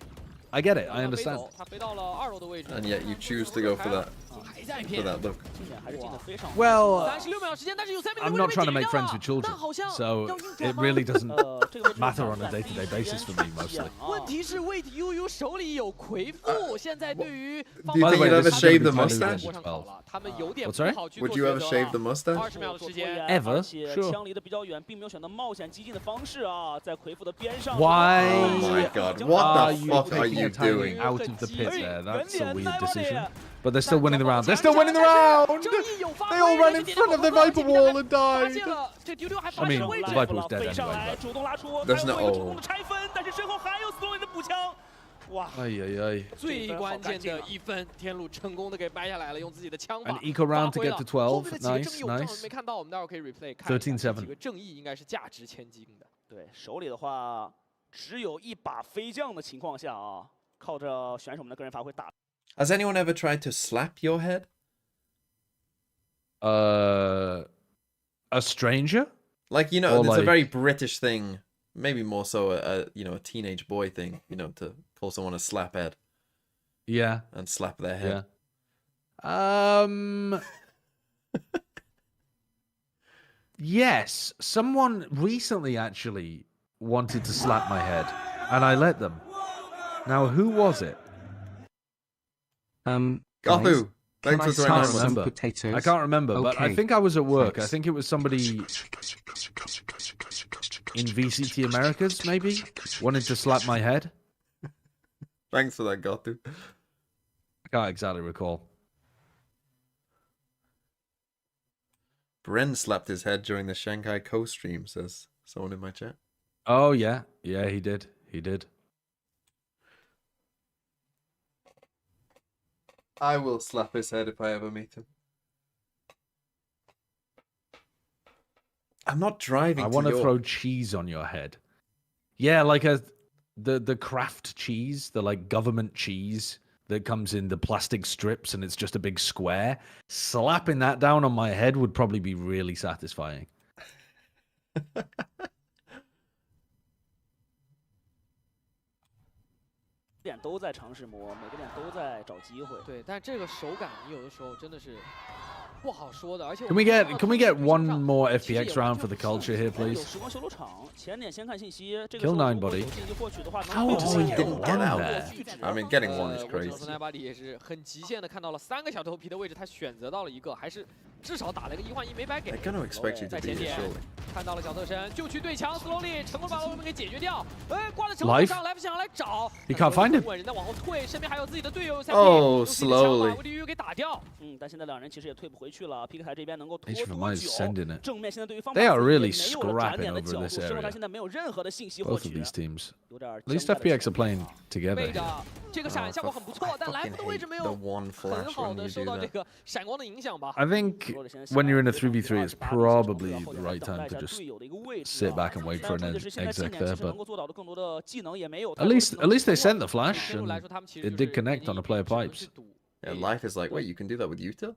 I get it. I 他飞 understand. 走他飞到了2楼的位置 And yet you choose to go for that. 还在 For 骗 that look. 进点还是进的非常好。 Well, 36秒时间，但是有3名 I'm 的 not 位置 trying to 被 make 解 friends 掉 with children, 那好像 so 要硬转 it 吗 really doesn't 这个位置 matter 上 on a 在 day-to-day 第一 basis for 时 me 间 mostly. 啊问题是 Wait YuYu 手里有魁父，现在对于 Do you By the think way, you'd this ever is shave gonna the be my mustache? new 上考了，他们有点 What's 不 that? 好去做 Would you 抉 ever 择 shave the 啊 mustache? 20秒的时间 Ever? 而且 Sure. 枪离得比较远，并没有选择冒险激进的方式啊，在魁父的边上。 Why Oh my god, are what the you fuck are taking you a timing doing? out of the pit there? That's a 远 weird 点来吧 decision. 你 But they're still winning the round. They're still winning the round! 正义有发 They 挥 all ran in front of the Viper wall and 发 died. 现了这丢丢还 I 发现 mean, 了位 the 置 Viper was dead 飞上 anyway, 来， but... 主动拉出，还 There's 有 no- 一个成功的拆分，但是身后还有 Slow 的补枪。哇， Ay, ay, ay. 最关键的1分，天路成功的给掰下来了，用自己的枪法 An eco round to 发挥 get 了 to 12. 后面的几个 Nice, 正义我正好 nice. 没看到，我们待会儿可以 replay 看一下， 13-7这几个正义应该是价值千金的。对手里的话只有一把飞将的情况下啊，靠着选手们的个人发挥打。 Has anyone ever tried to slap your head? A stranger? Like, you know, Or it's a like- very British thing. Maybe more so a teenage boy thing, you know, to call someone a slap head Yeah, and slap their head. yeah. Yes, someone recently actually wanted to slap my head, and I let them. Now, who was it? Guys, Gahu, can thanks I for slice 29 some months. remember. potatoes? I can't remember, but I Okay. think I was at work. I Thanks. think it was somebody in VCT Americas, maybe, wanted to slap my head. Thanks for that, Gatu. I can't exactly recall. Bren slapped his head during the Shanghai co-stream, says someone in my chat. Oh, yeah. Yeah, he did. He did. I will slap his head if I ever meet him. I'm not driving I to want to York. throw cheese on your head. Yeah, like the Kraft cheese, the like government cheese that comes in the plastic strips and it's just a big square. Slapping that down on my head would probably be really satisfying. 点都在尝试磨，每个点都在找机会。对，但这个手感你有的时候真的是不好说的，而且 Can we get one more FPX round for the culture here, 有 please? 时光修罗场，前点先看信息，这个 Kill 时候 9, 如果 buddy. 有信息获取的话， How does he get one there? I mean, getting one is 我 crazy. 从那把里也是很极限的看到了3个小头皮的位置，他选择到了一个，还是至少打了一个1换1没白给。 They're gonna expect you to 在 be 前 here, 点 surely. 看到了小特神，就去对墙 ，slowly 成功把罗文给解决掉。哎，挂在城堡上，来不想要来找 He can't find him. 稳人在往后退，身边还有自己的队友在 Oh, slowly. 把威利鱼给打掉。但现在两人其实也退不回去了。PK 台这边能够拖 H 多 for 久 mine is sending it. 正面现在对于方 They are 法 really 也没有了转 scrapping 点的 over 角度， this 之后他 area. 现在没有任何的信息获 Both of 取， these teams. 有点 At least FPX are playing together. 背着这个闪效果很不错，但来福的位置没有 the one 很 flash 好 when 的 you 受 do 到这 that. 个闪光的影响吧。 I think when you're in a 3v3, it's probably the right time to just sit back and wait for an exec there. But at least they sent the flash and it did connect on the player pipes. Yeah, life is like, wait, you can do that with Yuta?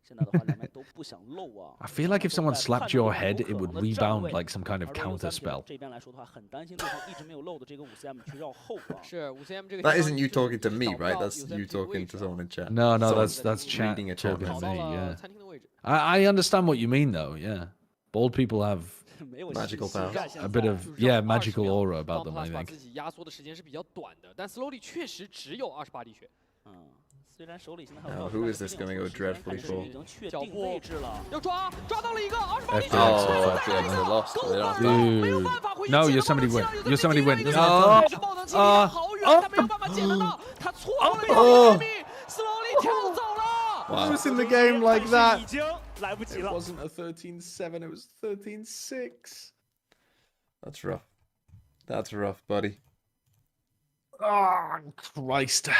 现在的话，两边都不想漏啊。 I feel like if someone slapped your head, it would rebound like some kind of counter spell. 这边来说的话，很担心对方一直没有漏的这个5cm 去绕后啊。是5cm 这个。 That isn't you talking to me, right? That's you talking to someone in chat. No, Someone that's chat reading a chat talking to message. me. Yeah, 餐厅的位置。 I understand what you mean though. Yeah, bald people have 没有 Magical 信息 powers. 战现 a 在 bit of magical aura about them. I 把 think. 自己压缩的时间是比较短的，但 slowly 确实只有28滴血。虽然手里现在还 Now, 有 who is this gonna go dreadfully 已 for? 经确定位置了。要抓到了一个28滴血。 Oh, FPX, they lost. They don't have time. 没有办法回去 No, 解 Yosemite 的 win. 话 Yosemite win. 这个 No. 爆能距离好远，他没有办法捡得到，他错过了一个秘密 ，slowly 跳走了。 It was in the game like 已 that. 经来不及 It 了。 wasn't a 13-7. It was 13-6. That's rough. That's rough, buddy. Oh, Christ.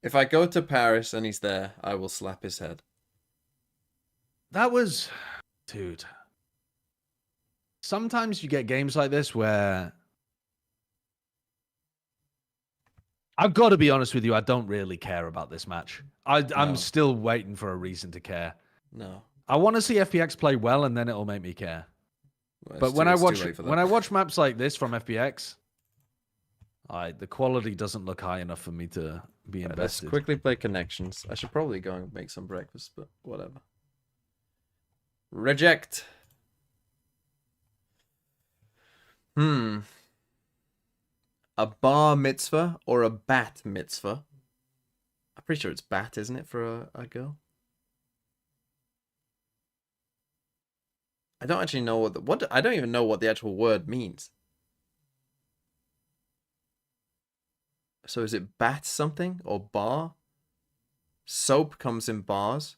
If I go to Paris and he's there, I will slap his head. That was... Dude. Sometimes you get games like this where... I've got to be honest with you, I don't really care about this match. I'm still waiting for a reason to care. No. I want to see FPX play well, and then it'll make me care. Well, But it's when too- I it's too watch late for that. when I watch maps like this from FPX, the quality doesn't look high enough for me to be Let's invested. quickly play connections. I should probably go and make some breakfast, but whatever. Reject. A bar mitzvah or a bat mitzvah? I'm pretty sure it's bat, isn't it, for a girl? I don't actually know what I don't even know what the actual word means. So is it bat something or bar? Soap comes in bars.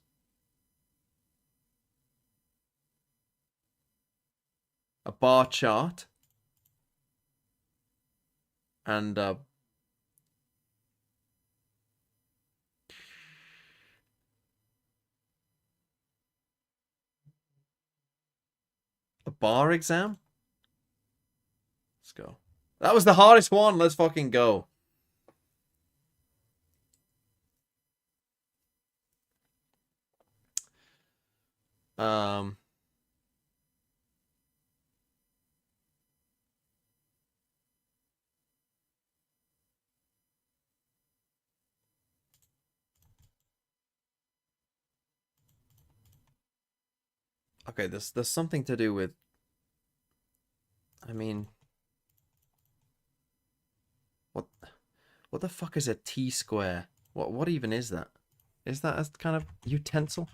A bar chart. And a bar exam? Let's go. That was the hardest one. Let's fucking go. Okay, there's something to do with, I mean, what the fuck is a T-square? What even is that? Is that a kind of utensil?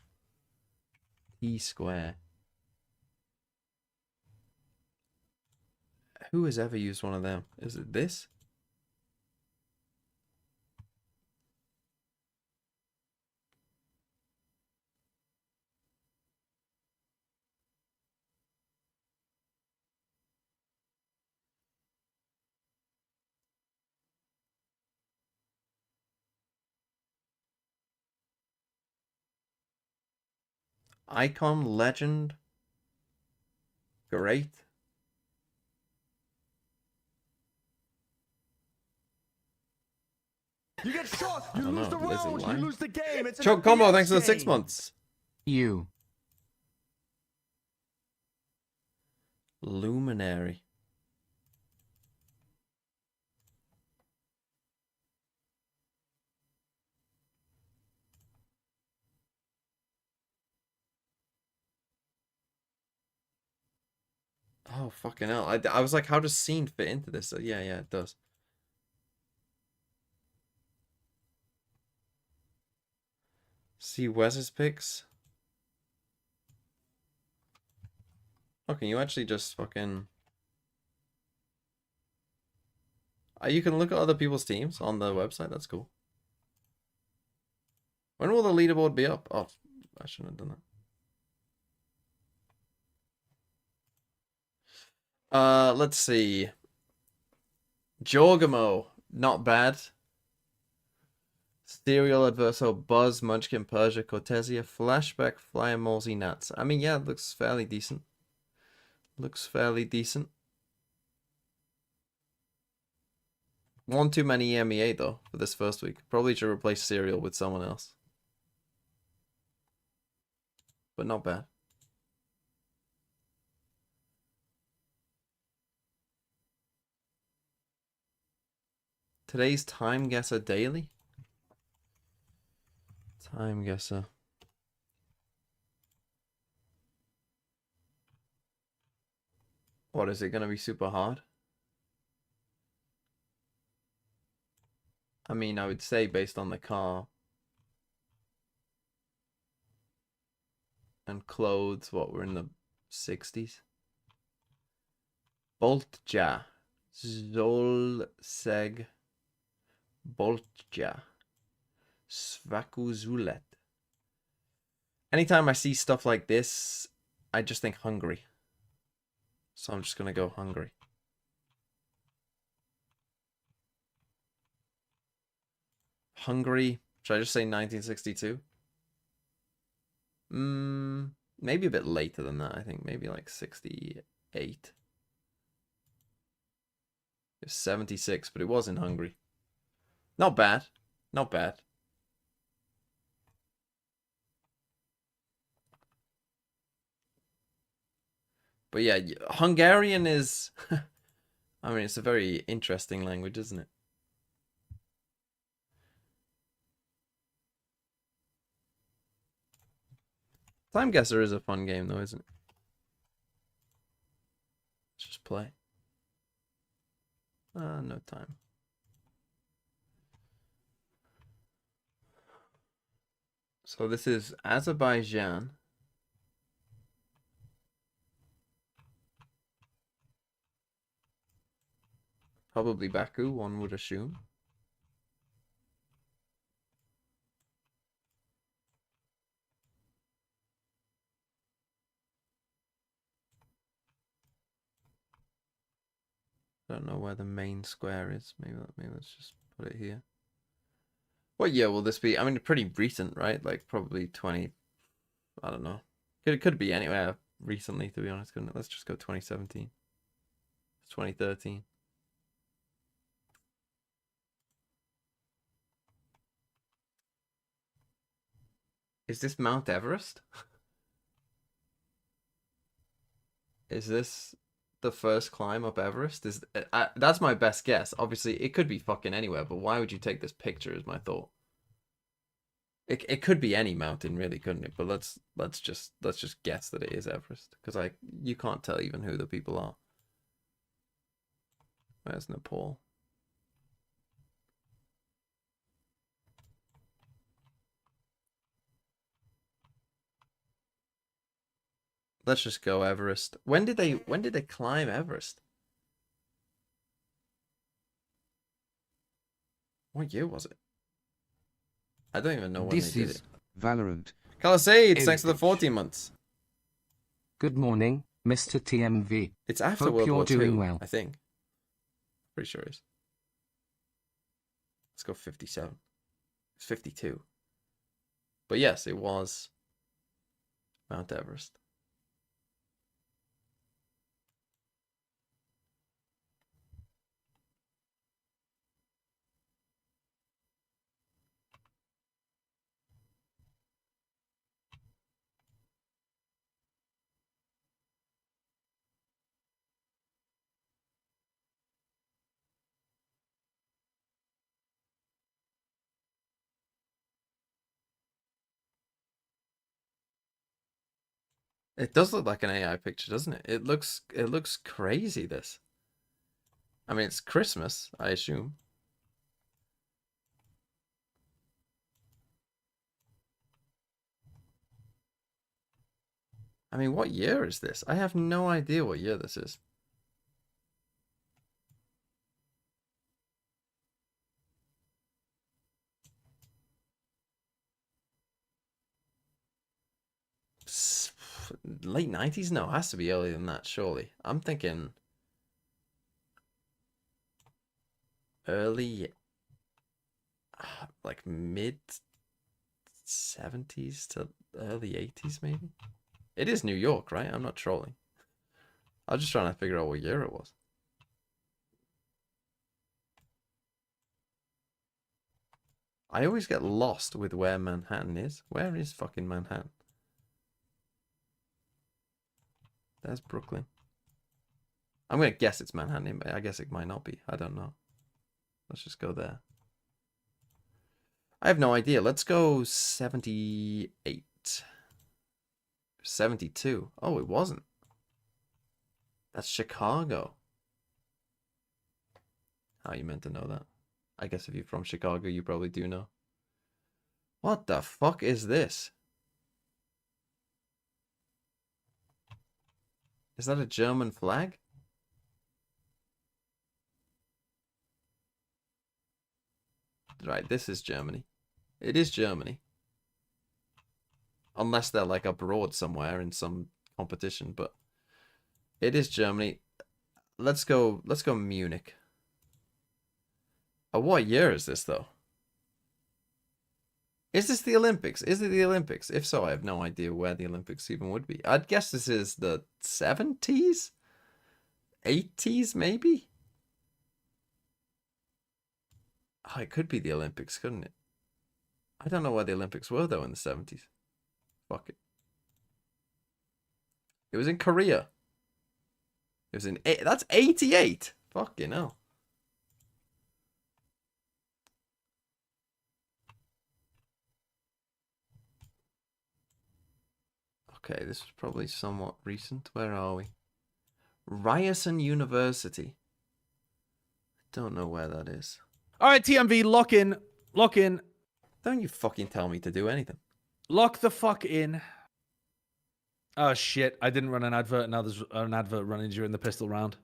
T-square. Who has ever used one of them? Is it this? Icon, legend. Great. You get shot, you lose the round, you lose the game. It's Choke combo, thanks for the 6 months. You. Luminary. Oh, fucking hell. I was like, how does scene fit into this? Yeah, it does. See Wes's picks? Oh, can you actually just fucking... you can look at other people's teams on the website? That's cool. When will the leaderboard be up? Oh, I shouldn't have done that. Let's see. Jorgamo, not bad. Serial Adverso, Buzz, Munchkin, Persia, Cortesia, Flashback, Flyer, Molesy, Nats. I mean, yeah, it looks fairly decent. Looks fairly decent. One too many EMEA, though, for this first week. Probably should replace Serial with someone else. But not bad. Today's Time Guesser Daily? Time Guesser. What, is it going to be super hard? I mean, I would say based on the car and clothes, what, we're in the 60s? Boltja. Zolseg. Boltja. Svakuzulet. Anytime I see stuff like this, I just think Hungary. So I'm just going to go Hungary. Hungary. Should I just say 1962? Maybe a bit later than that, I think. Maybe like 68. It was 76, but it was in Hungary. Not bad. Not bad. But yeah, Hungarian is... I mean, it's a very interesting language, isn't it? Time Guesser is a fun game, though, isn't it? Let's just play. No time. So this is Azerbaijan. Probably Baku, one would assume. Don't know where the main square is. Maybe let's just put it here. What year will this be? I mean, pretty recent, right? Like probably 20. I don't know. It could be anywhere recently, to be honest. Couldn't it? Let's just go 2017. It's 2013. Is this Mount Everest? Is this the first climb up Everest? That's my best guess. Obviously, it could be fucking anywhere, but why would you take this picture is my thought. It could be any mountain, really, couldn't it? But let's just guess that it is Everest, because you can't tell even who the people are. Where's Nepal? Let's just go Everest. When did they climb Everest? What year was it? I don't even know when this they did is it. Valorant. Calisades, thanks for the 14 months. Good morning, Mr. TMV. It's after Hope World you're War doing II, well. I think. Pretty sure it is. Let's go 57. It's 52. But yes, it was Mount Everest. It does look like an AI picture, doesn't it? It looks crazy, this. I mean, it's Christmas, I assume. I mean, what year is this? I have no idea what year this is. Late 90s? No, it has to be earlier than that, surely. I'm thinking early, like mid 70s to early 80s, maybe. It is New York, right? I'm not trolling. I was just trying to figure out what year it was. I always get lost with where Manhattan is. Where is fucking Manhattan? There's Brooklyn. I'm going to guess it's Manhattan, but I guess it might not be. I don't know. Let's just go there. I have no idea. Let's go 78. 72. Oh, it wasn't. That's Chicago. How you meant to know that? I guess if you're from Chicago, you probably do know. What the fuck is this? Is that a German flag? Right, this is Germany. It is Germany. Unless they're like abroad somewhere in some competition, but it is Germany. Let's go Munich. Oh, what year is this though? Is this the Olympics? Is it the Olympics? If so, I have no idea where the Olympics even would be. I'd guess this is the 70s? 80s, maybe? Oh, it could be the Olympics, couldn't it? I don't know where the Olympics were, though, in the 70s. Fuck it. It was in Korea. It was in... That's 88! Fucking hell. Okay, this was probably somewhat recent. Where are we? Ryerson University. I don't know where that is. All right, TMV, lock in. Lock in. Don't you fucking tell me to do anything. Lock the fuck in. Oh, shit. I didn't run an advert. Now there's an advert running during the pistol round.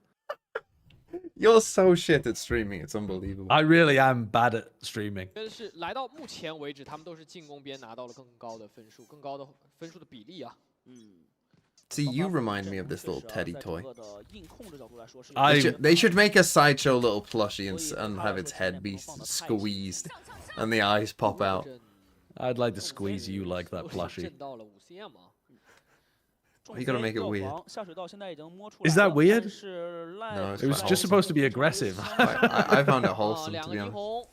You're so shit at streaming. It's unbelievable. I really am bad at streaming. 是来到目前为止，他们都是进攻边拿到了更高的分数，更高的分数的比例啊。See, you remind me of this little teddy toy. I- They should make a sideshow little plushie and have its head be squeezed and the eyes pop out. I'd like to squeeze you like that plushie. 震到了5 cm 啊。 You gotta make it weird. Is that weird? No, it's It was fine. just supposed to be aggressive. I found it wholesome, to 两 be 个霓 honest. 虹，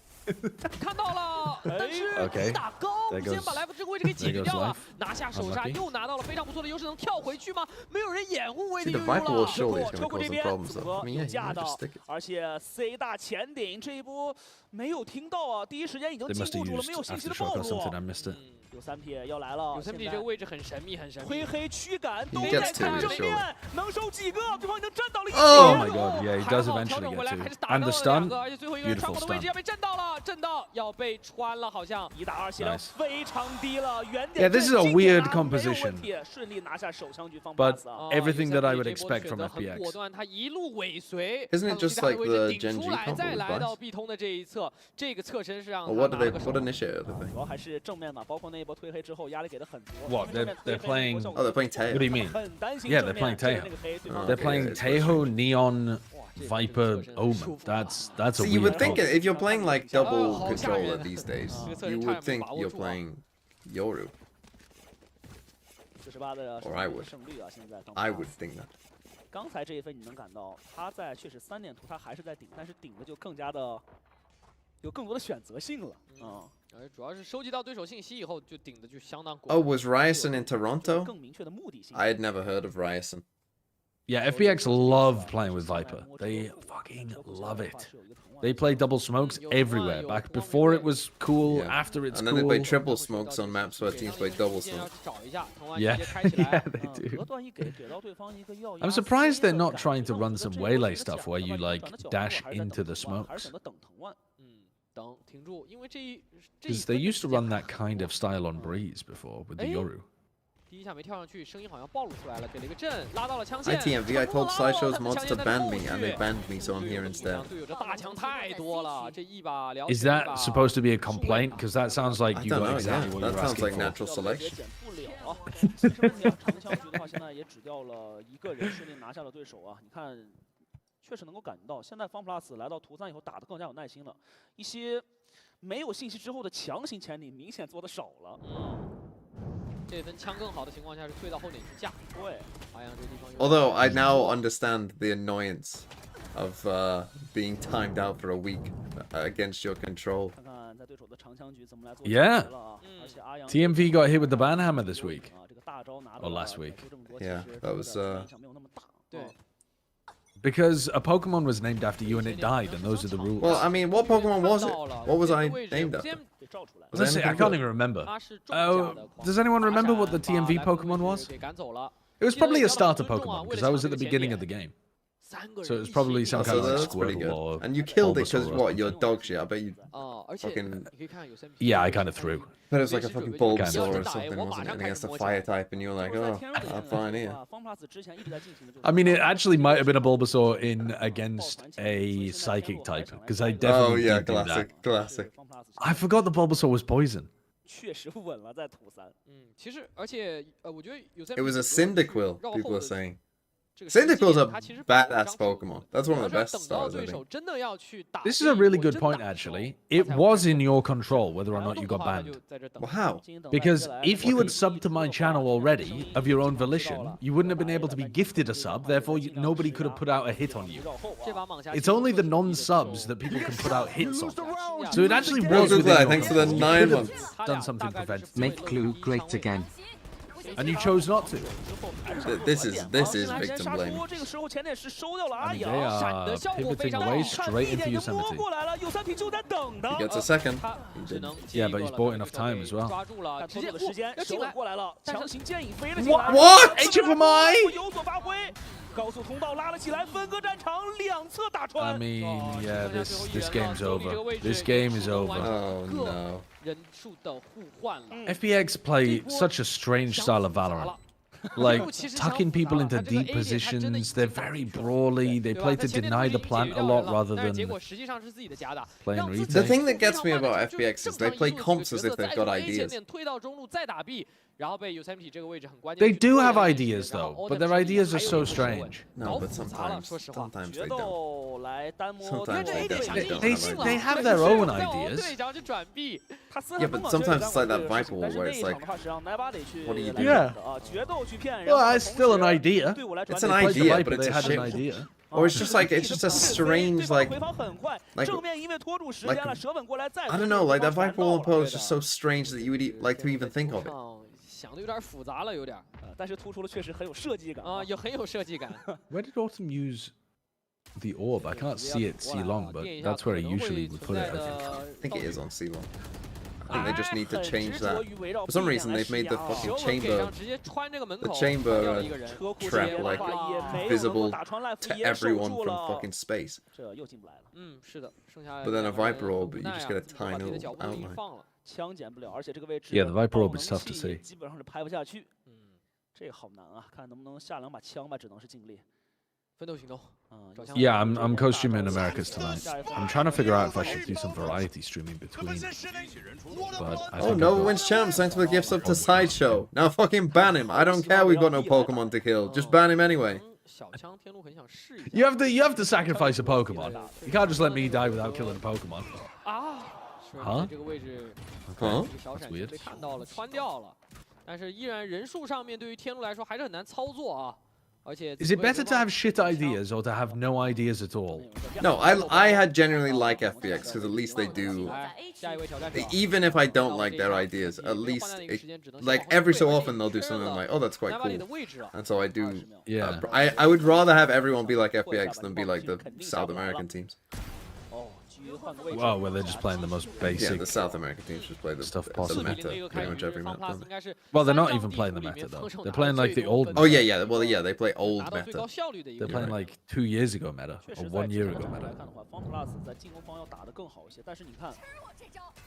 看到了，但是 Okay. 打高， There 先 goes- 把来福这个位置给解决 there goes 掉了 life.，拿下首杀， Unlucky. 又拿到了非常不错的优势，能跳回去吗？没有人掩护位 See, 的 the 悠悠 Viper will 了。 surely is 车 gonna 库 cause 这 some 边 problems, 组 though. I 合 mean, 有 yeah, you 架 might 到 just stick it. 而且 C 大前顶这一波没有听到啊，第一时间已经 They 禁 must 锢 have 住了， used 没有信息的 aftershock 暴 or something. I 露。 missed it. 有3撇要来了，有3 P 这个位置很神秘，很神秘。灰黑驱赶 He 都 gets 在 to 看 it, 正 surely. 面，能收几个？对方已经站到了一 Oh Oh my god, yeah, he 还 does 好调 eventually 整回来，还 get 是 to. 打 And 到 the 了两 stun? 个，而且最后一个人上 Beautiful 路的位置 stun. 要被震到了，震到要被穿了，好像。 1打2血量 Nice. 非常低了，原 Yeah, 点 this is a 近点 weird 拿没有 composition. 问题，顺利拿下首枪局放 But pass 啊。 everything that I would 这波 expect 选 from 择很 FPX. 果断，他一路尾随。 Isn't it just like the Gen 顶 G 出来， combo 再 with 来到 Vice? 壁通的这一侧，这个侧身是让 Or 他 what 拿 do 了 they? 个 What 手。 initiative are 主 they? 要还是正面嘛，包括那一波推黑之后压力给的很足。 What, they're playing- Oh, they're playing Tail. What do you mean? 很担心 Yeah, 正 they're playing 面这 Tail. 那个黑对方 They're Okay, playing it's Tejo, Neon, 这 Viper, 侧身 Omen. That's a See, you would weird think comp. if you're playing like double Oh, controller yeah. these days, Oh. you would think you're playing Yoru. 18%的 Or I would. 胜率啊，现在 I would think that. 刚才这一分你能感到他在确实3点图他还是在顶，但是顶的就更加的有更多的选择性了。主要是收集到对手信息以后，就顶的就相当过。Oh, was Ryerson in Toronto? 更明确的目的性。I had never heard of Ryerson. Yeah, FPX love playing with Viper. They fucking love it. They play double smokes everywhere. Back before it was cool, Yeah. after it's And then cool. they play triple smokes on maps where teams play double smoke. Yeah, yeah, they do. I'm surprised they're not trying to run some waylay stuff where you like dash into the smokes. Because they used to run that kind of style on Breeze before with the Yoru. 第一下没跳上去，声音好像暴露出来了，给了一个震，拉到了枪线。 ITMV, I told Sideshow's mods to ban me, and they banned me, so I'm here instead. 队友这大枪太多了，这一把了。 Is that supposed to be a complaint? Because that sounds like I you don't got know, yeah. exactly what That you're sounds asking like for. natural selection. 其实问题啊，长枪局的话现在也只掉了一个人，顺利拿下了对手啊。你看，确实能够感觉到，现在方 plus 来到图3以后打得更加有耐心了，一些没有信息之后的强行潜艇明显做的少了。这分枪更好的情况下是退到后点去架。对，华阳这个地方。Although I now understand the annoyance of being timed out for a week against your control. 看看在对手的长枪局怎么来做 Yeah. 而且阿阳 TMV got hit with the ban hammer this week. 这个大招拿 Or last week. Yeah, that was 影响没有那么大。对。 Because a Pokemon was named after you and it died, and those are the rules. Well, I mean, what Pokemon was it? What was I named after? Was Let's see, I anything can't good? even remember. 他是重 Oh, 甲的狂 does anyone remember 发 what the 展把 TMV 来福 Pokemon 队 was? 给赶走了。 It was 记得 probably a 要把 starter 尊重啊 Pokemon, 为 because 了 I was 抢 at the 这个前 beginning 列 of the game. 三个 So 人 it's 一起 probably 顶 some Oh, kind so of like that's pretty Squirtle good. or And you killed it Bulbasaur because or what? You're something. dog shit. I bet you. 而且 fucking- 你可以看有3 Yeah, I kind of threw. But it was like a fucking Bulbasaur or Kind of. something, wasn't it? And against a 我马上开始摸起来。 fire type, and you were like, oh, I'm fine here. 方 plus 之前一直在进行的就是 I mean, it actually might have been a Bulbasaur in against a Psychic type, because I Oh definitely yeah, did do that. classic, classic. 方 plus I forgot the Bulbasaur was poison. 确实稳了在图3。其实而且我觉得有3 It was a Cyndaquil, 绕 people 后 are 的 saying. 这个时机 Cyndaquil's 点它其 a 实把握 badass 张 Pokemon. That's one of 要 the 是 best 等到 stars, I 对手 think. 真的要去打 This is 这 a 一 really 波 good 真 point, 打的时候 actually. 他 It 才会 was 开 in 始 your control whether or 还要 not 动 you 的 got 话那 banned. 就在这等 Well, how? Because if you had subbed to my channel already of your own volition, you wouldn't have been able to be gifted a sub, therefore nobody could have put out a hit on you. 这把蟒虾 It's only the non-subs that people can put out hits on. So it actually Well, was good within luck. your Thanks for the control. 9 You could months. have done something preventative, Make Clue great again. and you chose not to. This is victim blaming. 这个时候前点是收掉了 I 阿 mean, 阳 they 闪的 are 效果非 pivoting 常 away 好 straight 一 into 点就摸 Yosemite. 过来了，有3瓶就在等的。 He gets a second. 他 He 只 did. 能 Yeah, 接 but 一 he's 个 bought 了 enough time as well. 抓住了，直接拖的时间，手要进来稳过来了，但是强行剑影飞了进来。 What? HFMI? 有所发挥，高速通道拉了起来，分割战场两侧打 I 穿。 mean, yeah, this game's 这 over. 个位置 This game is 只能完 over. 成 Oh 各 no. 人数的互换了。 FPX play such a strange style of Valorant. Like tucking people into deep positions. They're very brawly. They play to deny the plant a lot rather 但是 than 结果实际上是自己的假打。 playing 让自己 The retake. thing that gets me 非常慢 about 地 FPX 就 is 正 they 常 play 引入 comps 几 as 个 if 角 they've 色 got 在 A 前 ideas. 面推到中路再打 B，然后被 Yosemite 这个位置很关键 They 的去 do 做 have 了一个 ideas 事情然 though, 后 but Odin their 手里 ideas 还 are 有 so 一个手稳 strange. No, 搞 but 复杂了， sometimes, 说实话。 sometimes 决 they don't. 斗来单摸， Sometimes 这 they A 点抢 definitely 进 don't they- have they ideas. have their own 在我 ideas. 队长去转 B，他虽 Yeah, 然 but 不往 sometimes 这 it's like 个 that 但是 Viper 那 where 一 it's 场 like, 的话是让奶爸得去 what do you do? 来选的啊，决斗去骗人。 Well, it's still an idea. 对我来 It's 传 an 递 They played the idea, Viper, but it's they a had an shit. idea. Or it's just like it's just a strange 对方 like 回防很快， like 正面因为拖住时 like 间了，舌吻过来再 I don't know, like that 对 Viper 方 wall 传到了 pose is just so strange that you would like to even think of it. 想的有点复杂了，有点但是突出了确实很有设计感啊，也很有设计感。 Where did Autumn use the orb? I can't see it C long, but that's where he usually would put it, I think. I think it is on C1. I think they just need to change that. For some reason, they've made the fucking 手给 chamber 上直接穿这个门口 the chamber 掉了一个人 trap like 也 visible 打穿赖福 to 也守 everyone 住 from 了 fucking space. 这又进不来了，是的，剩下 But then a 两个人 Viper orb, 很 you 无奈 just 啊 get a 自己把 tiny 自己的 little 脚步都已经 outline. 放了。枪减不了，而且这个位置 Yeah, the Viper 爆 orb is 能 tough to 器 see. 基本上是拍不下去。这个好难啊，看能不能下2把枪吧，只能是尽力。奋斗行动。 Yeah, I'm co-streaming in Americas tonight. I'm trying to figure out if I should do some variety streaming between. But I Oh, think Nova I've got- wins champ. Thanks for the gifts up to Sideshow. Now fucking ban him. I don't care. We've got no Pokemon to kill. Just ban him anyway. 小枪天路很想试一下 You have to sacrifice a Pokemon. You can't just let me die without killing a Pokemon. 啊，是啊这个位置 Huh? 这个小闪 That's weird. 被看到了，穿掉了。但是依然人数上面对于天路来说还是很难操作啊。 Is it better to have shit ideas or to have no ideas at all? No, I had genuinely like FPX because at least they do. Even if I don't like their ideas, at least like every so often they'll do something I'm like, oh, that's quite cool. And so I do. Yeah. I would rather have everyone be like FPX than be like the South American teams. Oh, where they're just playing the most basic. Yeah, the South American teams just play the stuff the possible. meta pretty much every map. Well, they're not even playing the meta though. They're playing like the old. Oh yeah, yeah. Well, yeah, they play old meta. They're playing like 2 years ago meta or 1 year ago meta. 在进攻方要打得更好一些，但是你看，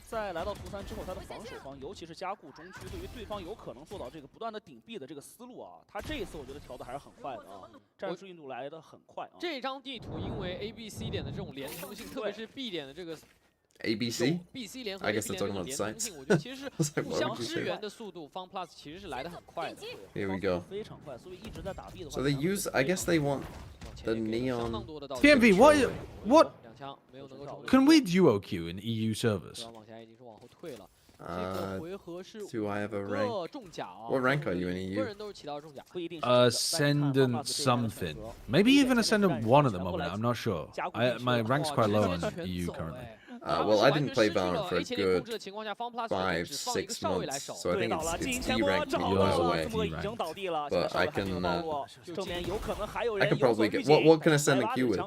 在来到图3之后，他的防守方，尤其是加固中区，对于对方有可能做到这个不断的顶壁的这个思路啊，他这一次我觉得调的还是很快的啊，战术印度来的很快啊。这张地图因为 A、B、C 点的这种连通性，特别是 B 点的这个 ABC？ 联合 I guess they're talking about 连 sites. 通性，我觉得其实是互相支援的速度，FunPlus 其实是来的很快的。Here we go. 非常快，所以一直在打 B 的话。So they use, I guess they want the neon. TMV, what 两枪没有能够成功。 can we duo queue in EU servers? 往前已经是往后退了。这个回合是Do I have a rank? 5个重甲啊。 What rank are you in 5个 EU? 人都是骑到重甲。不一定是 Ascendant something. Maybe even Ascendant 1 at the moment. I'm not sure. My rank's quite low on EU currently. Well, I didn't play Valorant for a good 5-6 months, so I think it's E ranked me right away. But I can probably get. What can Ascendant queue with?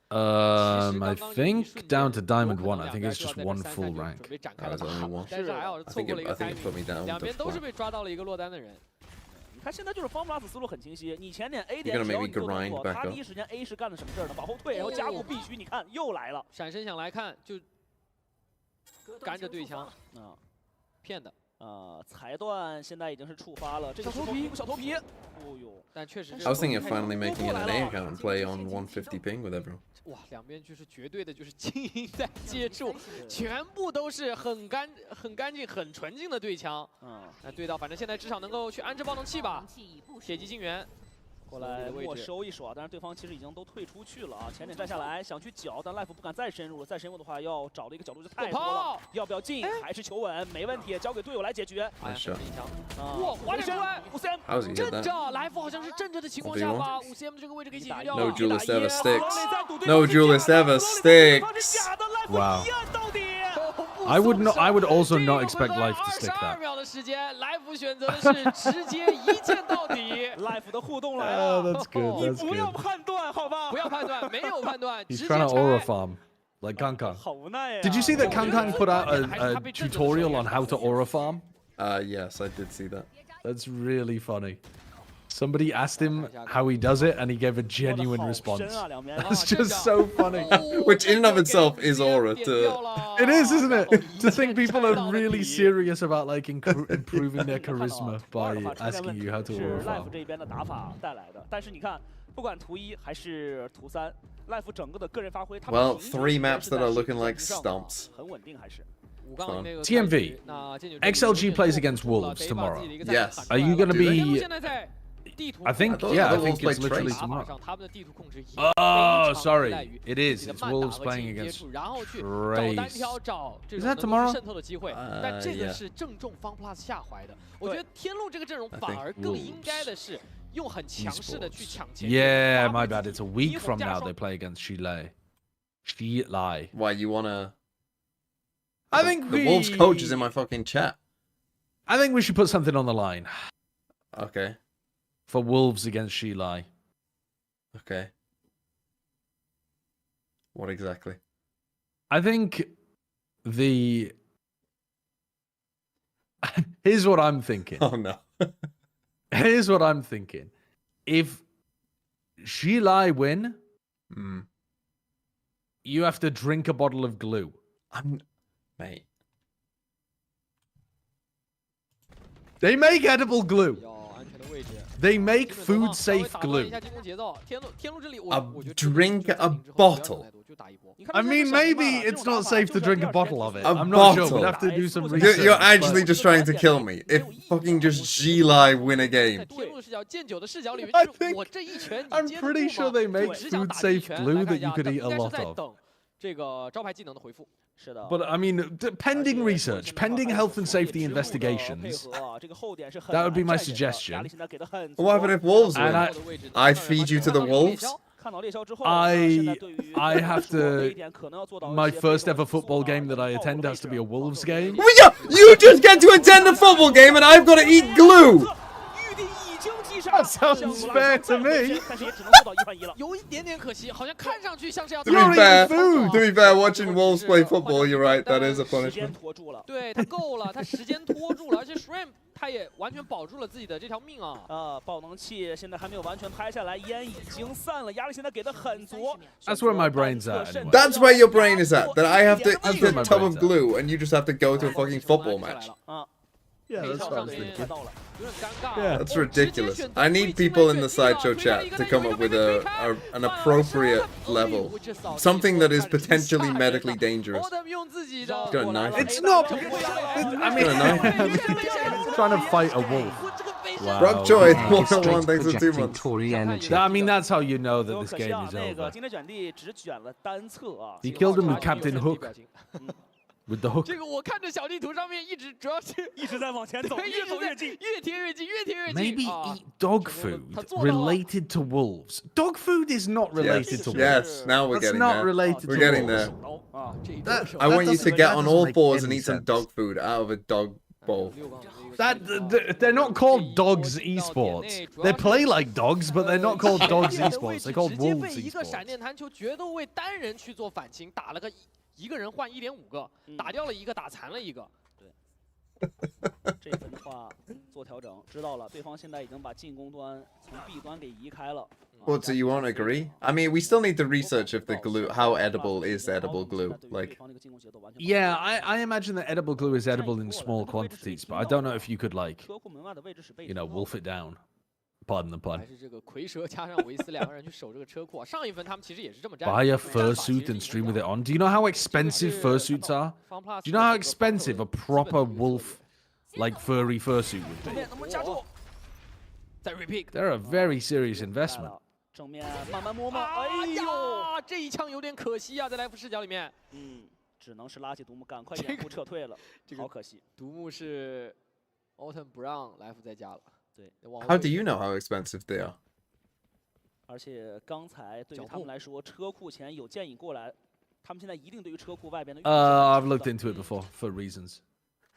I think down to Diamond 1. I think it's just one full rank. Oh, there's only one. 但是还好 I 错 think 过了一 it, 个 I think it put me down 两 to 边都是 4. 被抓到了一个落单的人。你看现在就是 FunPlus 思路很清晰，你前点 A 点 You're gonna 只要 make 你 me 做动 grind 作， back 他 up. 第一时间 A 是干了什么事儿呢？往后退，然后加固必须，你看又来了。闪身想来看就干着对枪啊，骗的。裁断现在已经是触发了，这个小头皮，哦呦，但确实 I was thinking of finally making it an A account and play on 150 ping with everyone. 哇，两边就是绝对的就是精英在接触，全部都是很干净、很纯净的对枪。对到，反正现在至少能够去安置爆动器吧。铁骑进援。 过来没收一手啊！但是对方其实已经都退出去了啊！前点站下来想去搅，但 Life 不敢再深入了，再深入的话要找的一个角度就太多了。要不要进？还是求稳？没问题，交给队友来解决。Nice shot. 哇，滑点出来，5cm， How's he hit 正 that? 着，Life 好像是正着的情况下把5cm 的这个位置给解决掉了。 No duelist ever sticks. No duelist ever sticks. Wow. I would also not expect Life to stick that. 22秒的时间，Life 选择的是直接一剑到底。Life 的互动来了。 Oh, that's good. 你 That's 不要 good. 判断，好吧？不要判断，没有判断， He's 直接 trying to 拆 aura farm like Kangkang. 好无奈呀。 Did you see that Kangkang put out a tutorial on how to aura farm? Yes, I did see that. That's really funny. Somebody asked him how he does it, and he gave a genuine response. That's just so funny. Which in and of itself is aura to... It is, isn't it? To think people are really serious about like improving their charisma by asking you how to aura farm. 这边的打法带来的，但是你看，不管图1还是图3 ，Life 整个的个人发挥， Well, 3 maps that are looking like stumps. 很稳定还是。 TMV, XLG plays against Wolves tomorrow. Yes. Are you gonna be? 现在在地图 I think, thought yeah, I the think Wolves it's played literally Trace. tomorrow. 他们的地图控制 Oh, sorry, it is. It's Wolves playing against 然后去找单挑 Trace. 找这 Is 种 that 能够 tomorrow? 渗透的机会，但这个是正中 FunPlus 下怀的。我觉得天路这个阵容反而更应该的是用很强势的去抢前。 Yeah, my bad. It's a week from now they play against Chile. Chile. Why, you wanna... I think The Wolves coach is in my fucking chat. I think we should put something on the line Okay. for Wolves against Chile. Okay. What exactly? I think the... Here's what I'm thinking. Oh, no. Here's what I'm thinking. If Chile win, you have to drink a bottle of glue. Mate. They make edible glue. 要安全的位置。 They make food safe 打乱 glue. 一下进攻节奏，天路这里我 drink a bottle. I mean, maybe it's not safe to drink a bottle of it. A I'm not sure. bottle. We'd have to do some research. You're actually but- just trying to kill me. If fucking just G-Lai win a game. 在天路视角、剑九的视角里面， I 就是 think- 我这一拳你 I'm 接得 pretty 住 sure 吗 they make 只想 food 打这一 safe 拳 glue 来看 that 一 you 下 could 他 eat 应 a 该是 lot 在 of. 等这个招牌技能的回复。 But I mean, pending research, pending health and safety investigations, that would be my suggestion. What happened if wolves win? I feed you to the wolves? I have to. My first ever football game that I attend has to be a Wolves game. You just get to attend a football game and I've got to eat glue! That sounds fair to me. 有一点点可惜，好像看上去像是要。 To be fair, watching wolves play football, you're right, that is a punishment. 对他够了，他时间拖住了，而且 Shrimp 他也完全保住了自己的这条命啊。爆能器现在还没有完全拍下来，烟已经散了，压力现在给的很足。That's where my brain's at. Anyway. That's where your brain is at. That I have to eat a tub of glue and you just have to go to a fucking football match. Yeah, that's what I was thinking. Yeah, that's ridiculous. I need people in the sideshow chat to come up with an appropriate level. Something that is potentially medically dangerous. He's got a knife. It's not. I mean, trying to fight a wolf. Wow. Rock Joy, 101, thanks for 2 months. Tory energy. I mean, that's how you know that this game is over. He killed him with Captain Hook. With the hook. 这个我看着小地图上面一直主要是一直在往前走，越走越近，越贴越近，越贴越近。 Maybe eat dog food related to wolves. Dog food is not related to wolves. Yes, now we're getting there. Not related we're to getting wolves. there. I want you to get on all fours and eat some dog food out of a dog bowl. They're not called dogs esports. They play like dogs, but they're not called dogs esports. They're called wolves 一个闪 esports. 电弹球决斗为单人去做反清，打了个一个人换1.5个，打掉了一个，打残了一个。这一分的话做调整，知道了，对方现在已经把进攻端从 B 端给移开了。 Well, do you won't agree? I mean, we still need to research if the glue, how edible is edible glue. Like, Yeah, I imagine that edible glue is edible in small quantities, but I don't know if you could like, you know, wolf it down. Pardon the pun. 还是这个蝰蛇加上维斯两个人去守这个车库啊。上一分他们其实也是这么战。 Buy a fursuit and stream with it on. Do you know how expensive fursuits are? Do you know how expensive a proper wolf, like furry fursuit would be? 能不能夹住？再 repeat。 They're a very serious investment. 正面慢慢摸摸，哎呦，这一枪有点可惜啊，在来福视角里面。只能是拉起独木，赶快掩护撤退了，好可惜。独木是 Autumn 不让来福再加了。 how do you know how expensive they are? 而且刚才对于他们来说，车库前有建议过来，他们现在一定对于车库外边的。I've looked into it before for reasons.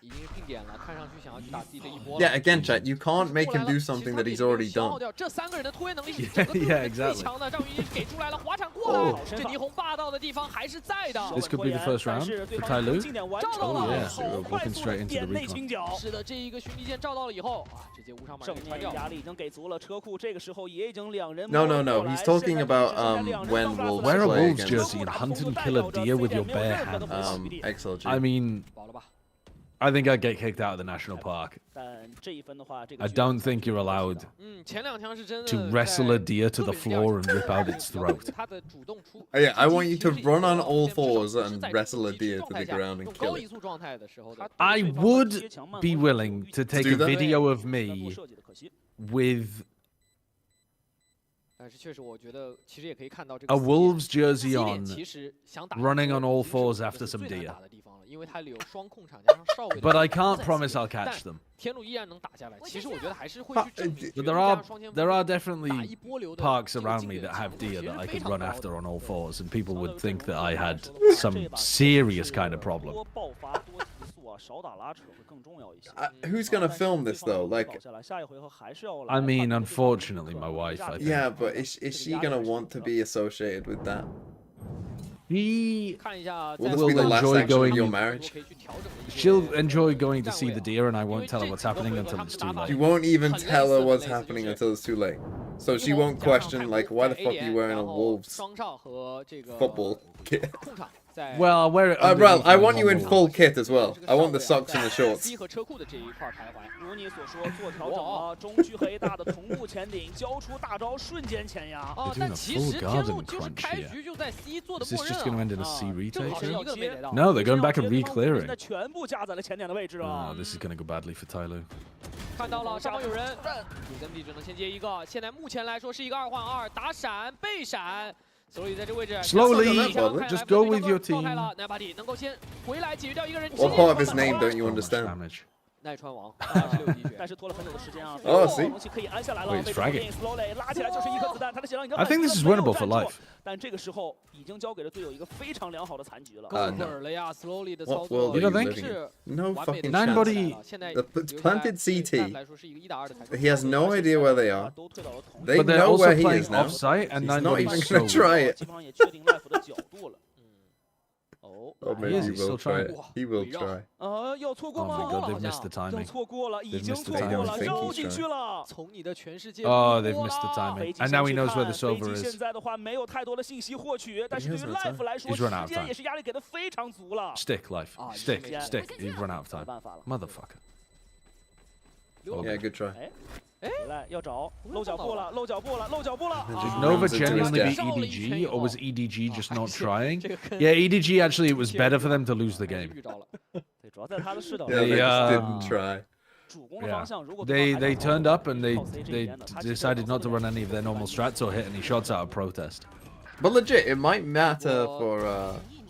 已经聘点了，看上去想要去打自己的一波。 Yeah, again, chat, you can't make him do something that he's already done. 这3个人的拖延能力是整个队伍最强的。张宇给出来了，滑铲过来，这霓虹霸道的地方还是在的。 This could be the first round for Tyloo. 照到了， Yeah, walking straight into the recon. 是的，这一个寻敌剑照到了以后啊，直接无伤把人给穿掉。压力已经给足了，车库这个时候也已经2人。 No, he's talking about when wolves wear a play wolves against jersey and hunt and kill a deer with your bare hands. XLG. I mean, I think I'd get kicked out of the national park. I don't think you're allowed to wrestle a deer to the floor and rip out its throat. Yeah, I want you to run on all fours and wrestle a deer to the ground and kill it. I would be willing to take a video of me with a wolves jersey on, running on all fours after some deer. But I can't promise I'll catch them. But there are definitely parks around me that have deer that I could run after on all fours, and people would think that I had some serious kind of problem. Who's gonna film this though? Like, I mean, unfortunately, my wife. I think. Yeah, but is she gonna want to be associated with that? She Will this be the last action of your marriage? She'll enjoy going to see the deer, and I won't tell her what's happening until it's too late. You won't even tell her what's happening until it's too late. So she won't question, like, why the fuck are you wearing a Wolves football kit? Well, I'll wear it. Well, I want you in full kit as well. I want the socks and the shorts. 如你所说，做调整了，中区和 A 大的同步前顶，交出大招，瞬间前压。但其实天路就是开局就在 C 做的默认 Is this just going to end in a C retake? 一个没逮到。 No, they're going back and re-clearing. 全部架在了前点的位置啊。 This is going to go badly for Tyloo. 看到了，上方有人，UZMD 只能先接一个。现在目前来说是一个2换2，打闪背闪。Slowly, just go with your team. What part of his name don't you understand? Damage. 奈川王，但是拖了很久的时间啊。哦，see， 可以安下来了。 Wait, it's fragging. Slowly 拉起来就是一颗子弹，他的血量已经。I think this is winnable for life. 但这个时候已经交给了队友一个非常良好的残局了。够本了呀 ，Slowly 的操 What 作 world are you ，You don't living 是 in? No 完美的 fucking Nine chance. body- 现在 The planted CT. 来说是一个1打2的残局。 He has no idea where they are. 都退到了同 They But they're know also where he playing is now. offsite, and He's Nine not Body's even gonna slow. try it. 基本上也确定 life 的角度了。哦， Oh, maybe He is, he he's will still try trying. it. He will try. 要错过 Oh 吗？ my god, they've missed the 要 timing. 错过了，已 They've 经 missed 错 the 过了， timing. 绕进去了。从你的全世界 Oh, they've missed the timing. And now he knows where the silver 现 is. 在的话没有太多的信息获取，但是对于 life 来说， He's run out 时 of 间 time. 也是压力给的非常足了。 Stick, life. Stick, stick. You've run out of 没 time. 办法了， Motherfucker. Yeah, good try. 回来要找漏脚步了，漏脚步了，漏脚步了。 Did Nova runs into his genuinely beat death. EDG, or was EDG just not trying? Yeah, EDG actually, it was better for them to lose the game. 遇着了，对，主要在他的视角。 Yeah, they just Yeah. didn't try. 主攻的方 Yeah, 向，如果 they turned up and they decided not to run any of their normal strats or hit any shots out of protest. But legit, it might matter for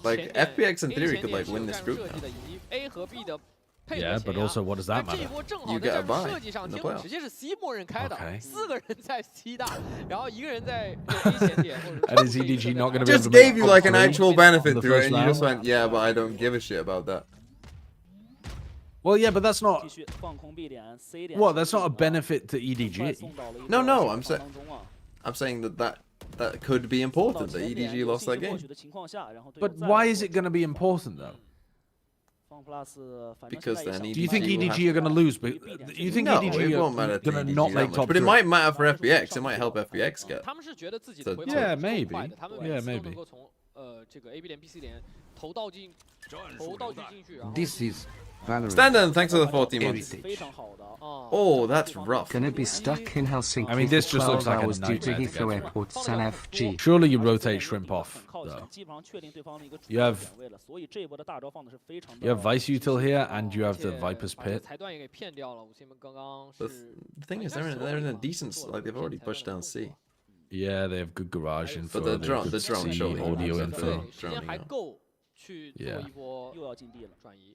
like FPX in theory could like win this group 设 now. 计的以及 A 和 B 的配合 Yeah, 前 but 呀 also what does 那 that 这一 matter? 波正好 You 在 get a 战 buy 术设计上， in the 天武 playoff. 直接是 C 默认开的 Okay. ，4个人在 C 大，然后一个人在 A 前点，或者 And is EDG not going to be able Just to gave make you like an top three actual in benefit the to it, first and you just round? went, yeah, but I don't give a shit about that. Well, yeah, but that's not. 继续放空 B 点 C 点。 What? That's not a benefit to 快 EDG. 送到了一个 No, no, 情 I'm 况 saying- 当中啊 I'm saying that could be 送到 important that 前点 EDG 有 lost 信 that 息获 game 取的情况下，然后队友 But 再 why 来 is it going to be important though? 放 plus，反正 Because 现在 then 也 Do you 想 think EDG will EDG are going to lose? But you think No, EDG it won't matter are to going to EDG not that make much, top but it three? might matter for FPX. It might help FPX get. 他们是觉得自己的 So- 回报 Yeah, 是 maybe. 更快的，他们 Yeah, 每次都 maybe. 能够从这个 A B 点 B C 点投道具进去，然后 This is Valorant. Standard, thanks for the 14 months. 非常好的。哦 Oh, that's rough. Gonna be stuck in Helsinki I mean, this for just looks 12 like a hours due to nightmare to Heathrow get Airport San FG. Surely you rotate Shrimp off, 靠前 though. 基本上确定对方的一个主 You 要 have- 点位了，所以这一波的大招放的是非常的。 You have Vice Util here, and you have the 而且 Viper's 把这个 Pit. 裁断也给骗掉了。5C 们刚刚 The 是 thing is, they're in a decent, like they've already pushed down C. Yeah, they have good garage info. But the they drone- have the good drone C surely audio won't info. 对时间还够去做 Yeah. 一波又要进地了。转移。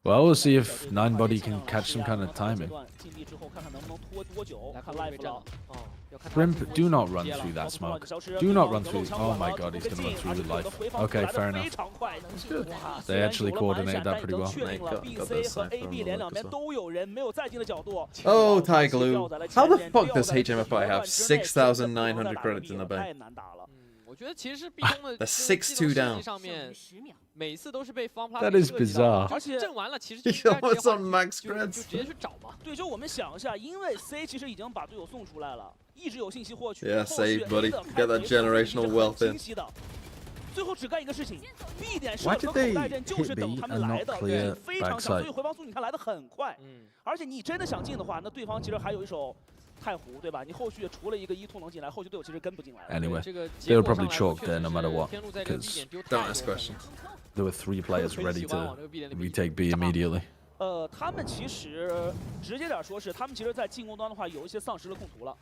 Well, we'll see if Nine Body can catch some kind of timing. 进地之后看看能不能拖多久，来看看 life 这了。哦，要看他 Shrimp, 自己 do not 接 run 了 through that 跑 smoke. 不消失 Do not run 有 through. 抢 Oh 管 my 了 god, he's 这 gonna 个 run 进 through 而且 with 有的 life. 回防 Okay, 来 fair 得 enough. 非常快。 Good. 虽然 actually 有了完 coordinate 闪 that 但已 pretty 经 well. 确定了 Got B、 the C 和cipher A、B on the 连 look 两 as 边 well. 都有人，没有再近的角度。 Oh, 掉在 Tyloo. 了 How the 前面 fuck does 掉在了 HMFI have 前面6,900 credits in the 太 bank? 难打了。我觉得其实壁咚的 The 这个 6-2技能设 down 计上面，每次都是被方 plus That 给 is 设计到 bizarre. 就是震完了，其实就 He 应该直 almost 接 on max 就 creds. 直接去找嘛。对，就我们想一下，因为 C 其实已经把队友送出来了，一直有信息获取。 Yeah, 后续 save, buddy. A 的 Get that 开局 generational 是很 wealth in. 清晰的。最后只干一个事情 ，B 点 Why 设 did 和 they 口袋阵就是 hit 等 B 他们 and 来 not 的， clear 对，非常强， backside? 所以回防速度你看来的很快。嗯，而且你真的想进的话，那对方其实还有一手太湖，对吧？你后续除了一个1-2能进来，后续队友其实跟不进来了。 Anyway, 这个 they 结 were 果上 probably 来说 chalked 确 there 实 no 是 matter what, 天路在这个 B because 点丢 Don't 太 ask 多了 questions. there were 3 players 很 ready 喜欢往 to 这个 B 点的 retake B immediately. 他们其实直接点说是，他们其实在进攻端的话有一些丧失了控图了。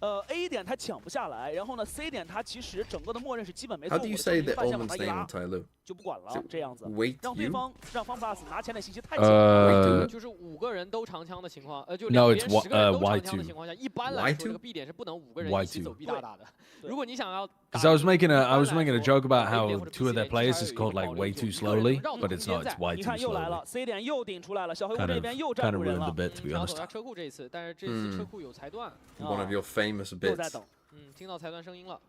嗯， A 点他抢不下来，然后呢 C 点他其实整个的默认是基本没 How 错 do 误 you 的， say 就 the 是半线往 Omen's 他一 name 拉 in Tyloo? 就不管了，这样子， Wait 让对 you? 方让方 plus 拿前的信息太紧了。就是5个人都长枪的情况，就 No, 两 it's 边10个人都 Y2 长枪的情况下，一般来说这个 B 点是不能5个人一起 Y2 走 B 大打的。如果你想要 Because I was making a joke about how 2 of their players is called like way too slowly, but it's not. It's 你 Y 看 too 又来 slowly. 了 ，C 点又顶出来了，小黑屋 Kind 这 of 边又站住人 ruined 了 the。bit, to be 想要 honest. 走下车库这一次，但是这次车库有裁断， One of your famous 又在 bits. 等，听到裁断声音了，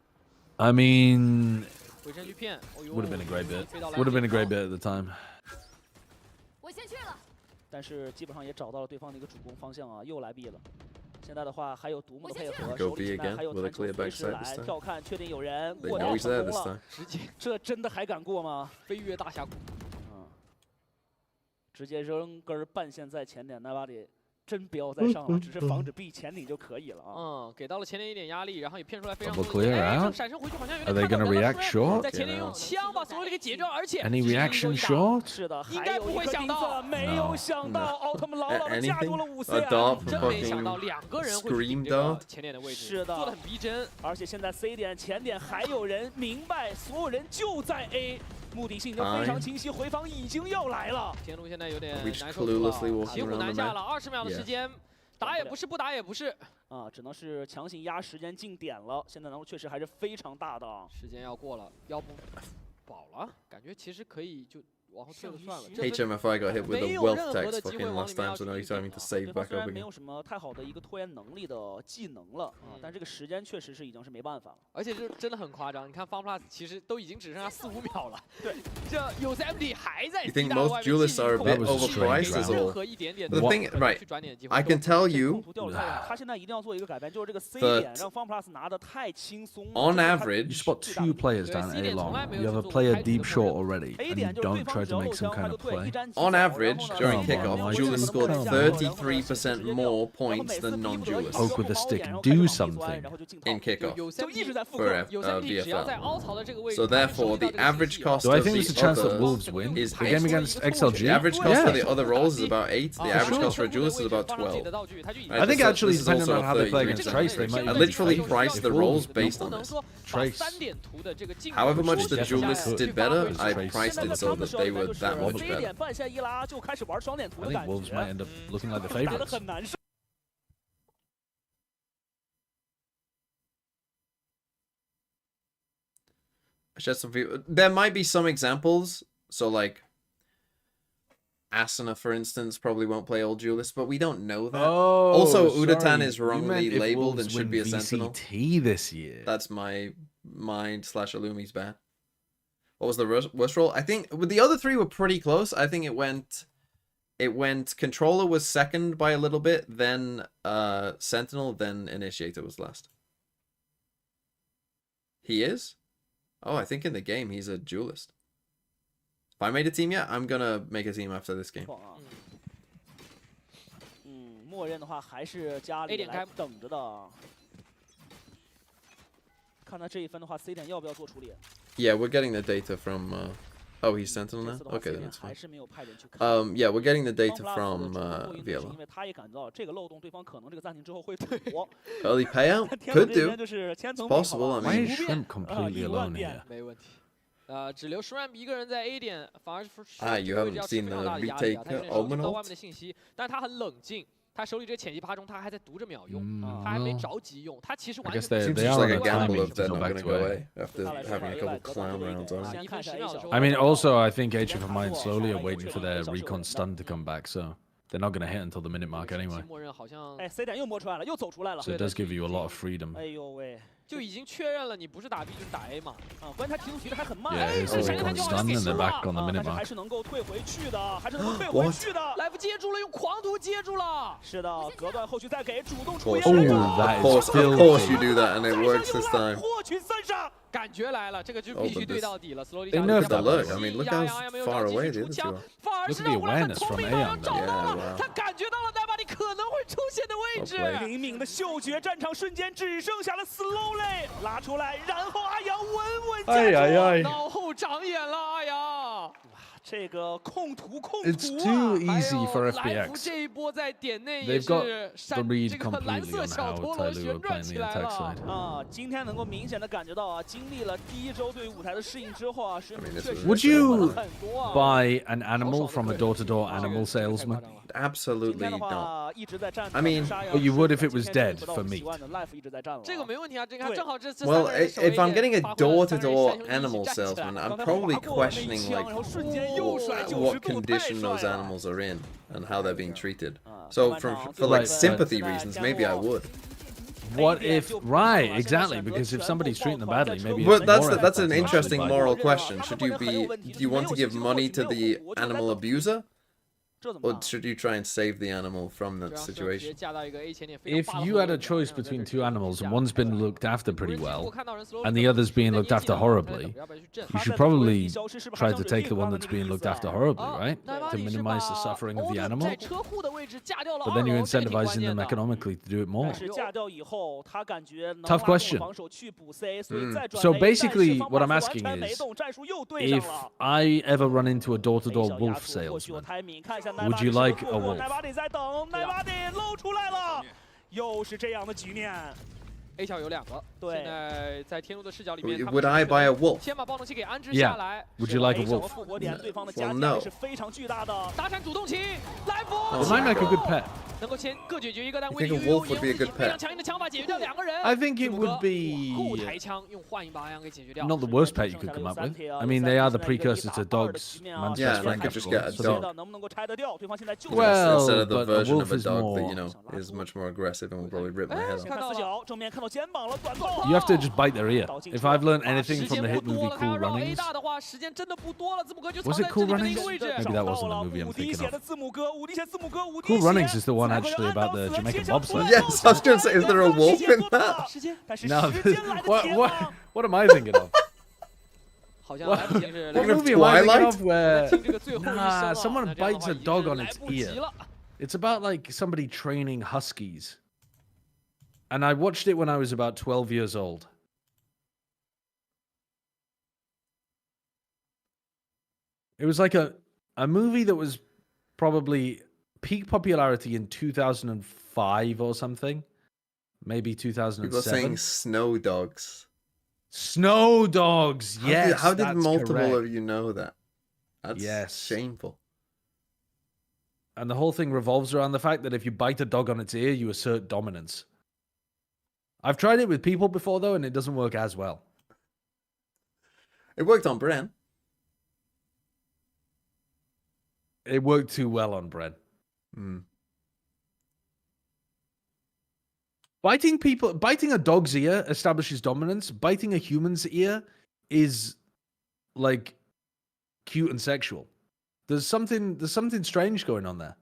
I mean, 回身去骗，哦呦 would have been a great bit. 飞到 Would have been a great 篮 bit at the time. 我先去了。但是基本上也找到了对方的一个主攻方向啊，又来 B 了。现在的话还有独木的配合， Go 手 B 里 again 还有 with a 弹球 clear 随时 backside 来 this time. 跳看，确定有人 They 过 know 掉 he's 成 there 功 this 了 time.，直接这真的还敢过吗？飞跃大峡谷。直接扔根半线在前点，那把里真不要再上了，只是防止 B 前顶就可以了啊。给到了前点一点压力，然后也骗出来非常 Double 多的。 clear 哎， out. 这闪身回去好像有 Are 点 they going to react short? 在前点用枪把所有的给解掉，而且 Any reaction short? 是的，应该不会想到，没有想到奥特曼牢牢的架住了A 5C。dart 真 for 没想到 fucking 两个人会 scream 这个 dart 前点的位置，是的，做的很逼真。而且现在 C 点前点还有人明白，所有人就在 A。 目的性已经非常清晰，回防已经要来了。天路现在有点 Which 难受了， cluelessly walking 骑虎 around 难 the 下 map. 了，20秒的时间，打也不是，不打也不是，啊，只能是强行压时间进点了。现在难度确实还是非常大的。时间要过了，要不保了，感觉其实可以就往后退了算了。 HMFI got hit with a wealth tax fucking last time, so now he's having to save 对方 back 虽 up 然没 again. 有什么太好的一个拖延能力的技能了啊，但这个时间确实是已经是没办法了。而且这真的很夸张，你看 FunPlus 其实都已经只剩下4、5秒了。对，这有 MD 还在 You think 打外 most 面 duelists are a 进 bit 攻 overpriced is 任 all? 何一点点 The 的 thing, right? 去转点的机会 I can tell 控 you 图掉了他现在一定要做一个改变，就是这个 C 点让 FunPlus 拿的太轻松了。 On You average, spot 2 players down A long. You have a player deep short already, and you don't try to make some kind of play. on average, during Come on, kickoff, Mike. duelists scored Come on. 33% more points than non-duelists Poke with a stick, do something. in kickoff 有就一直在复 for 刻。 有 3D 只要在 VFL. 凹槽的这个位置， So therefore, the average cost Do I of think the there's a chance that other Wolves win? is The game against the XLG? average cost for Yeah. the other roles is about 8. The average sure. cost for a duelist is about 12. I think This actually, is depending also on how they play 30 against green Trace, they zone. might I even literally be priced the If roles Wolves based on this. Trace. However much the Definitely duelists could. did better, I Trace. priced it so that they were that much ，C better. 点半线一拉就开始玩双点图 I 的 think 感 Wolves 觉， might end up looking like the 打得 favourites. 很难受。 Shed some people. There might be some examples. So like Asuna, for instance, probably won't play old duelists, but we don't know that. Oh, Also, Udatan sorry. is You wrongly meant if labeled Wolves and should win be a sentinel. VCT this year. That's my mind / Illumi's bad. What was the worst roll? I think the other 3 were pretty close. I think it went controller was second by a little bit, then sentinel, then initiator was last. He is? Oh, I think in the game he's a duelist. If I made a team yet, I'm gonna make a team after this game. 默认的话还是家里来等着的。看他这一分的话 ，C 点要不要做处理？ Yeah, we're getting the data from. Oh, he's sentinel 这 now. 次的话 Okay, ，C then 点 it's 还 fine. 是没有派人去看。 Yeah, we're getting the data FunPlus from 的主动因 VFL. 为他也感到这个漏洞，对方可能这个暂停之后会躲。 Early payout 天路 could 这 do. 边就是千层 possible, I Why mean- is Shrimp completely alone here? 没问题。只留 Shrimp 一个人在 A 点，反而是 you haven't seen the 他有点收集 retake 到 Omen 外面的信息，但他很冷静。他手里这个潜击趴中，他还在读着秒用， Mm, 他还没 well, 着急用。他其实 I 完 guess 全 they- Seems they just are like a on a gamble timing of to they're go not back going to to go A. away after having a couple clown rounds on. 1分10秒的时候 I mean, also, I think HFMI and slowly are waiting for their recon stun to come back, so they're not going to hit until the minute mark anyway. 默认好像哎 ，C 点又摸出来了，又走出来了。 So it does give you a lot of freedom. 哎呦喂，就已经确认了你不是打 B 就是打 A 嘛。关键他提速提的还很慢。 Yeah, here's the recon stun, and they're back on the 但 minute 是还 mark. 是能够退回去的，还是能够退回去的。来福接住了，用狂徒接住了。是的，隔断后续再给，主动出 Of 演。 course, of course you do that, and it works this time. 获取3杀。感觉来了，这个就必须对到底了。Slowly They nerfed the look. I mean, look how far away the other two are. 反而是 Look at the 让我很 awareness 聪 from 明 A 马上 on 找到 Yeah, 了， wow. 他感觉到了戴巴里可能会出现的位置。 Well played. 灵敏的嗅觉，战场瞬间只剩下了 Slowly 拉出来，然后阿阳稳稳哎呀架住。呀脑后长眼了，阿阳。这个控图控 It's 图 too 啊！ easy for 来福 FPX. 这一波在点内也 They've got 是 the 闪 read 这个蓝 completely 色 on 小 how 陀螺 Tyloo 旋 are 转 playing 起 the 来 attack 了 side.。啊，今天能够明显的感觉到啊，经历了第1周对于舞台的适应之后啊，水 I mean, 平 this 确 was 实 Would 进步了 you 很多啊。 buy an animal from a door-to-door animal salesman? 今 Absolutely 天的 not. 话一直在战 I mean, 杀羊 but you would if it 今 was 天 dead 不到 for 50 meat. 万的 life 一直在战了。这个没问题啊，这个对正好这 Well, 三个人手里 if I'm 面 getting a 发挥了三个人 door-to-door 三兄弟一起 animal 站起来 salesman, 了 I'm 刚才 probably 划过我那 questioning 枪 like 然后瞬间右甩90 what 度，太 condition 帅 those 了。 animals are in and how they're being treated. 啊 So 上半 for 场 for 最后 like 一分 sympathy 现在 reasons, 降 maybe I 落 would. What 点 if? 就不 Right, 好了，现在 exactly. 选择 Because if 全部 somebody's treating them 抱团 badly, 在 maybe 车 But it's that's more that's an effective interesting actually, moral but- question. Should you be? Do you want to give money to the animal abuser, or should you try and save the animal from that 直接 situation? 架到一个 A 前点非常 If 霸道 you 的 had a 位置 choice 然后在这 between 里 two 下 animals 架 and one's 这 been 个 looked after 无 pretty 人机如 well, 果看到人 slow and 这 the 个 other's 是 being 在 looked 一 after 线 horribly, 要不要去震 you should 他在作为 probably 地消失是不是 try 还 to 像是 take the 另 one 方的 that's 那个 being 意 looked 思 after 啊？ horribly, right? 奈巴 To 蒂是 minimize the 把 suffering of the Odom animal. 在车库的位置架掉了 But 二 then you're 楼，这个挺关 incentivizing 键 them 的。 economically to do it 但 more. 是架掉以后，他感觉能 Tough 拉动 question. 防守去补 C， 所以再转 So 雷，但是 basically, 方 what 法 I'm 是完 asking 全没 is, 动，战术又对上 if 了。 I ever run into a 哎 door-to-door 小 wolf 牙突或许有 salesman, timing， 看一下 would you like a wolf? 奈巴蒂在等，奈巴蒂露出来了，又是这样的局面。 A 桥有2个，对现在在天路的视角里面 Would I buy a wolf? 先把爆动器给安置 Yeah. 下来。 Would you like a 什么 wolf? 复活点，对方的加 Well, 压 no. 力是非常巨大的。达成主动棋，来福 It might make a good pet. 能够先各解决一个，但 You 为 think 了 a wolf would be a good 非常 pet? 强硬的枪法解决掉2个人。 I think it 字母哥 would be 后台枪用幻影拔枪给解决掉。 not the worst pet you could come up with. I mean, they are the precursor to dogs. Man's Yeah, best and I friend, could of just get a course, so- dog. 能不能够拆得掉？对方现在就 Well, Instead of the but a version wolf of a is dog that, more- you know, is much more aggressive and will probably rip my head 看 off. 死角，正面看到肩膀了，短道。 You have to just bite their ear. If I've learned anything 时 from 间 the 不 hit 多 movie 了，他要 Cool 绕 A Runnings, 大的话，时间真的不多了。字母哥就藏 Was it 在这 Cool 里面的一 Runnings? 个位置。 Maybe that wasn't the 找到了 movie I'm 无敌 thinking 血 of. 的字母哥，无敌血字母哥，无敌 Cool 血 Runnings is the one 4个人 actually 按 about 到 the 死 Jamaican 切枪 bobsled. Yes, I was gonna say, is there a wolf in that? 时间但是 No, 时间来得 what, 及 what, 吗？ what am I thinking of? 好像来不及是 What Thinking of movie am I thinking Twilight? of where 听这个最后一声 nah, 啊 someone 那这样的 bites 话 a 已经 dog 是 on 来 its 不及 ear? 了。 It's about like somebody training huskies. And I watched it when I was about 12 years old. It was like a movie that was probably peak popularity in 2005 or something. Maybe People are 2007. saying snow dogs. Snow Dogs. Yes. How did that's multiple correct. of you know that? That's Yes. shameful. And the whole thing revolves around the fact that if you bite a dog on its ear, you assert dominance. I've tried it with people before, though, and it doesn't work as well. It worked on Bren. It worked too well on Bren. Mm. Biting a dog's ear establishes dominance. Biting a human's ear is like cute and sexual. There's something strange going on there.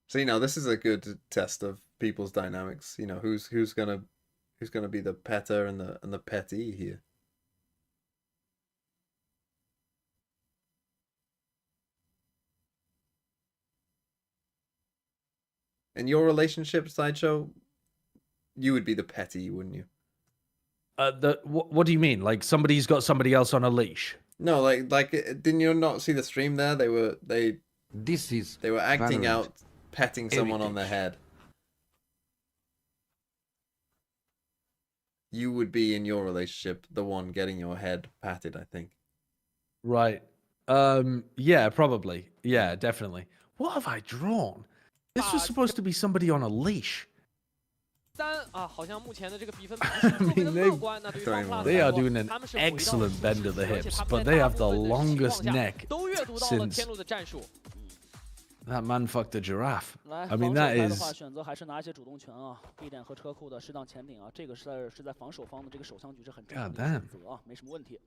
So you know, this is a good test of people's dynamics. You know, who's gonna be the petter and the petty here. In your relationship, Sideshow, you would be the petty, wouldn't you? What do you mean? Like somebody's got somebody else on a leash? No, like didn't you not see the stream there? They were acting Valorant. out petting someone on the head. You would be in your relationship the one getting your head patted, I think. Right. Yeah, probably. Yeah, definitely. What have I drawn? This was supposed to be somebody on a leash. 3啊，好像目前的这个比分不是特别的乐观。那对于方 Plus They are 来说 doing an 他们是回到 excellent bend of the 而且 hips, 他 but 们在 they 大 have 部 the 分的情 longest 况下 neck 都阅读到了 since 天路的战术。 that man fucked a giraffe. 来， I mean, 防守 that 派的话 is 选择还是拿一些主动权啊，B 点和车库的适当前顶啊，这个是在防守方的这个首相局是很正常的 God 选择啊，没什么问题。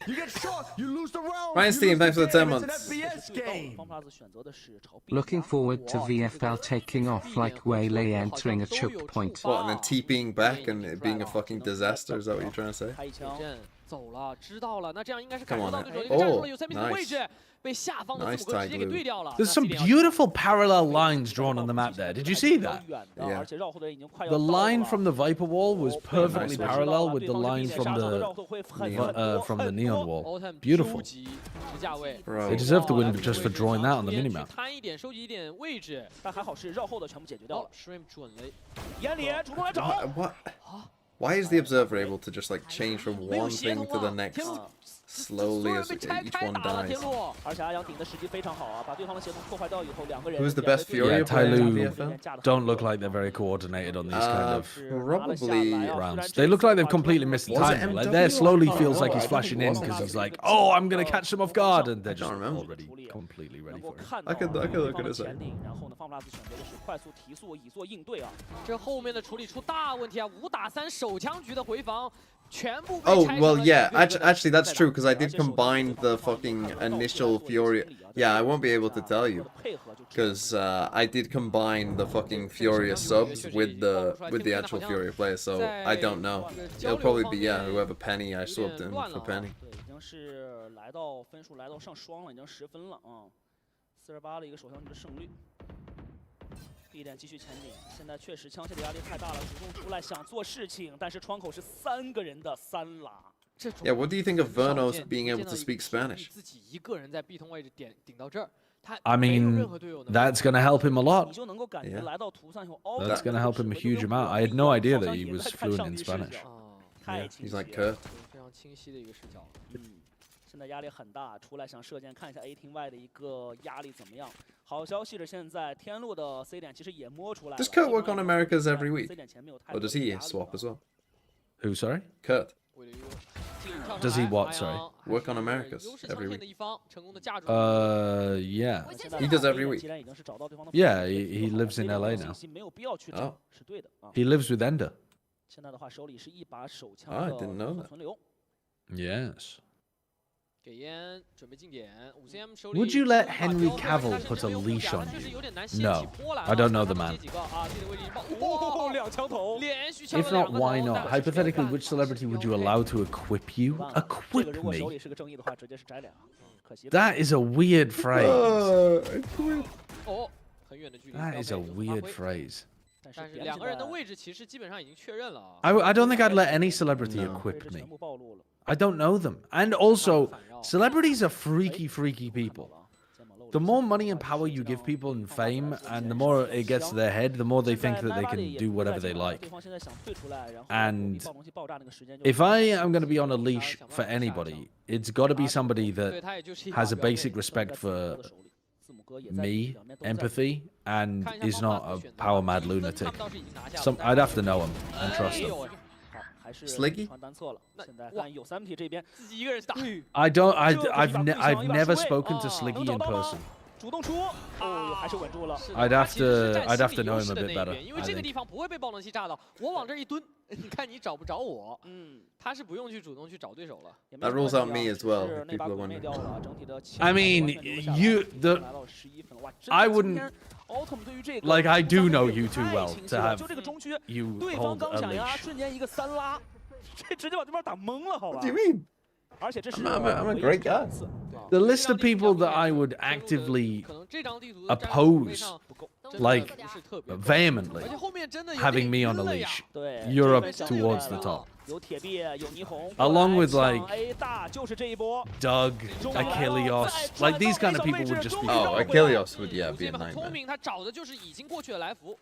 You get shot, you lose the round. Ryan you Steam, lose thanks for the 10 game. It's an months. FPX game. 方 Plus 选择的是朝 B Looking 打 forward to 哇 VFL 这个 taking off like Waylay entering a choke point. What, and then TPing back and it being a fucking disaster? Is that what you're trying to say? 开一枪。阵走了，知道了，那这样应该是感 Come 受 on 到 now. 对手一个战术 Oh, 了，有3米的位置 nice. 被下方的 Nice 字母哥直接给 Tyloo. 对掉了。 There's some beautiful parallel lines drawn on the map there. Did you see that? Yeah. 而且绕后的人已经快要 The 到了 line from the Viper wall was perfectly nice. parallel with the line from the Neon wall. Beautiful. 直价位 Bro. They deserve to win 哇 just for drawing that on the 直接去 minimap. 摊一点，收集一点位置。但还好是绕后的全部解决掉哦了。 ，Shrimp 准了，眼里主动来找， What? Why is the observer able to just like change from 没有 one 协 thing 同 to the 啊！天 next? 路 slowly as each one dies. Who's the best Fury Yeah, player in Tyloo VFL? don't look like they're very coordinated on these kind of Probably. rounds. They look like they've completely missed the Was it timing. Like MW? there slowly I feels don't like know. he's I think flashing it in was because he's MW. like, oh, I'm gonna catch them off guard, and they're just remember. already completely ready for it. I could look at it. 这后面的处理出大问题啊！5打3手枪局的回防。 Oh, well, yeah, actually that's true, because I did combine the fucking initial Fury. Yeah, I won't be able to tell you, because I did combine the fucking Furious subs with the actual Fury player, so I don't know. It'll probably be, yeah, whoever Penny I swapped in for Penny. 已经是来到分数来到上双了，已经10分了啊，48的一个手枪局的胜率。 B 点继续前进，现在确实枪械的压力太大了，主动出来想做事情，但是窗口是3个人的3拉。 Yeah, what do you think of Vernos being able to speak Spanish? 自己一个人在 B 通位置顶到这儿， I mean, that's going to help him a lot. Yeah. That's going to help him a huge amount. I had no idea that he was fluent in Spanish. Yeah, he's like Kurt. 非常清晰的一个视角。现在压力很大，出来想射箭，看一下 A 厅外的一个压力怎么样。好消息是，现在天路的 C 点其实也摸出来了。Does Kurt work on Americas every week? Or does he swap as well? Who, sorry? Kurt. Does he what, sorry? Work on Americas every week. Yeah. He does every week. Yeah, he lives in LA now. Oh. He lives with Ender. 现在的话，手里是一把手枪 I 的 didn't know 储 that. 存流。 Yes. 给烟，准备进点。5cm 手 Would you let Henry Cavill put a leash on you? No, I don't know the man. If not, why not? Hypothetically, which celebrity would you allow to equip you? Equip me? That is a weird phrase. That is a weird phrase. 但是2个人的位置其实基本上已经确认了啊。 I don't think I'd let any celebrity equip me. I don't know them. And also, celebrities are freaky, freaky people. The more money and power you give people and fame, and the more it gets to their head, the more they think that they can do whatever they like. And if I am going to be on a leash for anybody, it's got to be somebody that has a basic respect for me, empathy, and is not a power-mad lunatic. I'd have to know him and trust him. Sliggy? I've never spoken to Sliggy in person. I'd have to know him a bit better. 因为这个地方不会被爆能器炸到，我往这一蹲，你看你找不着我。他是不用去主动去找对手了。That rules out me as well. If people are wondering. I mean, I wouldn't. Like, I do know you too well to have you hold a leash. 这直接把对方打懵了，好吧 What do you mean? 而且这是 I'm a great guy. The list of people that I would actively oppose, like, vehemently, having me on a leash, you're up towards the top. Along with, like, Doug, Achilles, like, these kind of people would just be... Oh, Achilles would, yeah, be a nightmare. 聪明，他找的就是已经过去的来福。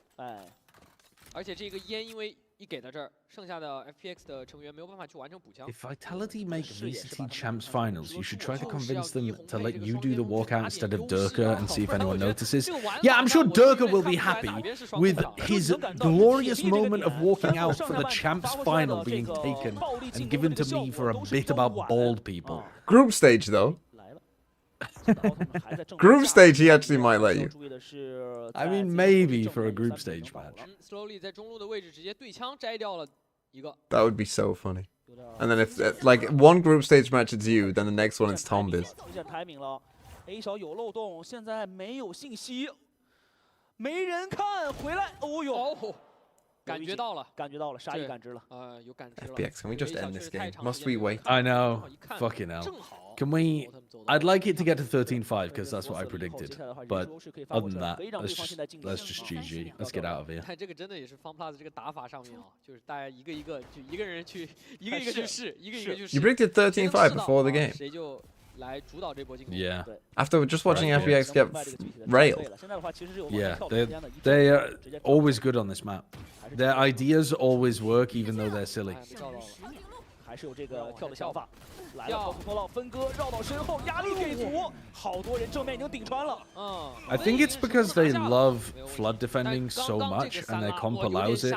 而且这个烟因为一给到这儿，剩下的 FPX 的成员没有办法去完成补枪。 If Vitality make VCT Champs Finals, you should try to convince them to let you do the walkout instead of Durka and see if anyone notices. Yeah, I'm sure Durka will be happy with his glorious moment of walking out for the Champs Final being taken and given to me for a bit about bald people. Group stage, though. Group stage, he actually might let you. I mean, maybe for a group stage match. Slowly 在中路的位置直接对枪摘掉了一个。 That would be so funny. And then if, like, one group stage match it's you, then the next one it's Tombiz. A 小有漏洞，现在没有信息，没人看，回来，哦呦，感觉到了，杀意感知了，有感知了。 FPX, can we just end this game? Must we wait? I know. Fucking hell. Can we... I'd like it to get to 13-5 because that's what I predicted. But other than that, let's just GG. Let's get out of here. 但这个真的也是 FunPlus 这个打法上面啊，就是大家一个一个人去一个一个去试，一个一个去试。You predicted 13-5 before the game. 谁就来主导这波进攻。 Yeah. After just watching FPX get railed. Yeah, they are always good on this map. Their ideas always work even though they're silly. 还是有这个跳的想法。来了，头脑分割，绕到身后，压力给足，好多人正面已经顶穿了。I think it's because they love flood defending so much and their comp allows it.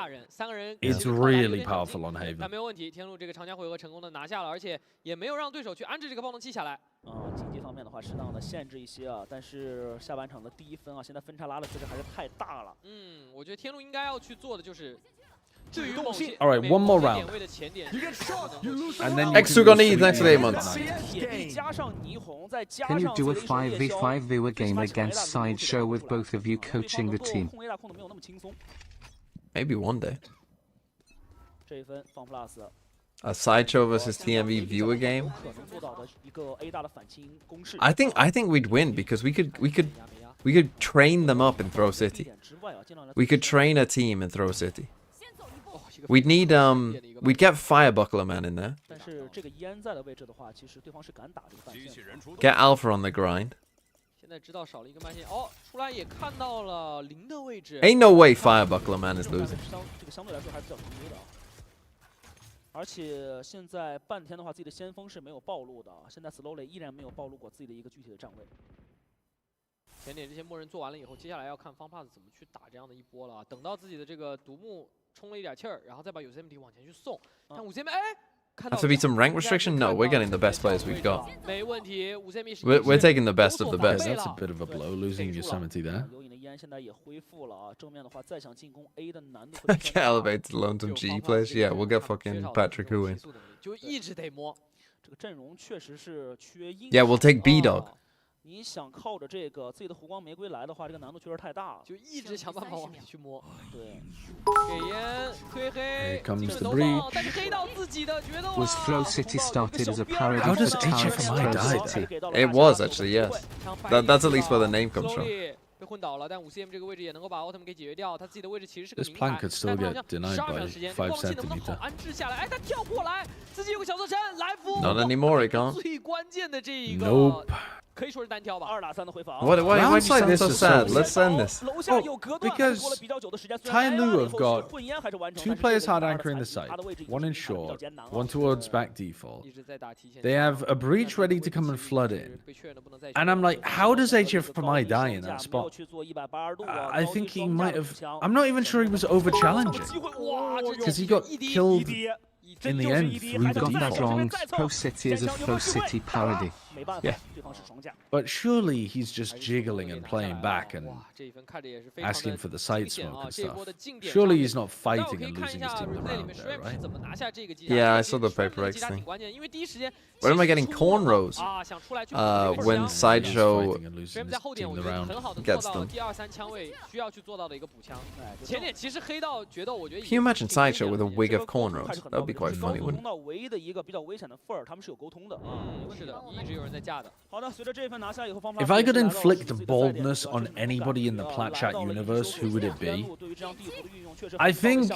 It's really powerful on Haven. 但没有问题，天路这个长枪回合成功的拿下了，而且也没有让对手去安置这个爆能器下来。经济方面的话，适当的限制一些啊，但是下半场的第1分啊，现在分差拉的确实还是太大了。我觉得天路应该要去做的就是。 All right, one more round. And then Extra gonna need next 8 months. Can you do a 5v5 viewer game against Sideshow with both of you coaching the team? Maybe one day. 这一分放 plus。 A Sideshow versus TMV viewer game. I think we'd win because we could train them up and throw City. We could train a team and throw City. We'd need we'd get Firebuckler man in there. Get Alpha on the grind. Ain't no way Firebuckler man is losing. 而且现在半天的话，自己的先锋是没有暴露的。现在 Slowly 依然没有暴露过自己的一个具体的站位。前点这些默认做完了以后，接下来要看方帕子怎么去打这样的一波了。等到自己的这个独木充了一点气儿，然后再把Yosemite往前去送。但5CM Have to beat some rank restriction? No, we're getting the best players we've got. 没问题，we're taking the best of the best. That's a bit of a blow, losing Yosemite there. 有影的烟现在也恢复了啊，正面的话再想进攻 A 的难度。Get elevated to lonesome G players. Yeah, we'll get fucking Patrick Hu in. 就一直得摸。这个阵容确实是缺硬。Yeah, we'll take B dog. 你想靠着这个自己的湖光玫瑰来的话，这个难度确实太大了，就一直想办法往里去摸。对，给烟推黑， Here comes 这 the 个 breach. 但是黑到自己的决斗 Was Flow City started as a parody How of does the Tower HFMI Flow die City? It was actually, yes. That's at least where the name comes from. 被混倒了，但5CM 这个位置也能够把奥特曼给解决掉。他自己的位置其实是个 This 明 plan 牌， could still 但 get 他 denied 12 秒 by 时间， 5忘记能不能好 centimeter. 安置下来。哎，他跳过来，自己有个小侧身来扶。 Not anymore, it can't. 最关键的这一个。 Nope. 可以说是单挑吧。2打3的回防。Why you Rounds like sound this so are sad? so Let's end this. Because Tyloo have got 2 players hard anchoring the site, 1 in short, 1 towards back default. They have a breach ready to come and flood in. And I'm like, how does HFMI die in that spot? I think he might have... I'm not even sure he was over challenging. Because he got killed in the end through the Got that default. wrong. Pro City is a Flow City parody. Yeah. But surely he's just jiggling and playing back and asking for the side smoke and stuff. Surely he's not fighting and losing his team the round there, right? Yeah, I saw the Paper X thing. Where am I getting cornrows? When Sideshow Fighting and losing his team the round. gets them. 第2、3枪位需要去做到的一个补枪。前点其实黑到决斗，我觉得。 Can you imagine Sideshow with a wig of cornrows? That would be quite funny, wouldn't it? 到唯一的一个比较危险的份儿，他们是有沟通的。是的，一直有人在架的。好的，随着这一分拿下以后， If I could inflict baldness on anybody in the Plat Chat universe, who would it be? I think...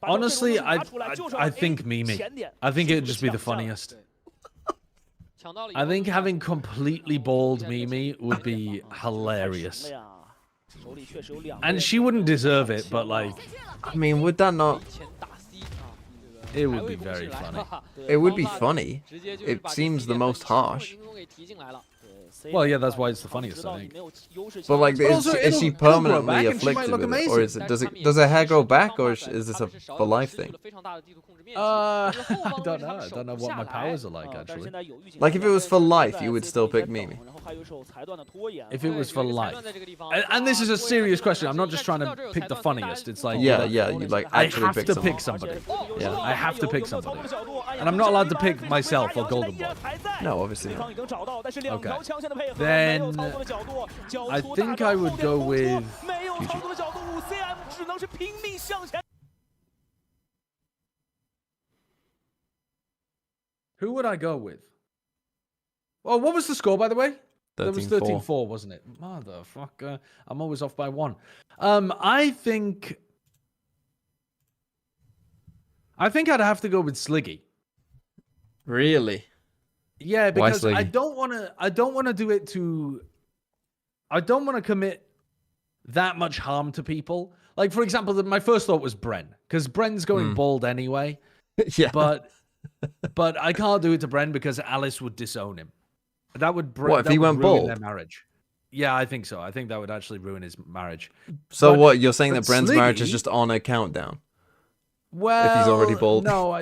Honestly, I think Mimi. I think it'd just be the funniest. I think having completely bald Mimi would be hilarious. And she wouldn't deserve it, but like... I mean, would that not... It would be very funny. It would be funny. It seems the most harsh. Well, yeah, that's why it's the funniest, I think. But like, also, is she it'll grow permanently back and she might afflicted look with it, or is amazing. it does her hair grow back, or is this a for life thing? I don't know. I don't know what my powers are like, actually. Like, if it was for life, you would still pick Mimi. If it was for life. And this is a serious question. I'm not just trying to pick the funniest. It's like... Yeah, you like I actually have pick to someone. pick somebody. Yeah. I have to pick somebody. And I'm not allowed to pick myself or Golden Boy. No, obviously not. Okay. Then I think I would go with... Who would I go with? Oh, what was the score, by the way? That was 13-4, wasn't it? Motherfucker. I'm always off by 1. I think I'd have to go with Sliggy. Really? Yeah, because Why Sliggy? I don't want to do it to... I don't want to commit that much harm to people. Like, for example, my first thought was Bren, because Bren's going bald anyway. Yeah. But I can't do it to Bren because Alice would disown him. That would What if that he would went ruin bald? their marriage. Yeah, I think so. I think that would actually ruin his marriage. So But- what, you're saying but that Bren's marriage is Sliggy- just on a countdown? Well, if he's already bald? No,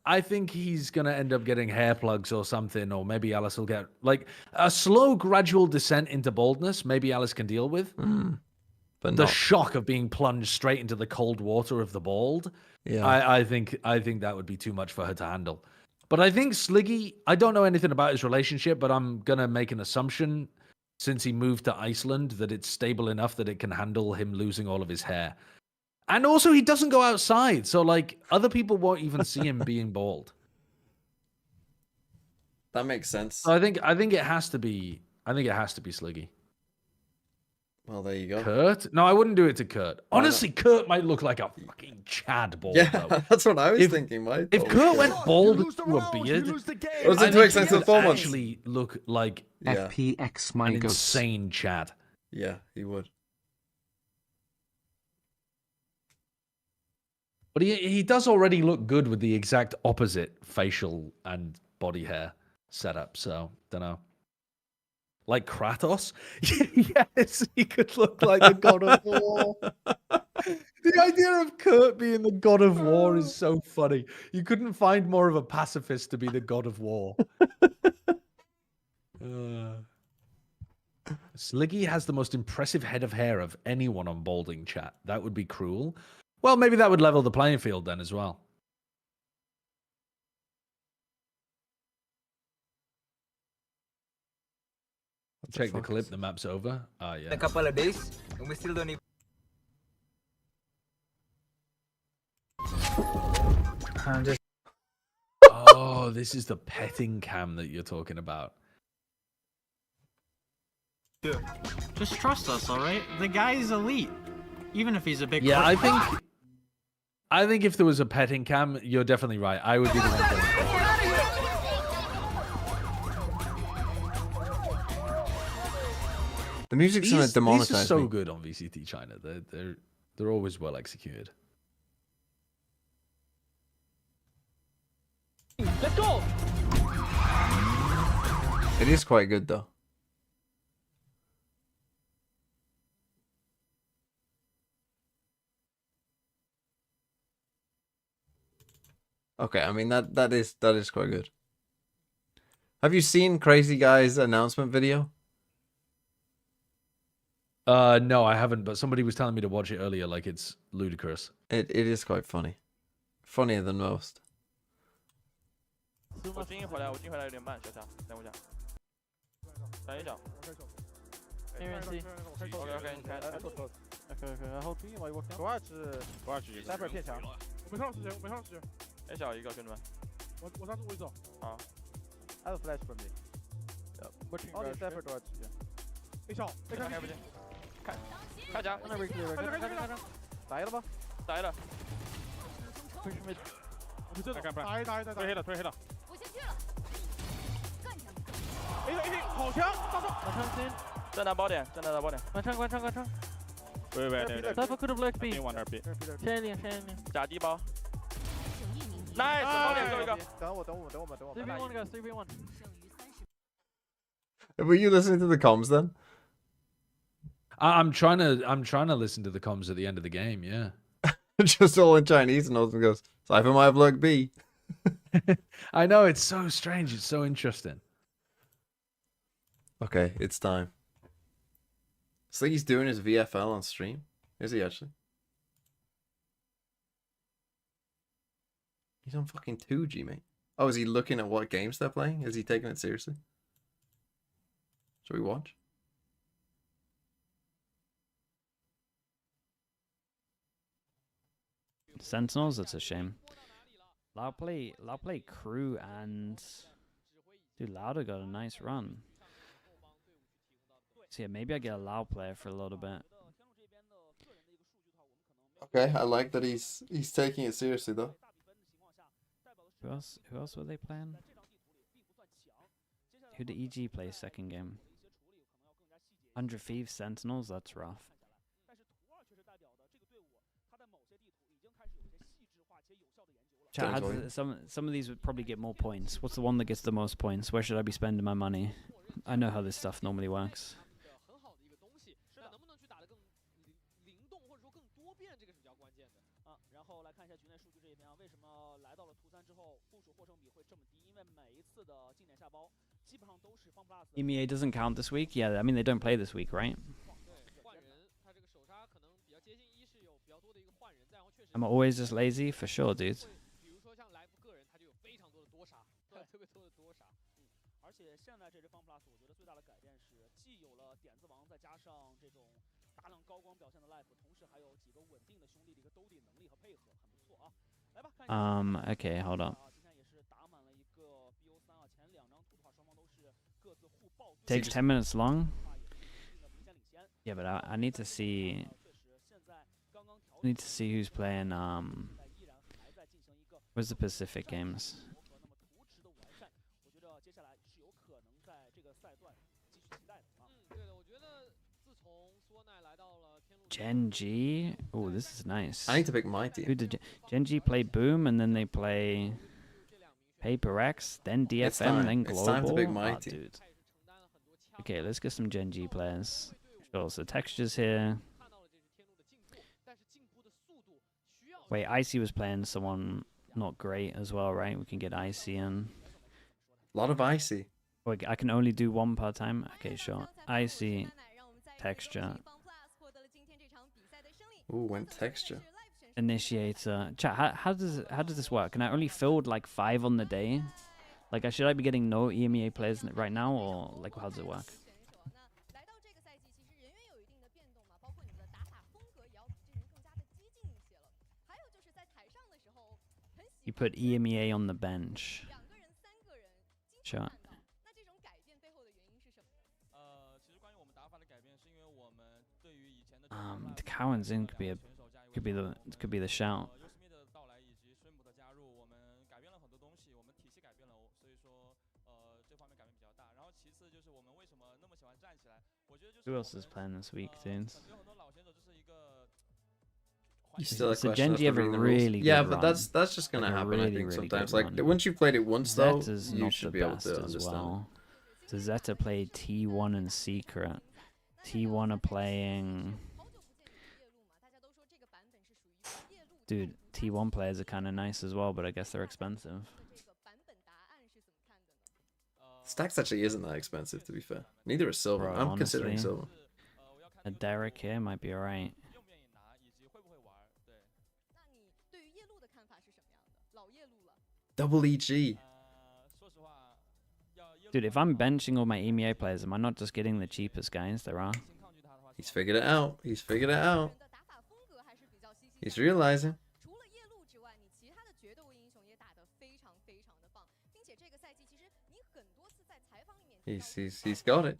I think he's gonna end up getting hair plugs or something, or maybe Alice will get like a slow, gradual descent into baldness. Maybe Alice can deal with But the not. shock of being plunged straight into the cold water of the bald. Yeah. I think that would be too much for her to handle. But I think Sliggy, I don't know anything about his relationship, but I'm gonna make an assumption since he moved to Iceland that it's stable enough that it can handle him losing all of his hair. And also, he doesn't go outside, so like other people won't even see him being bald. That makes sense. So I think it has to be. I think it has to be Sliggy. Well, there you go. Kurt? No, I wouldn't do it to Kurt. Why not? Honestly, Kurt might look like a fucking Chad bald. Yeah, though. that's what I was If- thinking, Mike. If Kurt went bald to a beard, It was I in think Twix he next to would the 4 months. actually look like Yeah, FPX an my ghost. insane Chad. yeah, he would. But he does already look good with the exact opposite facial and body hair setup. So don't know. Like Kratos? Yes, he could look like the God of War. The idea of Kurt being the God of War is so funny. You couldn't find more of a pacifist to be the God of War. Sliggy has the most impressive head of hair of anyone on Balding Chat. That would be cruel. Well, maybe that would level the playing field then as well. Check the clip. The map's over. Ah, yeah. A couple of days, and we still don't even. Oh, this is the petting cam that you're talking about. Just trust us, alright? The guy's elite. Even if he's a bit Yeah, I think if there was a petting cam, you're definitely right. I would be the one going for it. The music's gonna These are demonetize so me. good on VCT China. They're always well executed. Let's go! It is quite good though. Okay, I mean that is quite good. Have you seen Crazy Guy's announcement video? No, I haven't, but somebody was telling me to watch it earlier, like it's ludicrous. It is quite funny. Funnier than most. 我进回来，有点慢，小强，等我一下。等一下。OK，你开。OK，然后注意嘛，我看。多少局？3分骗墙。我没看到时间。A 小一个，兄弟们。我上次我走。好。I have a flash for me. Only 3分多少时间 ？A 小，开不进。开墙。开。打了吗？打了。推什么？我这打推黑了。我先去了，干上你！ A 好强，大招。满仓先。站打包点。关仓。喂。Cypher could have looked B. 往那儿逼。先练。假低包。剩一名 Nice， 包点最后一个。等我。 3v1 guys, 3v1. 剩余30。 Were you listening to the comms then? I'm trying to listen to the comms at the end of the game. Yeah, Just all in Chinese, and Austin goes, "Cypher might have looked B." I know, it's so strange. It's so interesting. Okay, it's time. It's like he's doing his VFL on stream. Is he actually? He's on fucking 2G, mate. Oh, is he looking at what games they're playing? Is he taking it seriously? Shall we watch? Sentinels, that's a shame. Loud play crew and dude, Louder got a nice run. So yeah, maybe I get a Loud player for a little bit. Okay, I like that he's taking it seriously though. Who else were they playing? Who did EG play second game? 100 Thieves Sentinels, that's rough. Chat, how does some of these would probably get more points. What's the one that gets the most points? Where should I be spending my money? I know how this stuff normally works. EMEA doesn't count this week? Yeah, I mean, they don't play this week, right? I'm always just lazy? For sure, dude. 而且现在这支 FunPlus 我觉得最大的改变是，既有了点子王，再加上这种大量高光表现的 Life， 同时还有几个稳定的兄弟的一个兜底能力和配合，很不错啊。来吧，看一下。Okay, hold up. 今天也是打满了一个 BO3 啊，前两张图的话，双方都是各自互爆。Takes 10 minutes long? Yeah, but I need to see. I need to see who's playing. Where's the Pacific games? Genji. Oh, this is nice. I need to pick my team. Who did Genji play Boom, and then they play Paper X, then DFM, then Global? It's time to pick my team. Dude. Okay, let's get some Genji players. Sure, so Texture's here. Wait, Icy was playing someone not great as well, right? We can get Icy in. A lot of Icy. Wait, I can only do one per time? Okay, sure. Icy, Texture. Ooh, went Texture. Initiator. Chat, how does this work? Can I only field like 5 on the day? Like, should I be getting no EMEA players right now, or like how does it work? You put EMEA on the bench. Sure. The Cowan's in could be the shout. Who else is playing this week, dudes? So Genji have a really good yeah, but run. that's just gonna Like happen. really, I think really sometimes, good like run. once you've played it once, though, Zeta's you not should the be able best to as understand. well. So Zeta played T1 and Secret. T1 are playing. Dude, T1 players are kind of nice as well, but I guess they're expensive. Stacks actually isn't that expensive, to be fair. Neither is silver. Bro, I'm considering honestly, silver. A Derek here might be alright. Double EG. Dude, if I'm benching all my EMEA players, am I not just getting the cheapest guys there are? He's figured it out. He's figured it out. He's realizing. He's got it.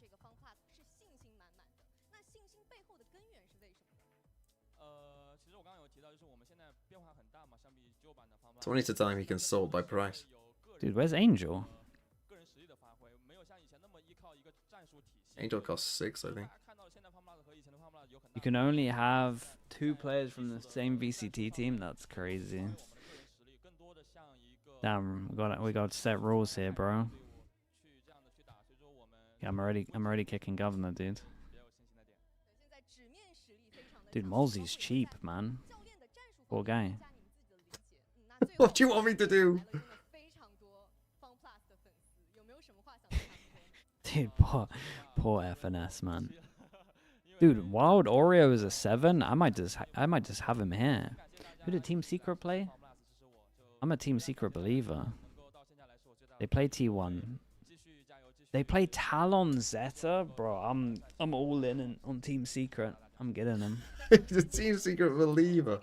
Someone needs to tell him he can sold by price. Dude, where's Angel? Angel costs 6, I think. You can only have 2 players from the same VCT team? That's crazy. Damn, we got set rules here, bro. Yeah, I'm already kicking Governor, dude. Dude, Molsey's cheap, man. Poor guy. What do you want me to do? Dude, poor FNS, man. Dude, Wild Oreo is a 7. I might just have him here. Who did Team Secret play? I'm a Team Secret believer. They play T1. They play Talon Zeta, bro. I'm all in on Team Secret. I'm getting him. The Team Secret believer.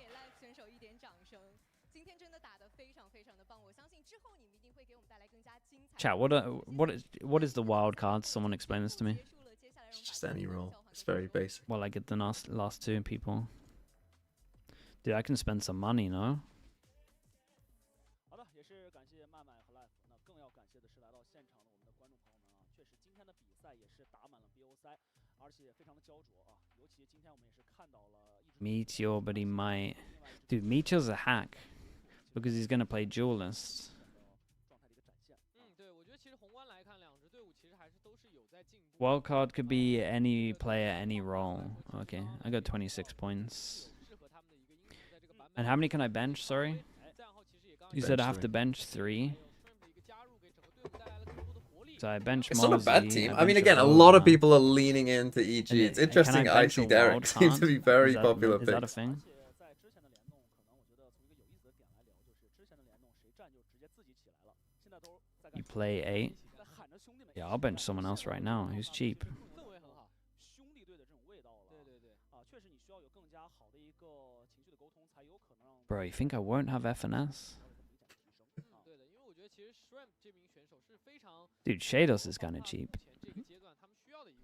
Chat, what is the wild card? Someone explain this to me. It's just any role. It's very basic. Well, I get the last 2 people. Dude, I can spend some money, no? Meteor, but he might. Dude, Meteor's a hack. because he's gonna play duelist. Wildcard could be any player, any role. Okay, I got 26 points. And how many can I bench? Sorry, you said I have to bench 3. So I bench. It's Mosey, not a bad team. I mean, bench again, a lot of Avova. people are leaning into EG. And It's can interesting. I bench see a Derek wild seems to card? be very Is that- popular Is that a picks. thing? You play 8. Yeah, I'll bench someone else right now who's cheap. Bro, you think I won't have FNS? Dude, Shados is kind of cheap.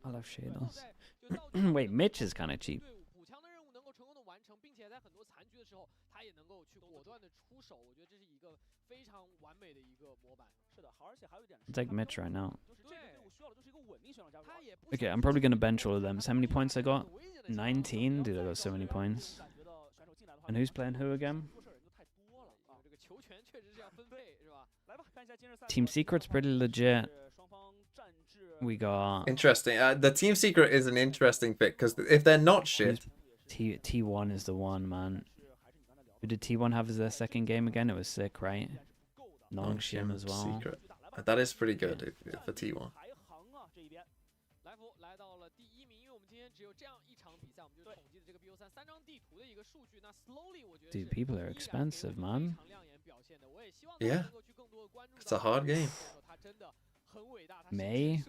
I love Shados. Wait, Mitch is kind of cheap. I'll take Mitch right now. Okay, I'm probably going to bench all of them. So how many points I got? 19? Dude, I got so many points. And who's playing who again? Team Secret's pretty legit. We got... Interesting. The Team Secret is an interesting pick, because if they're not shit... T1 is the one, man. Who did T1 have as their second game again? It was sick, right? Nongshim as well. Secret. That is pretty good for T1. Dude, people are expensive, man. Yeah. It's a hard game. May?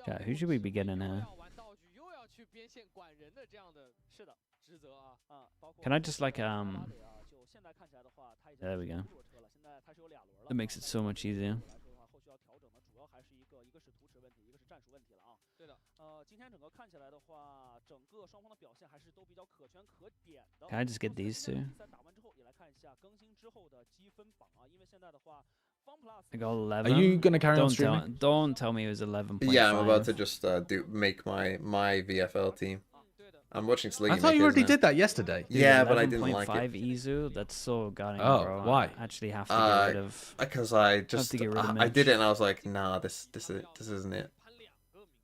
Yeah, who should we be getting here? Can I just like there we go. That makes it so much easier. Can I just get these two? I got 11. Are you gonna carry on streaming? Don't tell me it was 11.5. Yeah, I'm about to just make my VFL team. I'm watching Sliggy. I thought you already did that yesterday. Dude, yeah, but I didn't like it. 11.5 Izu, that's so gutting, Oh, bro. why? I actually have to get rid of... Because I just... to get rid of I did Mitch. it and I was like, nah, this isn't it.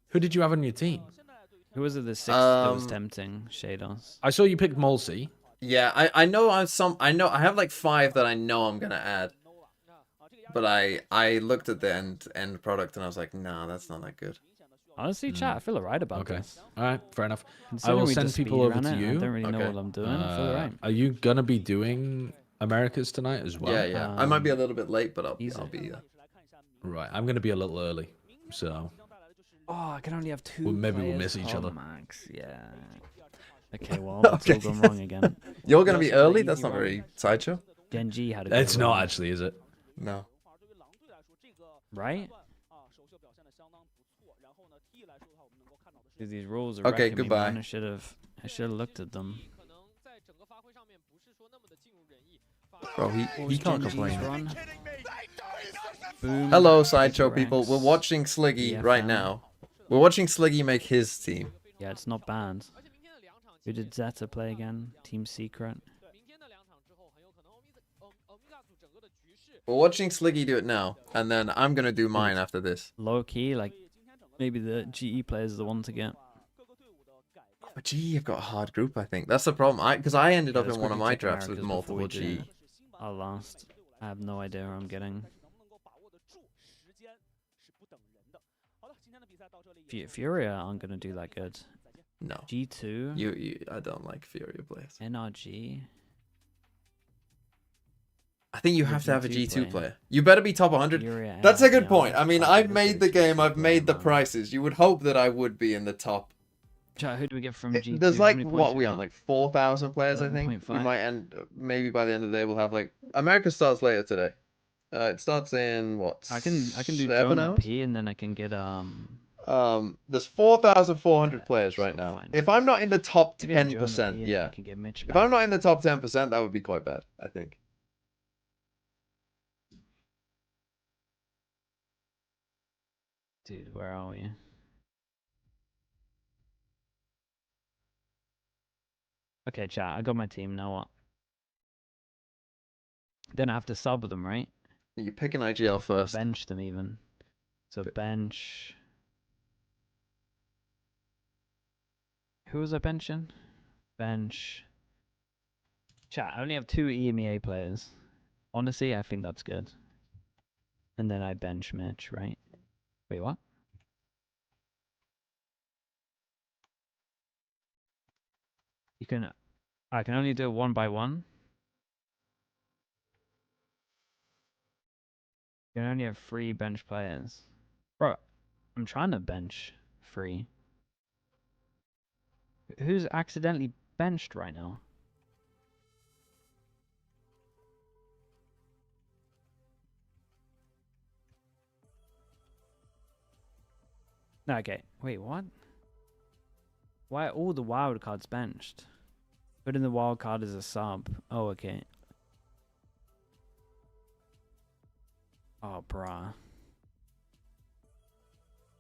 Who did you have on your team? Who was it the 6th that was tempting? Shados. I saw you picked Molsey. Yeah, I know I have like 5 that I know I'm gonna add. But I looked at the end product and I was like, nah, that's not that good. Honestly, chat, I feel alright about this. Alright, fair enough. I Considering will we send just people over speedrun to it, you. I don't really know Okay. what I'm doing. I feel alright. Are you gonna be doing Americas tonight as well? Yeah. I might be a little bit late, but I'll be Right, I'm gonna be a little early, so Oh, I can only have 2 well, maybe we'll players. miss each Oh, other. Max, yeah. Okay, well, that's all gone wrong again. You're gonna be early? That's not very sideshow. Genji had a good It's not run. actually, is it? No. Right? Dude, these rules are Okay, wrecking me, goodbye. man. I should have looked at them. Bro, he can't Genji's complain. run? Boom. Hello, sideshow people. We're watching Sliggy VFL. right now. We're watching Sliggy make his team. Yeah, it's not bad. Who did Zeta play again? Team Secret. We're watching Sliggy do it now, and then I'm gonna do mine after this. Low key, like maybe the GE player is the one to get. But GE have got a hard group, I think. That's the problem. Because I ended Yeah, up let's in one of quickly my check drafts with Americas before multiple we do GE. Our last. I have no idea who I'm getting. Furia aren't gonna do that good. No. G2. I don't like Furia players. NRG. I think you Who'd have to have a G2 G2 play? player. You better be top 100. Furia, That's a good NRG, point. I mean, fuck, I've this made is the game, I've G2, made the man. prices. You would hope that I would be in the top. Chat, who do we get from G2? There's How like, many what points are we on? Like 4,000 players, I think. We 11.5. might end, maybe by the end of the day, we'll have like. America starts later today. It starts in what? I can do 7 Joan hours? P and then I can get There's 4,400 players right so now. fine. If I'm not in the top maybe I Joan 10%, P and yeah. I can get Mitch If back. I'm not in the top 10%, that would be quite bad, I think. Dude, where are we? Okay, chat. I got my team. Now what? Then I have to sub them, right? You pick an IGL first. Bench them even. So bench. Who was I benching? Bench. Chat. I only have 2 EMEA players. Honestly, I think that's good. And then I bench Mitch, right? Wait, what? You can. I can only do it 1 by 1. You can only have 3 bench players. Bro, I'm trying to bench 3. Who's accidentally benched right now? Okay, wait, what? Why are all the wild cards benched? Put in the wild card as a sub. Oh, okay. Oh, bruh.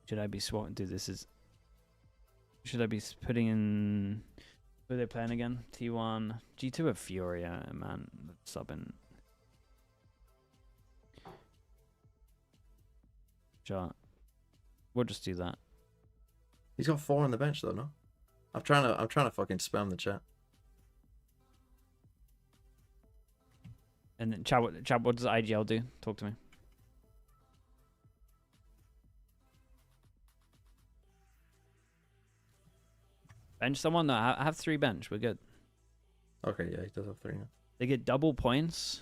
Should I be swapping? Dude, this is... Should I be putting in... Who are they playing again? T1. G2 of Furia, man. Subbing. Sure. We'll just do that. He's got 4 on the bench though, no? I'm trying to fucking spam the chat. And then, chat, what does IGL do? Talk to me. Bench someone? No, I have 3 bench. We're good. Okay, yeah, he does have 3 now. They get double points.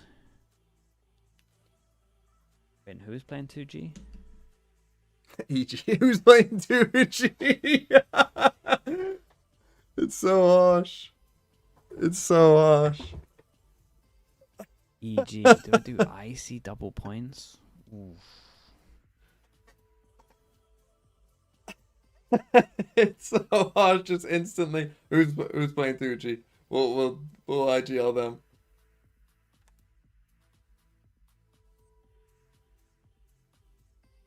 Wait, who's playing 2G? EG, who's playing 2G? It's so harsh. It's so harsh. EG. Do I do icy double points? Oof. It's so harsh just instantly. Who's playing 2G? We'll IGL them.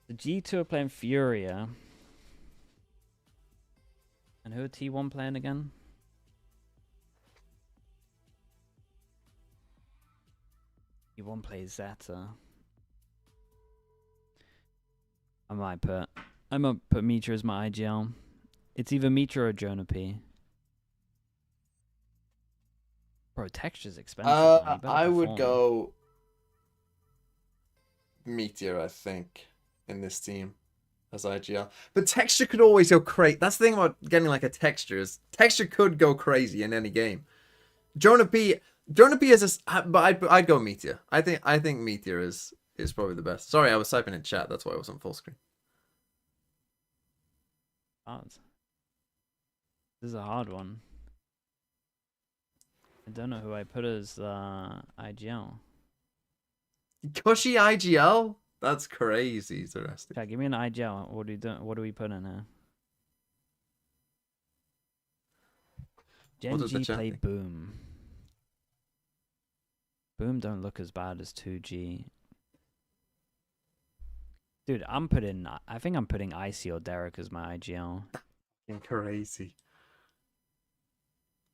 The G2 are playing Furia. And who are T1 playing again? T1 plays Zeta. I might put Mitra as my IGL. It's either Mitra or Jonah P. Bro, texture's expensive. I would go Meteor, I think, in this team as IGL. But texture could always go crazy. That's the thing about getting like a texture is texture could go crazy in any game. Jonah P is a, but I'd go Meteor. I think Meteor is probably the best. Sorry, I was typing in chat. That's why I wasn't full screen. This is a hard one. I don't know who I put as IGL. Cushy IGL? That's crazy, Zerasti. Okay, give me an IGL. What do we put in here? Gen G play Boom. Boom don't look as bad as 2G. Dude, I think I'm putting Icy or Derek as my IGL. Crazy.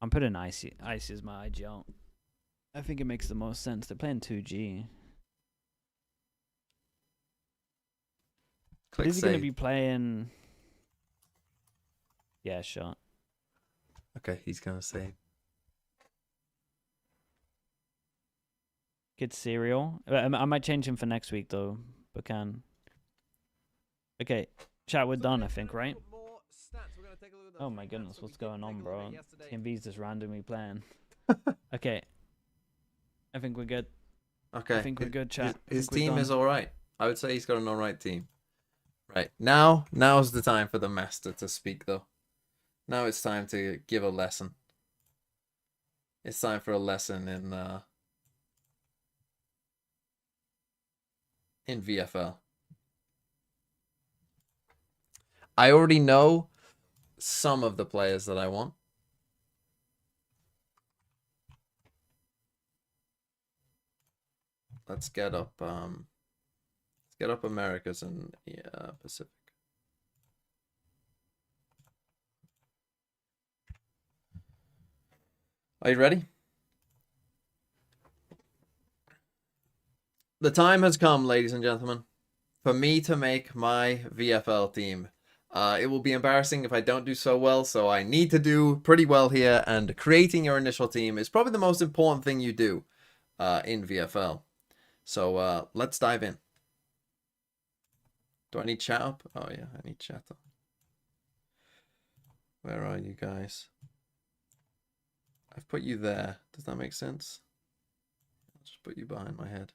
I'm putting Icy as my IGL. I think it makes the most sense. They're playing 2G. Is he going to be playing? Yeah, sure. Okay, he's going to save. Kid Cereal. I might change him for next week though, but can. Okay, chat, we're done, I think, right? Oh my goodness, what's going on, bro? TMV's just randomly playing. Okay. I think we're good. Okay. I think we're good, chat. His team is alright. I would say he's got an alright team. Right. Now's the time for the master to speak, though. Now it's time to give a lesson. It's time for a lesson in VFL. I already know some of the players that I want. Let's get up Americas and Pacific. Are you ready? The time has come, ladies and gentlemen, for me to make my VFL team. It will be embarrassing if I don't do so well, so I need to do pretty well here, and creating your initial team is probably the most important thing you do in VFL. So let's dive in. Do I need chat up? Oh yeah, I need chat up. Where are you guys? I've put you there. Does that make sense? I'll just put you behind my head.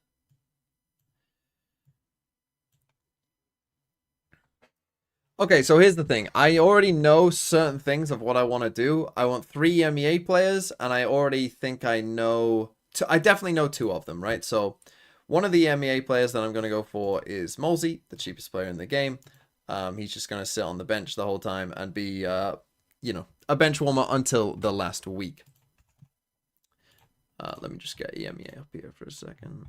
Okay, so here's the thing. I already know certain things of what I want to do. I want 3 EMEA players, and I already think I know... I definitely know 2 of them, right? So one of the EMEA players that I'm going to go for is Molsey, the cheapest player in the game. He's just going to sit on the bench the whole time and be, you know, a bench warmer until the last week. Let me just get EMEA up here for a second.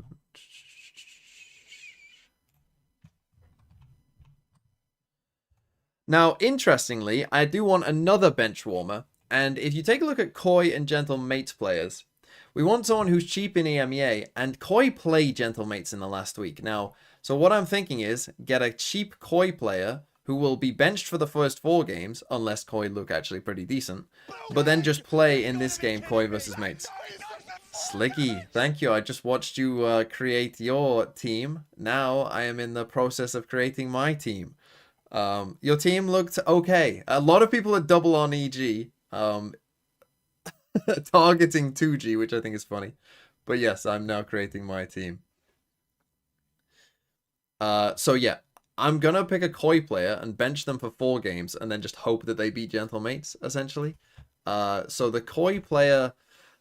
Now, interestingly, I do want another bench warmer, and if you take a look at Koi and Gentle Mates players, we want someone who's cheap in EMEA, and Koi played Gentle Mates in the last week. Now, so what I'm thinking is, get a cheap Koi player who will be benched for the first 4 games, unless Koi look actually pretty decent, but then just play in this game, Koi versus Mates. Slicky, thank you. I just watched you create your team. Now I am in the process of creating my team. Your team looked okay. A lot of people are double on EG, targeting 2G, which I think is funny. But yes, I'm now creating my team. So yeah, I'm gonna pick a Koi player and bench them for 4 games, and then just hope that they beat Gentle Mates, essentially. So the Koi player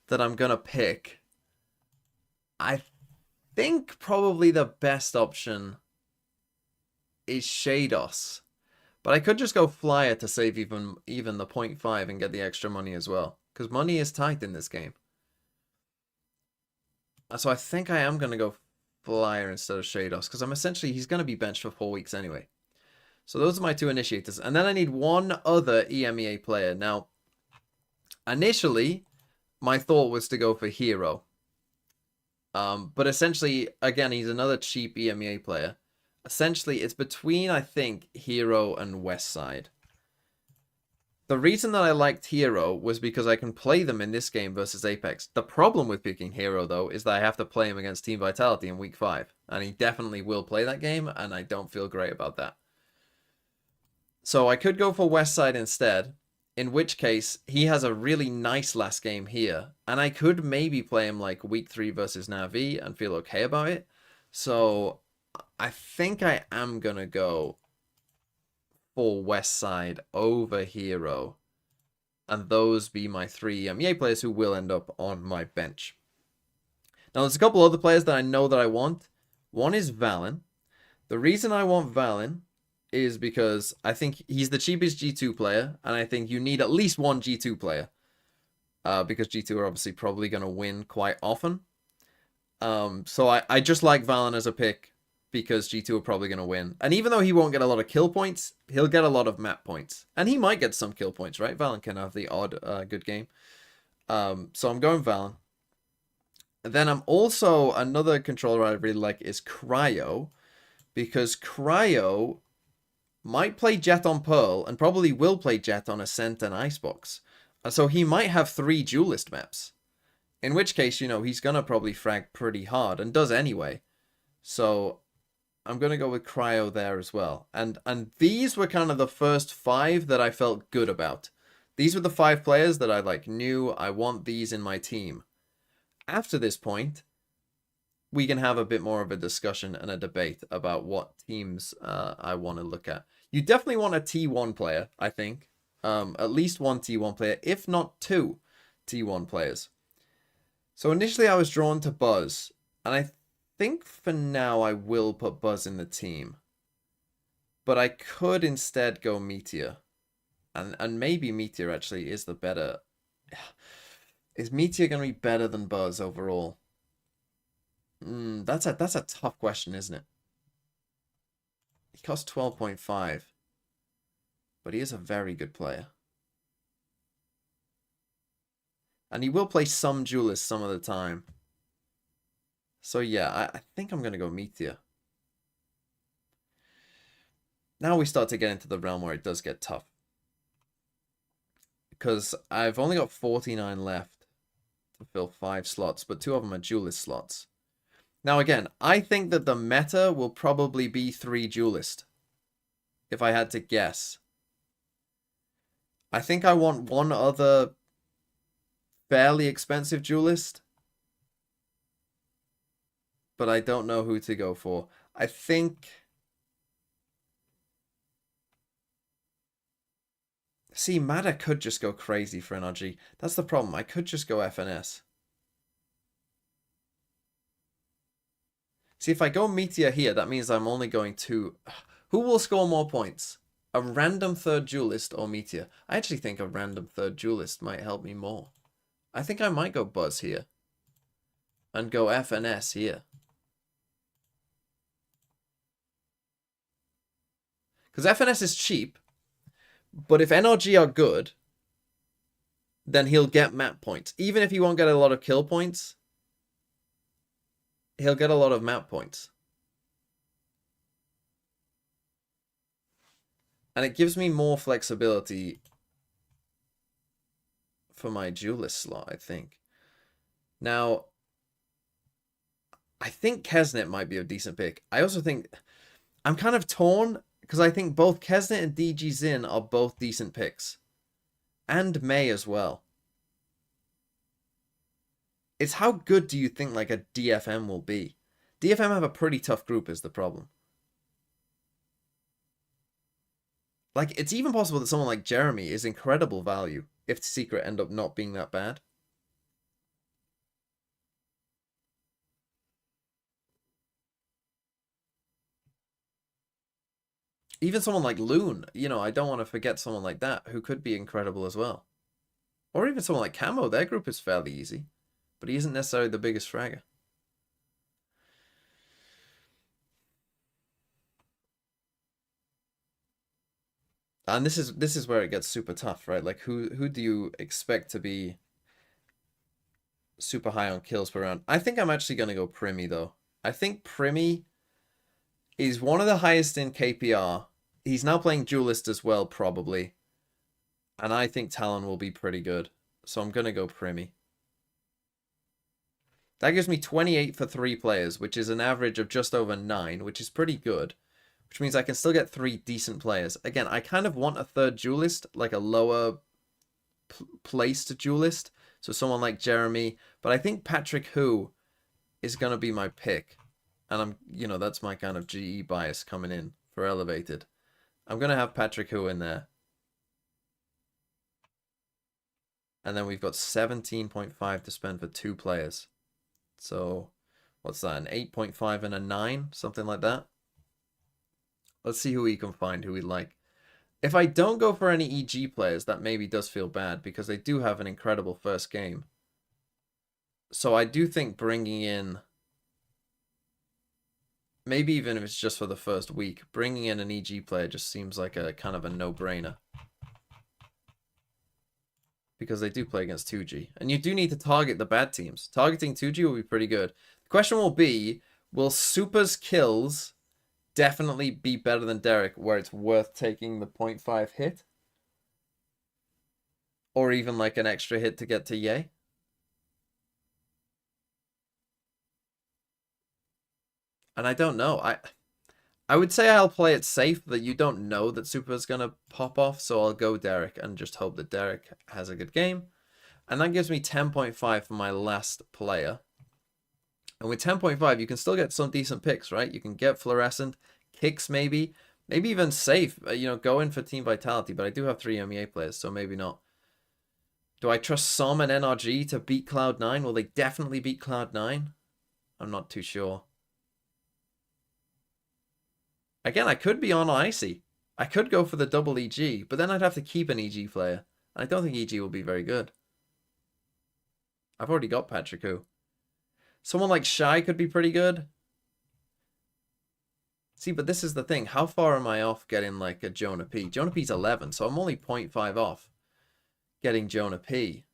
that I'm gonna pick, I think probably the best option is Shados, but I could just go Flyer to save even the 0.5 and get the extra money as well, because money is tight in this game. So I think I am going to go Flyer instead of Shados, because he's going to be benched for 4 weeks anyway. So those are my 2 initiators, and then I need one other EMEA player. Now, initially, my thought was to go for Hero, but essentially, again, he's another cheap EMEA player. Essentially, it's between, I think, Hero and Westside. The reason that I liked Hero was because I can play them in this game versus Apex. The problem with picking Hero, though, is that I have to play him against Team Vitality in Week 5. And he definitely will play that game, and I don't feel great about that. So I could go for Westside instead, in which case, he has a really nice last game here. And I could maybe play him like Week 3 versus Na'Vi and feel okay about it. So I think I am going to go for Westside over Hero. And those be my 3 EMEA players who will end up on my bench. Now, there's a couple other players that I know that I want. One is Valen. The reason I want Valen is because I think he's the cheapest G2 player. And I think you need at least one G2 player. Because G2 are obviously probably going to win quite often. So I just like Valen as a pick, because G2 are probably going to win. And even though he won't get a lot of kill points, he'll get a lot of map points. And he might get some kill points, right? Valen can have the odd good game. So I'm going Valen. Then I'm also, another controller I really like is Cryo, because Cryo might play Jet on Pearl, and probably will play Jet on Ascent and Icebox. So he might have 3 duelist maps. In which case, you know, he's going to probably frag pretty hard, and does anyway. So I'm going to go with Cryo there as well. And these were kind of the first 5 that I felt good about. These were the 5 players that I knew I want these in my team. After this point, we can have a bit more of a discussion and a debate about what teams I want to look at. You definitely want a T1 player, I think. At least 1 T1 player, if not 2 T1 players. So initially I was drawn to Buzz, and I think for now I will put Buzz in the team. But I could instead go Meteor. And maybe Meteor actually is the better... Is Meteor going to be better than Buzz overall? That's a tough question, isn't it? He costs 12.5. But he is a very good player. And he will play some Duelist some of the time. So yeah, I think I'm going to go Meteor. Now we start to get into the realm where it does get tough. Because I've only got 49 left to fill 5 slots, but 2 of them are Duelist slots. Now again, I think that the meta will probably be 3 Duelist. If I had to guess. I think I want one other fairly expensive Duelist. But I don't know who to go for. I think... See, Mada could just go crazy for NRG. That's the problem. I could just go FNS. See, if I go Meteor here, that means I'm only going to... Who will score more points? A random third Duelist or Meteor? I actually think a random third Duelist might help me more. I think I might go Buzz here. And go FNS here. Because FNS is cheap. But if NRG are good, then he'll get map points. Even if he won't get a lot of kill points, he'll get a lot of map points. And it gives me more flexibility for my Duelist slot, I think. Now, I think Kesnet might be a decent pick. I also think... I'm kind of torn... Because I think both Kesnet and DG Zin are both decent picks. And May as well. It's how good do you think like a DFM will be? DFM have a pretty tough group is the problem. Like, it's even possible that someone like Jeremy is incredible value if Secret end up not being that bad. Even someone like Loon, you know, I don't want to forget someone like that who could be incredible as well. Or even someone like Camo, their group is fairly easy. But he isn't necessarily the biggest fragger. And this is where it gets super tough, right? Like who do you expect to be super high on kills per round? I think I'm actually going to go Primi though. I think Primi is one of the highest in KPR. He's now playing Duelist as well, probably. And I think Talon will be pretty good. So I'm going to go Primi. That gives me 28 for 3 players, which is an average of just over 9, which is pretty good. Which means I can still get 3 decent players. Again, I kind of want a third Duelist, like a lower placed Duelist. So someone like Jeremy. But I think Patrick Hu is going to be my pick. And I'm, you know, that's my kind of GE bias coming in for Elevated. I'm going to have Patrick Hu in there. And then we've got 17.5 to spend for 2 players. So, what's that? An 8.5 and a 9? Something like that. Let's see who we can find, who we like. If I don't go for any EG players, that maybe does feel bad. Because they do have an incredible first game. So I do think bringing in... Maybe even if it's just for the first week, bringing in an EG player just seems like a kind of a no-brainer. Because they do play against 2G. And you do need to target the bad teams. Targeting 2G will be pretty good. The question will be, will Super's kills definitely be better than Derek, where it's worth taking the 0.5 hit? Or even like an extra hit to get to Yay? And I don't know. I would say I'll play it safe that you don't know that Super's going to pop off. So I'll go Derek and just hope that Derek has a good game. And that gives me 10.5 for my last player. And with 10.5, you can still get some decent picks, right? You can get Fluorescent, Kicks maybe. Maybe even safe, you know, go in for Team Vitality. But I do have 3 MEA players, so maybe not. Do I trust Som and NRG to beat Cloud9? Will they definitely beat Cloud9? I'm not too sure. Again, I could be on Icy. I could go for the double EG, but then I'd have to keep an EG player. I don't think EG will be very good. I've already got Patrick Hu. Someone like Shy could be pretty good. See, but this is the thing. How far am I off getting like a Jonah P? Jonah P's 11, so I'm only 0.5 off getting Jonah P.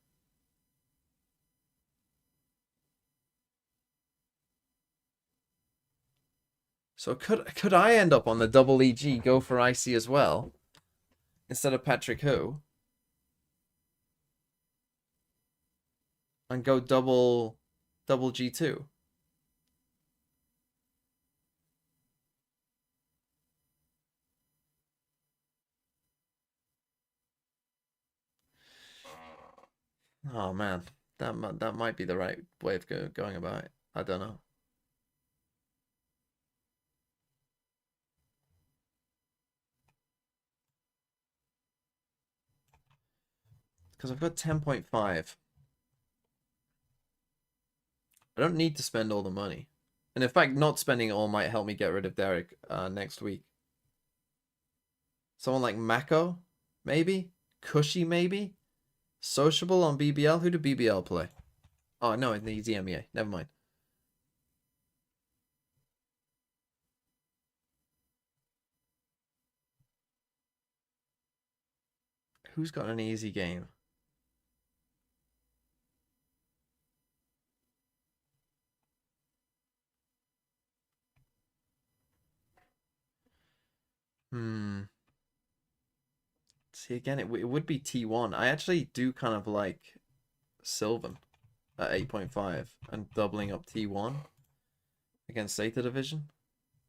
So could I end up on the double EG, go for IC as well, instead of Patrick Hu, and go double G2? Oh man, that might be the right way of going about it. I don't know. Because I've got 10.5. I don't need to spend all the money. And in fact, not spending it all might help me get rid of Derek next week. Someone like Mako, maybe? Cushy, maybe? Sociable on BBL? Who do BBL play? Oh, no, it needs EMEA. Never mind. Who's got an easy game? See, again, it would be T1. I actually do kind of like Sylvan at 8.5 and doubling up T1 against Zeta Division.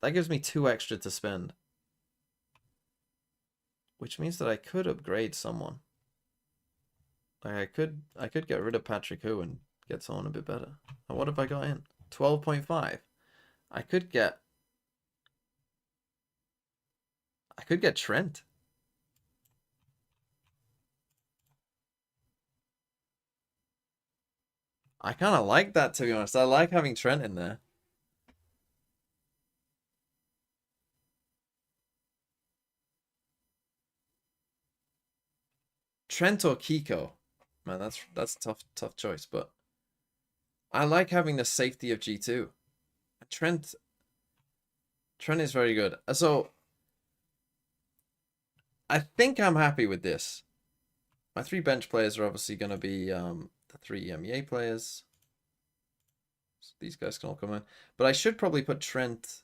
That gives me 2 extra to spend. Which means that I could upgrade someone. Like I could get rid of Patrick Hu and get someone a bit better. And what have I got in? 12.5. I could get Trent. I kind of like that, to be honest. I like having Trent in there. Trent or Kiko? Man, that's a tough choice, but I like having the safety of G2. Trent is very good. So I think I'm happy with this. My 3 bench players are obviously going to be the 3 EMEA players. So these guys can all come in. But I should probably put Trent.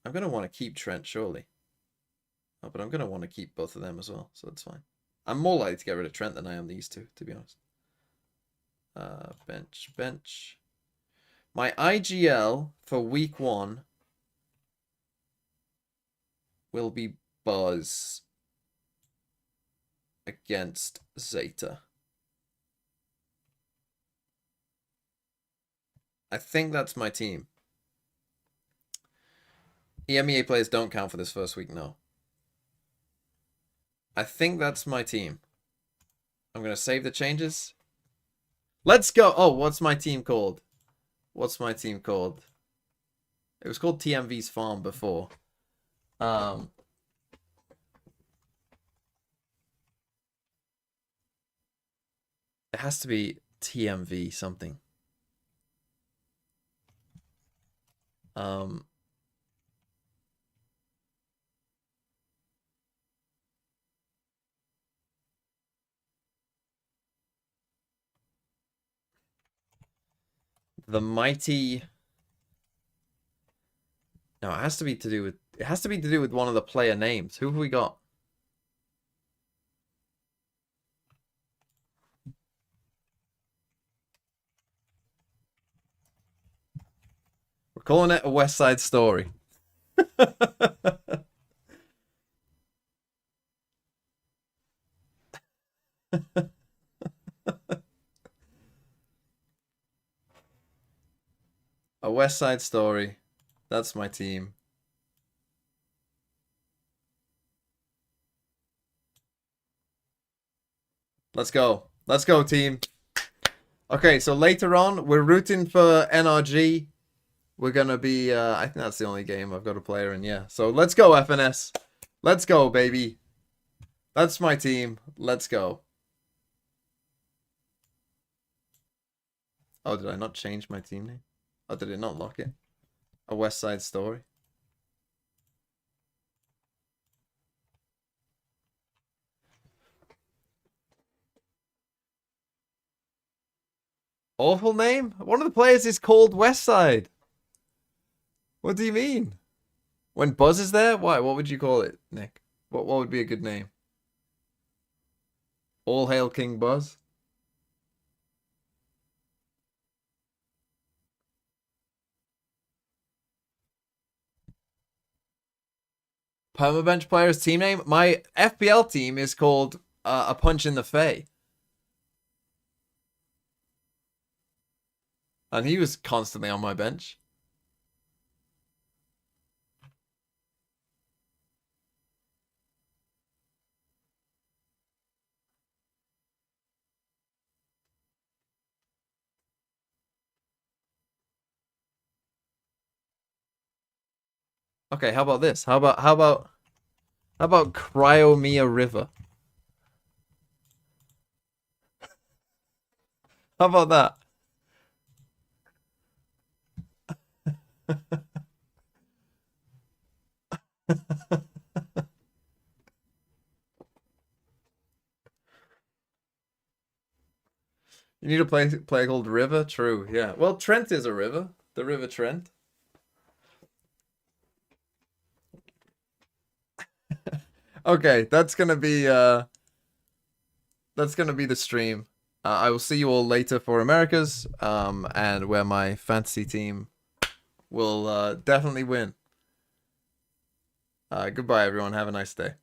I'm going to want to keep Trent, surely. Oh, but I'm going to want to keep both of them as well, so that's fine. I'm more likely to get rid of Trent than I am these two, to be honest. Bench. My IGL for week 1 will be Buzz against Zeta. I think that's my team. EMEA players don't count for this first week, no. I think that's my team. I'm going to save the changes. Let's go. Oh, what's my team called? What's my team called? It was called TMV's Farm before. It has to be TMV something. The mighty. No, it has to be to do with one of the player names. Who have we got? We're calling it a West Side Story. A West Side Story. That's my team. Let's go. Let's go, team. Okay, so later on, we're rooting for NRG. We're going to be... I think that's the only game I've got a player in, yeah. So let's go, FNS. Let's go, baby. That's my team. Let's go. Oh, did I not change my team name? Oh, did it not lock it? A West Side Story. Awful name? One of the players is called West Side. What do you mean? When Buzz is there? Why? What would you call it, Nick? What would be a good name? All hail King Buzz? Permabench player's team name? My FPL team is called A Punch in the Fay. And he was constantly on my bench. Okay, how about this? How about Cryomia River? How about that? You need a play called River? True, yeah. Well, Trent is a river. The River Trent. Okay, that's gonna be the stream. I will see you all later for Americas, and where my fantasy team will definitely win. Goodbye, everyone. Have a nice day.